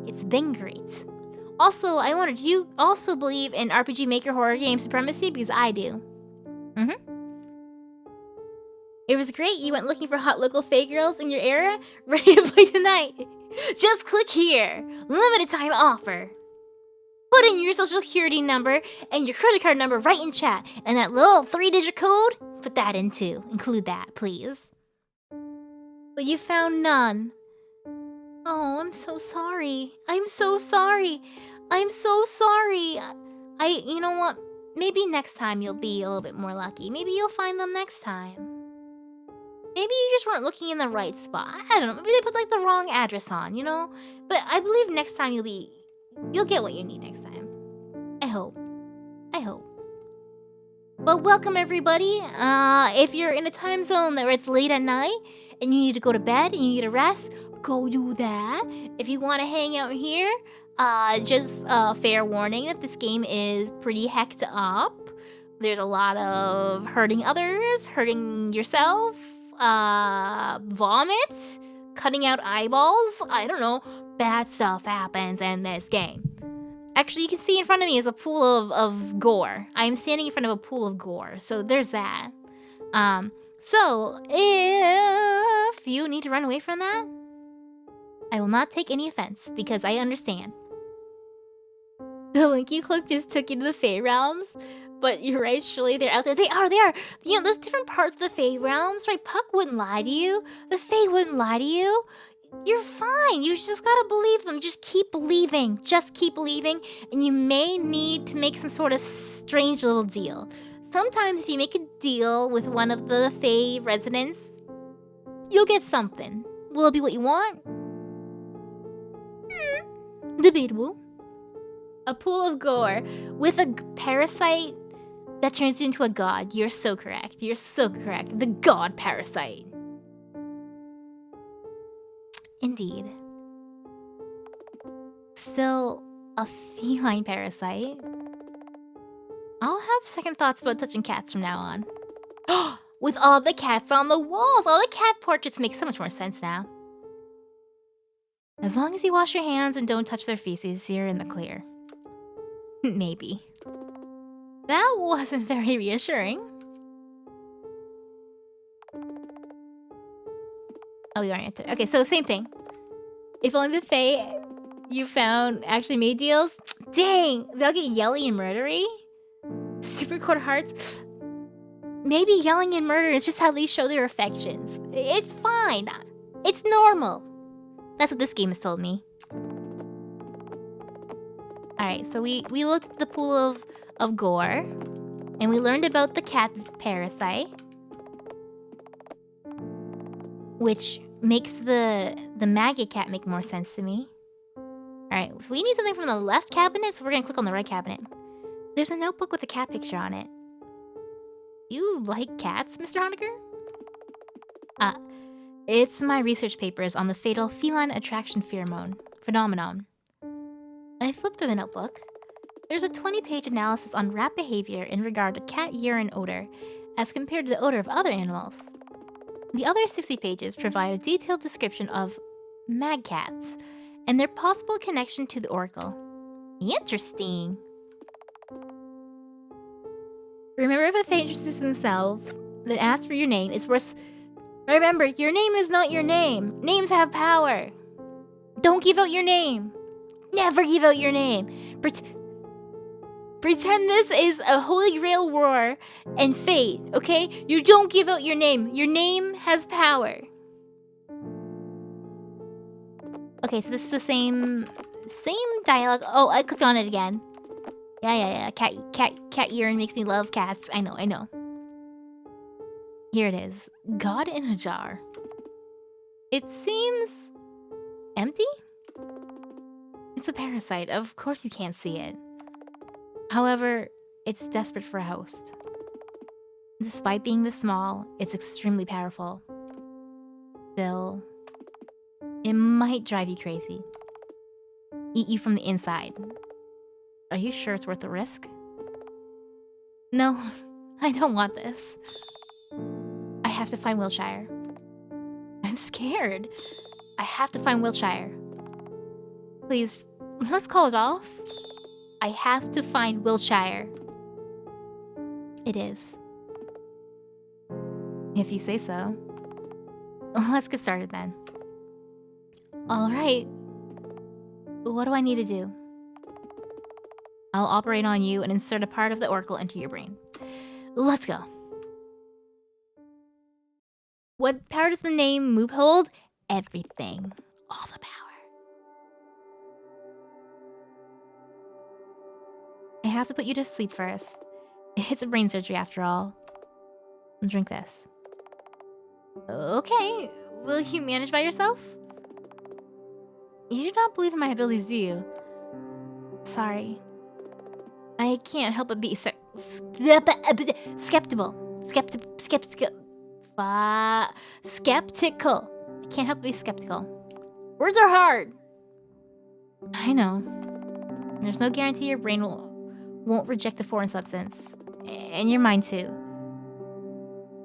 Also, I wondered, do you also believe in RPG Maker horror game supremacy? Because I do. It was great. You went looking for hot local fae girls in your area. Ready to play tonight? Just click here. Limited time offer. Put in your social security number and your credit card number right in chat. And that little 3-digit code, put that in too. Include that, please. But you found none. Oh, I'm so sorry. You know what? Maybe next time you'll be a little bit more lucky. Maybe you'll find them next time. Maybe you just weren't looking in the right spot. I don't know. Maybe they put like the wrong address on, you know? But I believe next time you'll get what you need next time. I hope. But welcome everybody. If you're in a time zone where it's late at night and you need to go to bed and you need to rest, go do that. If you want to hang out here, just fair warning that this game is pretty hecked up. There's a lot of hurting others, hurting yourself, vomit, cutting out eyeballs. I don't know. Bad stuff happens in this game. Actually, you can see in front of me is a pool of gore. I'm standing in front of a pool of gore. So there's that. So if you need to run away from that, I will not take any offense because I understand. The link you clicked just took you to the Fae realms. But you're right, surely they're out there. They are. You know, there's different parts of the Fae realms, right? Puck wouldn't lie to you. The Fae wouldn't lie to you. You're fine. You just gotta believe them. Just keep believing. And you may need to make some sort of strange little deal. Sometimes if you make a deal with one of the Fae residents, you'll get something. Will it be what you want? Debatable. A pool of gore with a parasite that turns into a god. You're so correct. The god parasite. Indeed. Still a feline parasite. I'll have second thoughts about touching cats from now on. With all the cats on the walls, all the cat portraits make so much more sense now. As long as you wash your hands and don't touch their feces, you're in the clear. Maybe. That wasn't very reassuring. Oh, we aren't. Okay, so same thing. If only the Fae you found actually made deals. Dang, they'll get yelly and murdery. Super cold hearts. Maybe yelling and murder is just how they show their affections. It's fine. It's normal. That's what this game has told me. Alright, so we looked at the pool of gore. And we learned about the cat parasite. which makes the maggot cat make more sense to me. Alright, so we need something from the left cabinet, so we're gonna click on the right cabinet. There's a notebook with a cat picture on it. You like cats, Mr. Honecker? It's my research papers on the fatal feline attraction phenomenon. I flipped through the notebook. There's a 20-page analysis on rat behavior in regard to cat urine odor as compared to the odor of other animals. The other 60 pages provide a detailed description of magcats and their possible connection to the oracle. Interesting. Remember, if a fate introduces himself, then ask for your name. It's worth... Remember, your name is not your name. Names have power. Don't give out your name. Never give out your name. Pretend this is a Holy Grail war and fate, okay? You don't give out your name. Your name has power. Okay, so this is the same dialogue. Oh, I clicked on it again. Yeah. Cat urine makes me love cats. I know. Here it is. God in a jar. It seems empty? It's a parasite. Of course you can't see it. However, it's desperate for a host. Despite being this small, it's extremely powerful. Still, it might drive you crazy. Eat you from the inside. Are you sure it's worth the risk? No, I don't want this. I have to find Wiltshire. I'm scared. I have to find Wiltshire. Please, let's call it off. I have to find Wiltshire. It is. If you say so. Let's get started then. Alright. What do I need to do? I'll operate on you and insert a part of the oracle into your brain. Let's go. What power does the name Moop hold? Everything. All the power. I have to put you to sleep first. It's a brain surgery after all. Drink this. Okay. Will you manage by yourself? You do not believe in my abilities, do you? Sorry. I can't help but be skeptical. Skeptical. I can't help but be skeptical. Words are hard. I know. There's no guarantee your brain won't reject the foreign substance. And your mind too.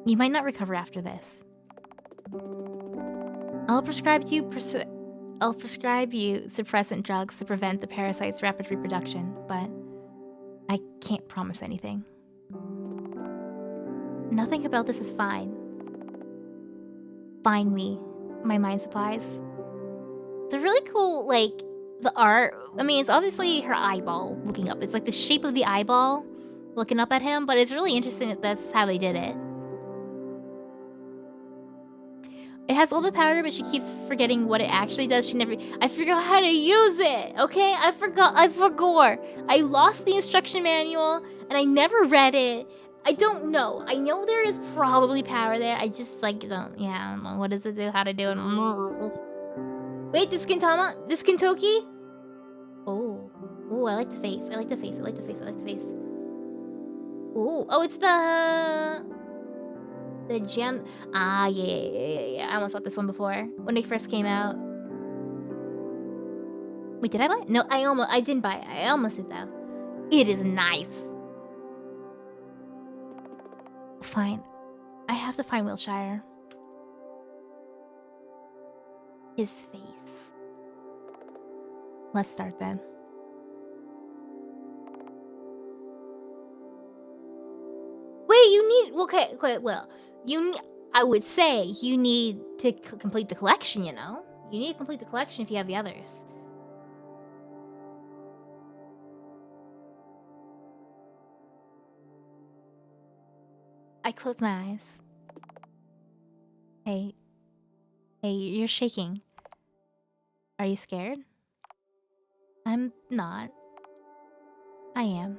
You might not recover after this. I'll prescribe you suppressant drugs to prevent the parasite's rapid reproduction, but I can't promise anything. Nothing about this is fine. Find me, my mind supplies. It's a really cool, like, the art. I mean, it's obviously her eyeball looking up. It's like the shape of the eyeball looking up at him, but it's really interesting that that's how they did it. It has all the power, but she keeps forgetting what it actually does. I forgot how to use it, okay? I forgot. I lost the instruction manual, and I never read it. I don't know. I know there is probably power there. I just, like, I don't know. What does it do? How to do it? Wait, this Kentucky? Oh, I like the face. I like the face. Oh, it's the gem. Ah, yeah. I almost bought this one before when it first came out. Wait, did I buy it? No, I didn't buy it. I almost did though. It is nice. Fine. I have to find Wiltshire. His face. Let's start then. Wait, I would say you need to complete the collection, you know? You need to complete the collection if you have the others. I close my eyes. Hey, you're shaking. Are you scared? I'm not. I am.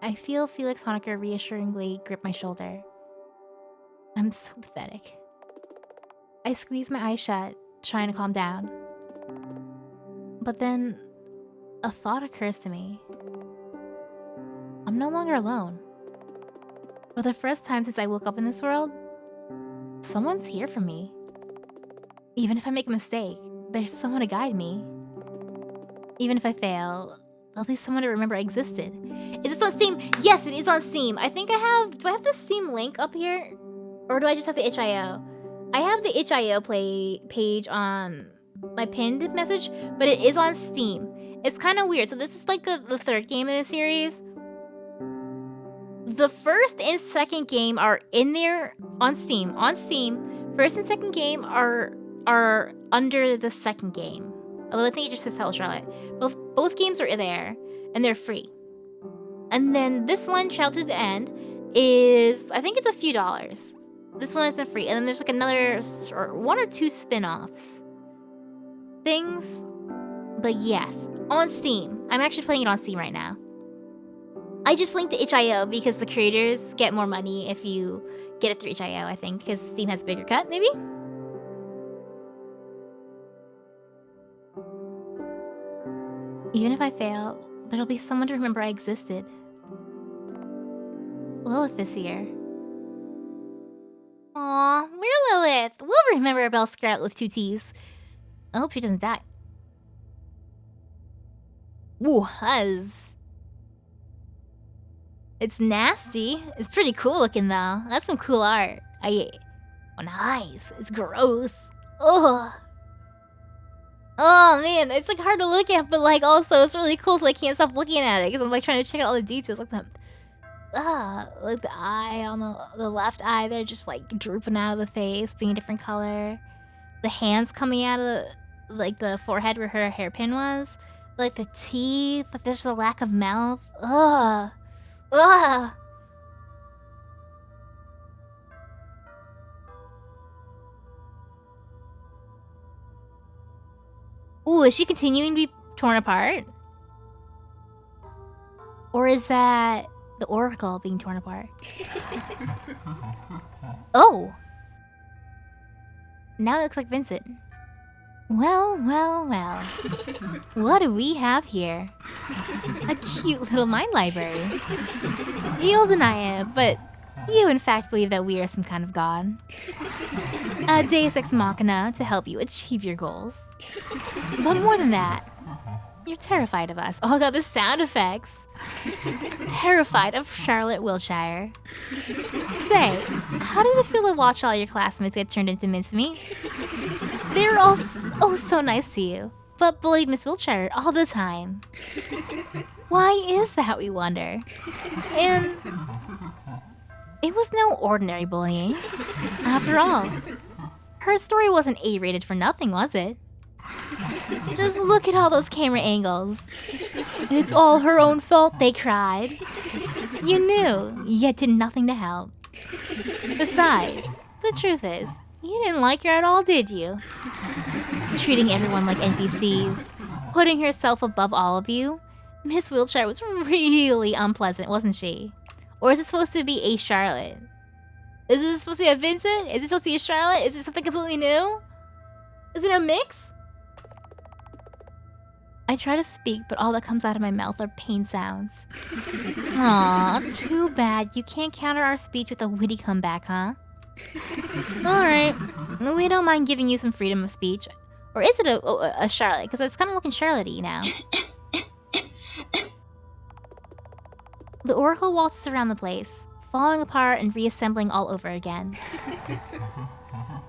I feel Felix Honecker reassuringly grip my shoulder. I'm so pathetic. I squeeze my eyes shut, trying to calm down. But then, a thought occurs to me. I'm no longer alone. For the first time since I woke up in this world, someone's here for me. Even if I make a mistake, there's someone to guide me. Even if I fail, there'll be someone to remember I existed. Is this on Steam? Yes, it is on Steam. I think I have... Do I have the Steam link up here? Or do I just have the itch.io? I have the itch.io page on my pinned message, but it is on Steam. It's kind of weird. So this is like the third game in the series. The first and second game are in there on Steam. On Steam, first and second game are under the second game. Although I think it just says Hello Charlotte. Both games are there, and they're free. And then this one, Child to the End, is... I think it's a few dollars. This one isn't free. And then there's like another... one or two spin-offs. Things. But yes, on Steam. I'm actually playing it on Steam right now. I just linked to itch.io because the creators get more money if you get it through itch.io, I think. Because Steam has a bigger cut, maybe? Even if I fail, there'll be someone to remember I existed. Lilith is here. Aw, we're Lilith. We'll remember about Scarlet with 2 T's. I hope she doesn't die. Ooh, huzz. It's nasty. It's pretty cool looking though. That's some cool art. Oh, nice. It's gross. Ugh. Oh man, it's like hard to look at, but like also it's really cool, so I can't stop looking at it because I'm like trying to check out all the details. Like like the eye on the left eye, they're just like drooping out of the face, being a different color. The hands coming out of like the forehead where her hairpin was. Like the teeth, like there's a lack of mouth. Ugh. Ugh. Ooh, is she continuing to be torn apart? Or is that the Oracle being torn apart? Oh! Now it looks like Vincent. Well, well, well. What do we have here? A cute little mind library. You'll deny it, but you in fact believe that we are some kind of god. A deus ex machina to help you achieve your goals. But more than that, you're terrified of us. Oh god, the sound effects. Terrified of Charlotte Wiltshire. Say, how did it feel to watch all your classmates get turned into mincemeat? They were all so nice to you, but bullied Miss Wiltshire all the time. Why is that, we wonder? And it was no ordinary bullying. After all, her story wasn't A-rated for nothing, was it? Just look at all those camera angles. It's all her own fault, they cried. You knew, yet did nothing to help. Besides, the truth is, you didn't like her at all, did you? Treating everyone like NPCs, putting herself above all of you. Miss Wiltshire was really unpleasant, wasn't she? Or is it supposed to be a Charlotte? Is it supposed to be a Vincent? Is it supposed to be a Charlotte? Is it something completely new? Is it a mix? I try to speak, but all that comes out of my mouth are pain sounds. Aw, too bad. You can't counter our speech with a witty comeback, huh? Alright, we don't mind giving you some freedom of speech. Or is it a Charlotte? Because it's kind of looking Charlotte-y now. The Oracle waltzes around the place, falling apart and reassembling all over again.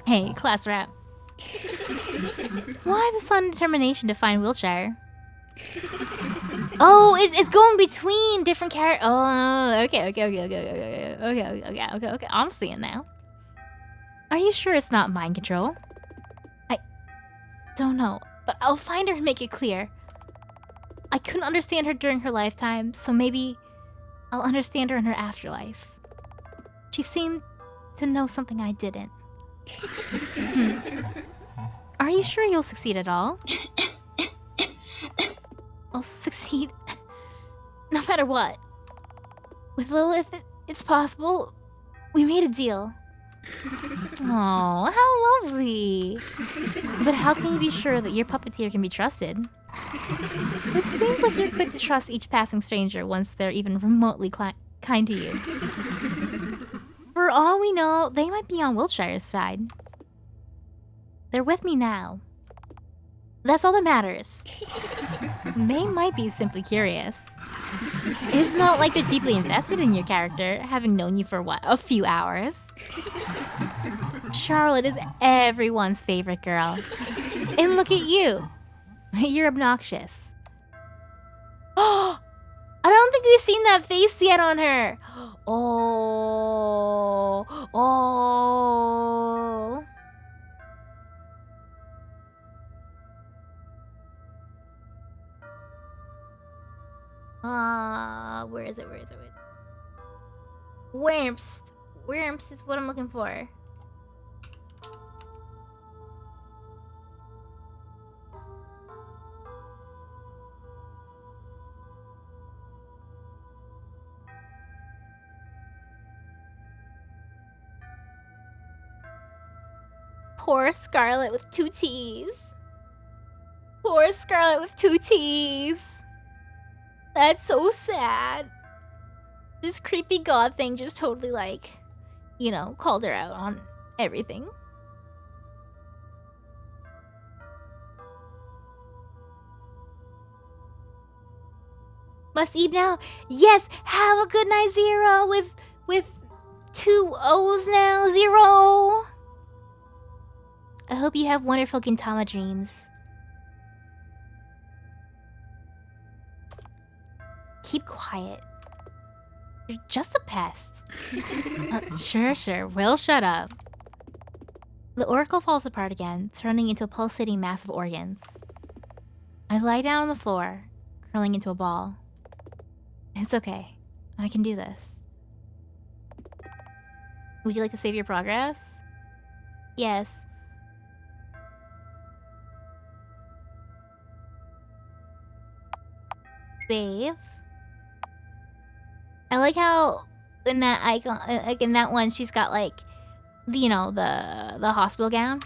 Hey, class rep. Why the sudden determination to find Wiltshire? Oh, it's going between different characters. Oh, okay. I'm seeing now. Are you sure it's not mind control? I don't know, but I'll find her and make it clear. I couldn't understand her during her lifetime, so maybe I'll understand her in her afterlife. She seemed to know something I didn't. Are you sure you'll succeed at all? I'll succeed no matter what. With Lilith, it's possible. We made a deal. Oh, how lovely. But how can you be sure that your puppeteer can be trusted? It seems like you're quick to trust each passing stranger once they're even remotely kind to you. For all we know, they might be on Wiltshire's side. They're with me now. That's all that matters. They might be simply curious. It's not like they're deeply invested in your character, having known you for what, a few hours? Charlotte is everyone's favorite girl. And look at you. You're obnoxious. Oh, I don't think we've seen that face yet on her. Oh. Where is it? Wimps. Wimps is what I'm looking for. Poor Scarlet with 2 T's. Poor Scarlet with 2 T's. That's so sad. This creepy god thing just totally, like, you know, called her out on everything. Must eat now. Yes, have a good night, Zero, with 2 O's now, Zero. I hope you have wonderful Gintama dreams. Keep quiet. You're just a pest. Sure. We'll shut up. The oracle falls apart again, turning into a pulsating mass of organs. I lie down on the floor, curling into a ball. It's okay. I can do this. Would you like to save your progress? Yes. Save. I like how in that icon, like in that one, she's got like, you know, the hospital gown.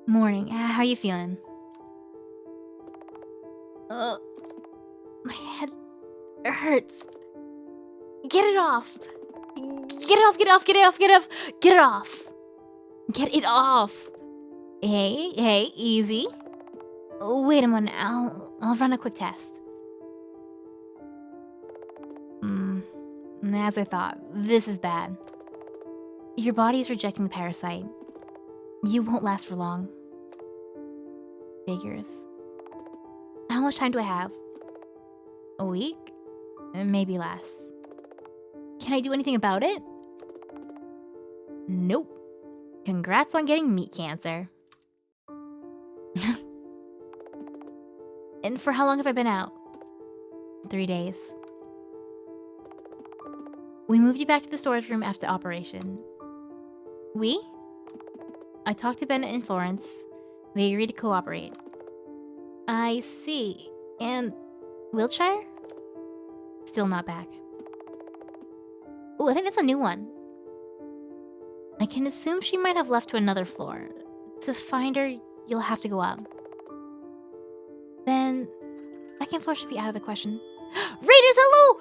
Morning. How you feeling? My head hurts. Get it off. Get it off. Hey, easy. Wait a minute, I'll run a quick test. As I thought, this is bad. Your body is rejecting the parasite. You won't last for long. Figures. How much time do I have? A week? Maybe less. Can I do anything about it? Nope. Congrats on getting meat cancer. And for how long have I been out? 3 days. We moved you back to the storage room after the operation. We? I talked to Bennett and Florence. They agreed to cooperate. I see. And Wiltshire? Still not back. Oh, I think that's a new one. I can assume she might have left to another floor. To find her, you'll have to go up. Then, second floor should be out of the question. Raiders, hello!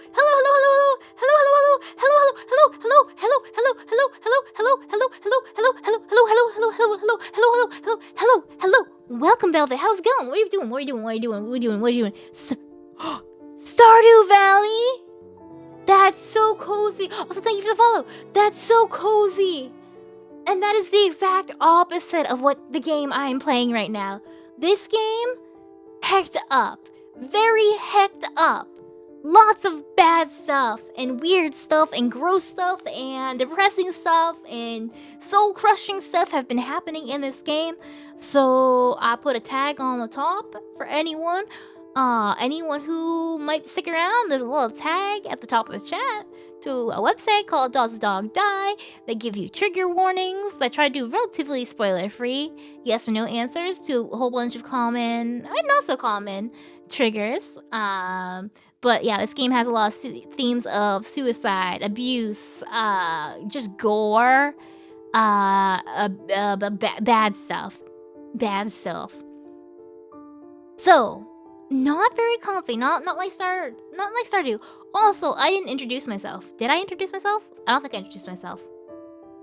Hello. Welcome, Velvet. How's it going? What are you doing? Stardew Valley? That's so cozy. Also, thank you for the follow. That's so cozy. And that is the exact opposite of what the game I'm playing right now. This game, hecked up. Very hecked up. Lots of bad stuff, and weird stuff, and gross stuff, and depressing stuff, and soul-crushing stuff have been happening in this game. So I put a tag on the top for anyone Anyone who might stick around, there's a little tag at the top of the chat to a website called Does the Dog Die? They give you trigger warnings that try to do relatively spoiler-free yes or no answers to a whole bunch of common and not so common triggers. But yeah, this game has a lot of themes of suicide, abuse, just gore, bad stuff. Bad stuff. So, not very comfy. Not like Stardew. Also, I didn't introduce myself. Did I introduce myself? I don't think I introduced myself.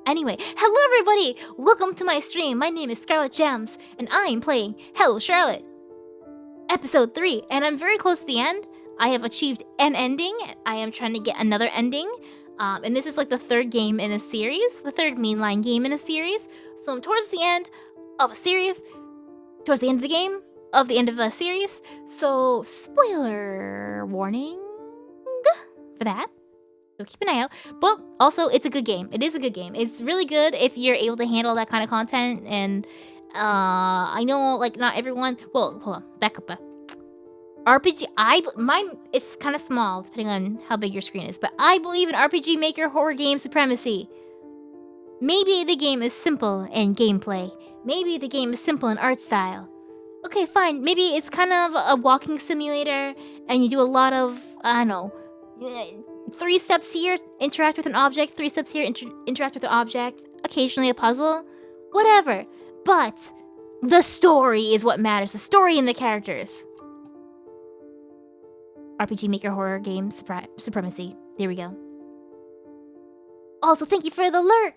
Anyway, hello everybody! Welcome to my stream. My name is Scarlet Gems, and I am playing Hello Charlotte, episode 3, and I'm very close to the end. I have achieved an ending. I am trying to get another ending. And this is like the third game in a series, the third mainline game in a series. So I'm towards the end of a series, towards the end of the game, of the end of the series. So spoiler warning for that. So keep an eye out. But also, it's a good game. It is a good game. It's really good if you're able to handle that kind of content. And I know, like, not everyone. Well, hold on, back up. RPG. Mine. It's kind of small, depending on how big your screen is. But I believe in RPG Maker horror game supremacy. Maybe the game is simple in gameplay. Maybe the game is simple in art style. Okay, fine. Maybe it's kind of a walking simulator, and you do a lot of, I don't know, 3 steps here, interact with an object, 3 steps here, interact with an object, occasionally a puzzle, whatever. But the story is what matters. The story and the characters. RPG Maker horror game supremacy. There we go. Also, thank you for the lurk.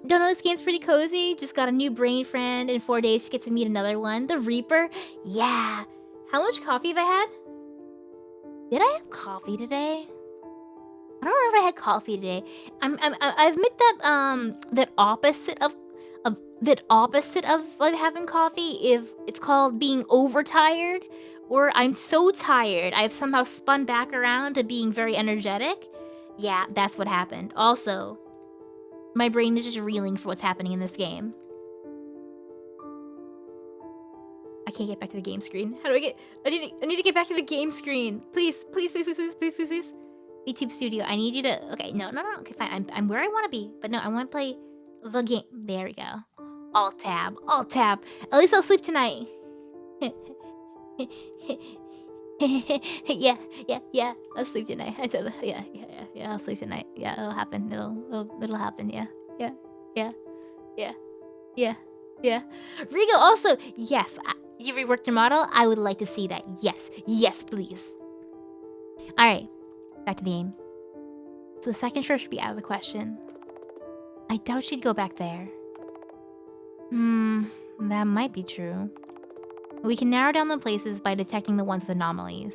Don't know, this game's pretty cozy. Just got a new brain friend. In 4 days, she gets to meet another one. The Reaper. Yeah. How much coffee have I had? Did I have coffee today? I don't remember if I had coffee today. I admit that that opposite of like having coffee, if it's called being overtired, or I'm so tired I've somehow spun back around to being very energetic. Yeah, that's what happened. Also, my brain is just reeling for what's happening in this game. I can't get back to the game screen. How do I get? I need to get back to the game screen. Please, please, please, please, please, please, please, please. YouTube Studio. I need you to. Okay, no. Okay, fine. I'm where I want to be, but no, I want to play the game. There we go. Alt tab. Alt tab. At least I'll sleep tonight. yeah. I'll sleep tonight. I told her. Yeah. I'll sleep tonight. Yeah, it'll happen. It'll happen. Yeah. Rigo, also, yes. You reworked your model. I would like to see that. Yes, please. All right, back to the game. So the second shore should be out of the question. I doubt she'd go back there. That might be true. We can narrow down the places by detecting the ones with anomalies.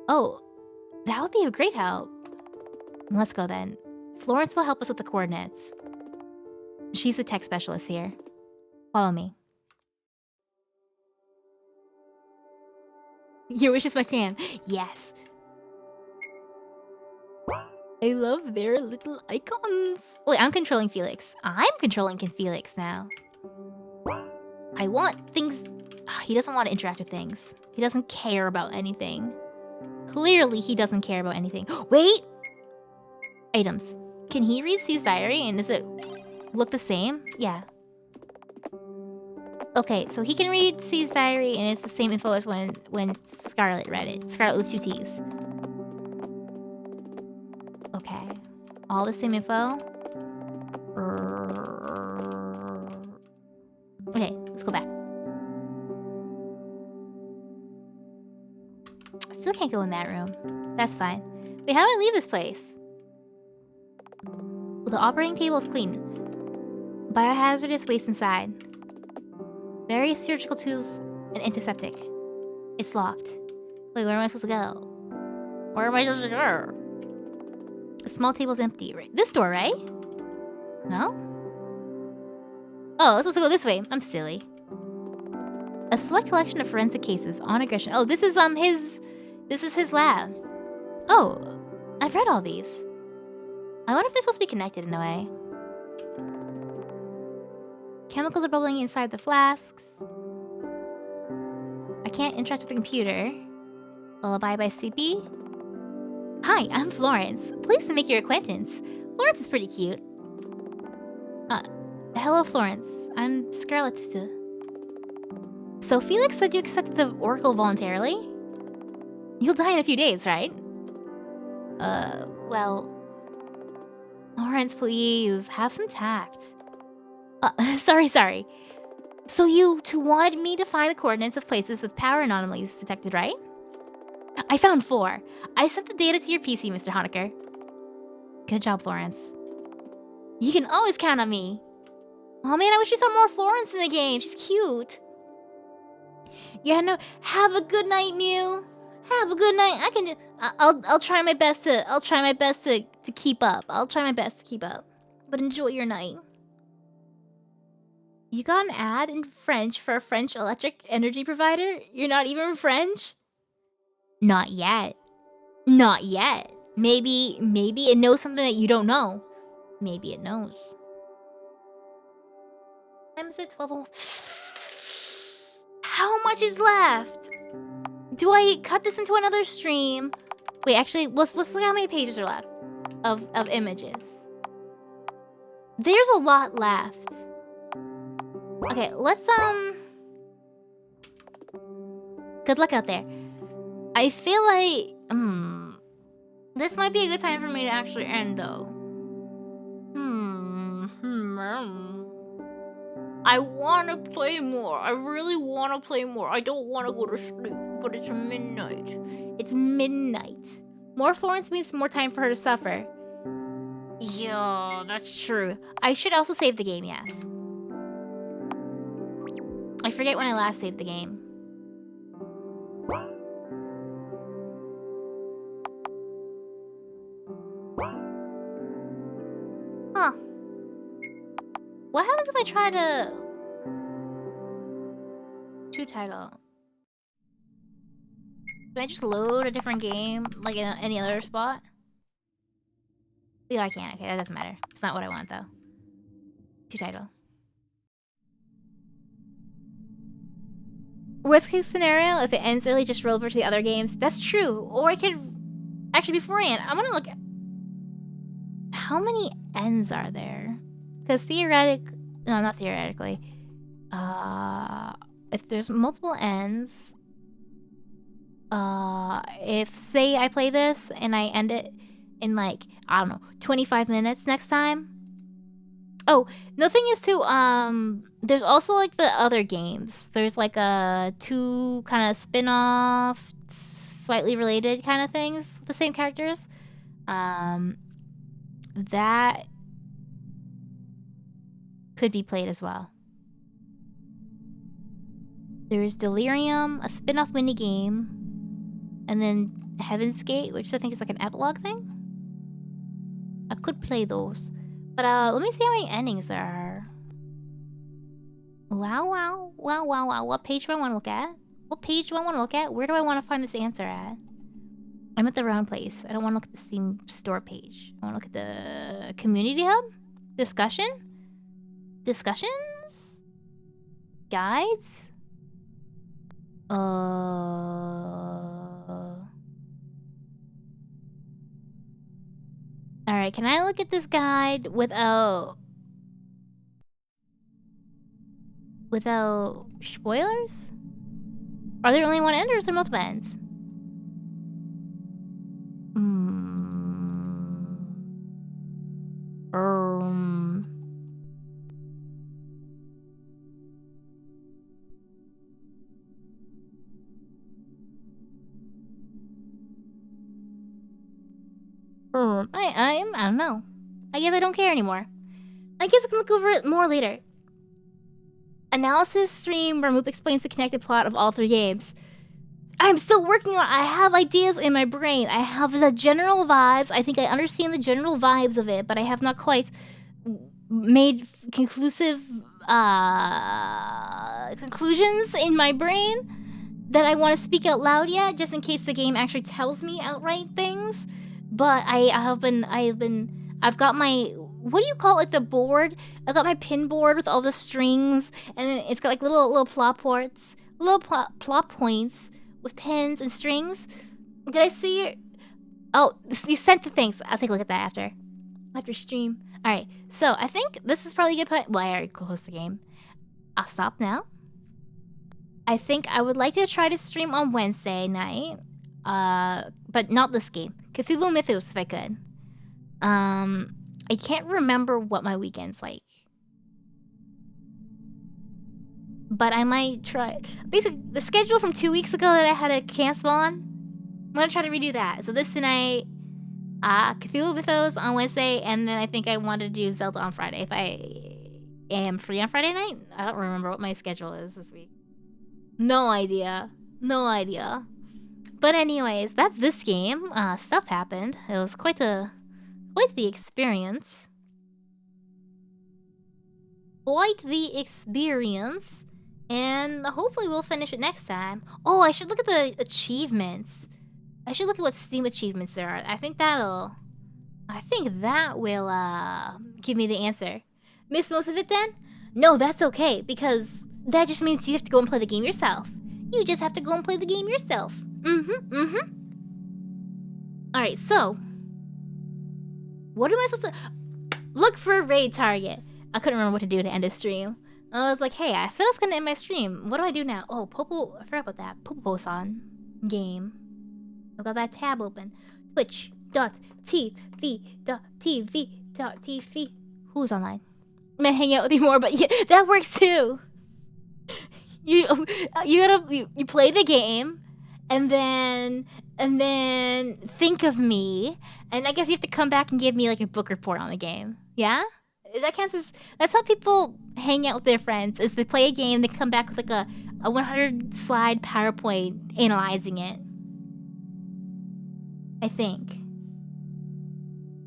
Oh, that would be a great help. Let's go then. Florence will help us with the coordinates. She's the tech specialist here. Follow me. Your wish is my cram. Yes. I love their little icons. Wait, I'm controlling Felix. I'm controlling Felix now. I want things... He doesn't want to interact with things. He doesn't care about anything. Clearly, he doesn't care about anything. Wait! Items. Can he read C's diary, and does it look the same? Yeah. Okay, so he can read C's diary, and it's the same info as when Scarlet read it. Scarlet with 2 T's. Okay. All the same info. Okay, let's go back. Still can't go in that room. That's fine. Wait, how do I leave this place? Well, the operating table is clean. Biohazardous waste inside. Various surgical tools and antiseptic. It's locked. Wait, where am I supposed to go? Where am I supposed to go? The small table's empty. Right? This door, right? No? Oh, I'm supposed to go this way. I'm silly. A select collection of forensic cases on aggression. Oh, this is his lab. Oh, I've read all these. I wonder if they're supposed to be connected in a way. Chemicals are bubbling inside the flasks. I can't interact with the computer. Lullaby by Sleepy. Hi, I'm Florence. Pleased to make your acquaintance. Florence is pretty cute. Hello, Florence. I'm Scarlet. So Felix said you accepted the Oracle voluntarily? You'll die in a few days, right? Well... Florence, please, have some tact. Sorry. So you two wanted me to find the coordinates of places with power anomalies detected, right? I found 4. I sent the data to your PC, Mr. Honecker. Good job, Florence. You can always count on me. Oh man, I wish we saw more Florence in the game. She's cute. Yeah, no. Have a good night, Mew. Have a good night. I can do. I'll try my best to. I'll try my best to keep up. I'll try my best to keep up. But enjoy your night. You got an ad in French for a French electric energy provider? You're not even French? Not yet. Not yet. Maybe it knows something that you don't know. Maybe it knows. Time is it? 12. How much is left? Do I cut this into another stream? Wait, actually, let's look how many pages are left of images. There's a lot left. Okay, let's good luck out there. I feel like this might be a good time for me to actually end though. I want to play more. I really want to play more. I don't want to go to sleep, but it's midnight. It's midnight. More Florence means more time for her to suffer. Yeah, that's true. I should also save the game, yes. I forget when I last saved the game. Huh. What happens if I try to... title? Can I just load a different game, like in any other spot? Yeah, I can't. Okay, that doesn't matter. It's not what I want, though. Title. Worst case scenario, if it ends early, just roll over to the other games. That's true. Or I could... Actually, beforehand, I want to look at... How many ends are there? Because no, not theoretically. If there's multiple ends... if, say, I play this and I end it in, like, I don't know, 25 minutes next time. Oh, the thing is, too, there's also, like, the other games. There's, like, 2 kind of spin-off, slightly related kind of things with the same characters. That could be played as well. There's Delirium, a spin-off minigame, and then Heaven's Gate, which I think is like an epilogue thing. I could play those. But let me see how many endings there are. Wow. What page do I want to look at? What page do I want to look at? Where do I want to find this answer at? I'm at the wrong place. I don't want to look at the Steam store page. I want to look at the community hub? Discussions? Guides? Alright, can I look at this guide without spoilers? Are there only one end or is there multiple ends? I don't know. I guess I don't care anymore. I guess I can look over it more later. Analysis stream where Moop explains the connected plot of all 3 games. I'm still working on it. I have ideas in my brain. I have the general vibes. I think I understand the general vibes of it, but I have not quite made conclusive conclusions in my brain that I want to speak out loud yet, just in case the game actually tells me outright things. But I've got my, what do you call it, the board? I've got my pin board with all the strings, and it's got like little plot ports little plot points with pins and strings. Did I see your... Oh, you sent the things. I'll take a look at that after stream. All right, so I think this is probably a good point. Well, I already closed the game. I'll stop now. I think I would like to try to stream on Wednesday night. But not this game. Cthulhu Mythos, if I could. I can't remember what my weekend's like. But I might try. Basically, the schedule from 2 weeks ago that I had to cancel on, I'm gonna try to redo that. So this tonight, Cthulhu Mythos on Wednesday, and then I think I want to do Zelda on Friday. If I am free on Friday night, I don't remember what my schedule is this week. No idea. No idea. But anyways, that's this game. Stuff happened. It was quite the experience. Quite the experience. And hopefully we'll finish it next time. Oh, I should look at the achievements. I should look at what Steam achievements there are. I think that will give me the answer. Miss most of it then? No, that's okay, because that just means you have to go and play the game yourself. You just have to go and play the game yourself. Alright, so what am I supposed to look for a raid target? I couldn't remember what to do to end a stream. I was like, hey, I said I was gonna end my stream. What do I do now? Oh, Popo, I forgot about that. Popo's on game. I've got that tab open. Twitch.tv.tv.tv. Who's online? I'm gonna hang out with you more, but yeah, that works too. You play the game, and then think of me, and I guess you have to come back and give me like a book report on the game. Yeah, that counts as, that's how people hang out with their friends. Is they play a game, they come back with like a 100 slide PowerPoint analyzing it. I think.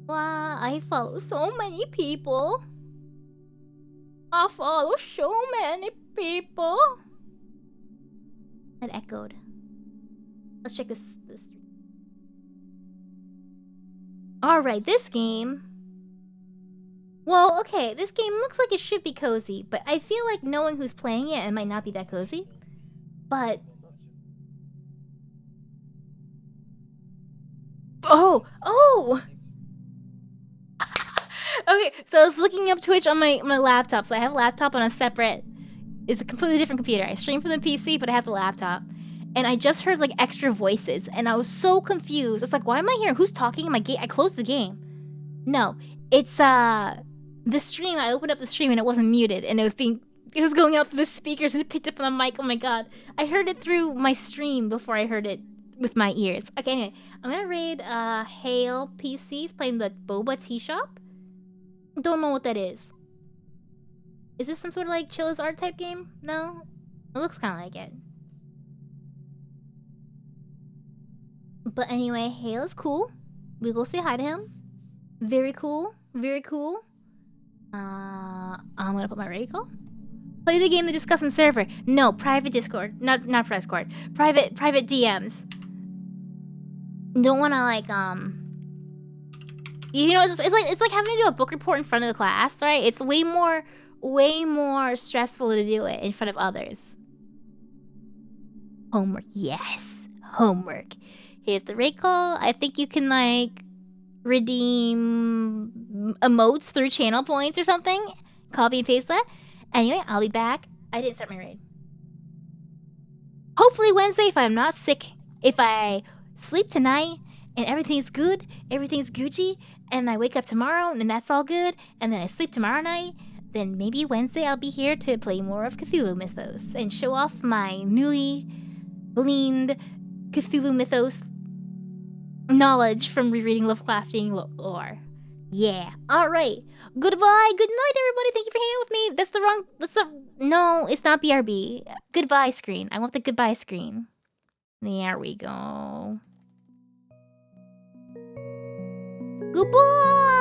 Wow, I follow so many people. I follow so many people. It echoed. Let's check this. Alright, this game. Well, okay, this game looks like it should be cozy, but I feel like knowing who's playing it, it might not be that cozy. But... Oh! Okay, so I was looking up Twitch on my laptop. So I have a laptop on a separate... It's a completely different computer. I stream from the PC, but I have the laptop. And I just heard like extra voices, and I was so confused. It's like, why am I hearing who's talking in my game? I closed the game. No, it's the stream. I opened up the stream and it wasn't muted, and it was going out through the speakers and it picked up on the mic. Oh my god, I heard it through my stream before I heard it with my ears. Okay, anyway, I'm gonna raid Hail PCs playing the Boba Tea Shop. Don't know what that is. Is this some sort of like Chilla's art type game? No, it looks kind of like it. But anyway, Hale is cool. We go say hi to him. Very cool. Very cool. I'm gonna put my raid call. Play the game to discuss on server. No, private Discord. Not Discord. Private DMs. Don't wanna like you know, it's like having to do a book report in front of the class, right? It's way more stressful to do it in front of others. Homework, yes. Homework. Here's the raid call. I think you can like redeem emotes through channel points or something. Copy and paste that. Anyway, I'll be back. I didn't start my raid. Hopefully Wednesday if I'm not sick. If I sleep tonight and everything's good, everything's Gucci, and I wake up tomorrow and that's all good, and then I sleep tomorrow night, then maybe Wednesday I'll be here to play more of Cthulhu Mythos and show off my newly gleaned Cthulhu Mythos knowledge from rereading Lovecraftian lore. Yeah. Alright. Goodbye. Good night, everybody. Thank you for hanging out with me. No, it's not BRB. Goodbye screen. I want the goodbye screen. There we go. Goodbye.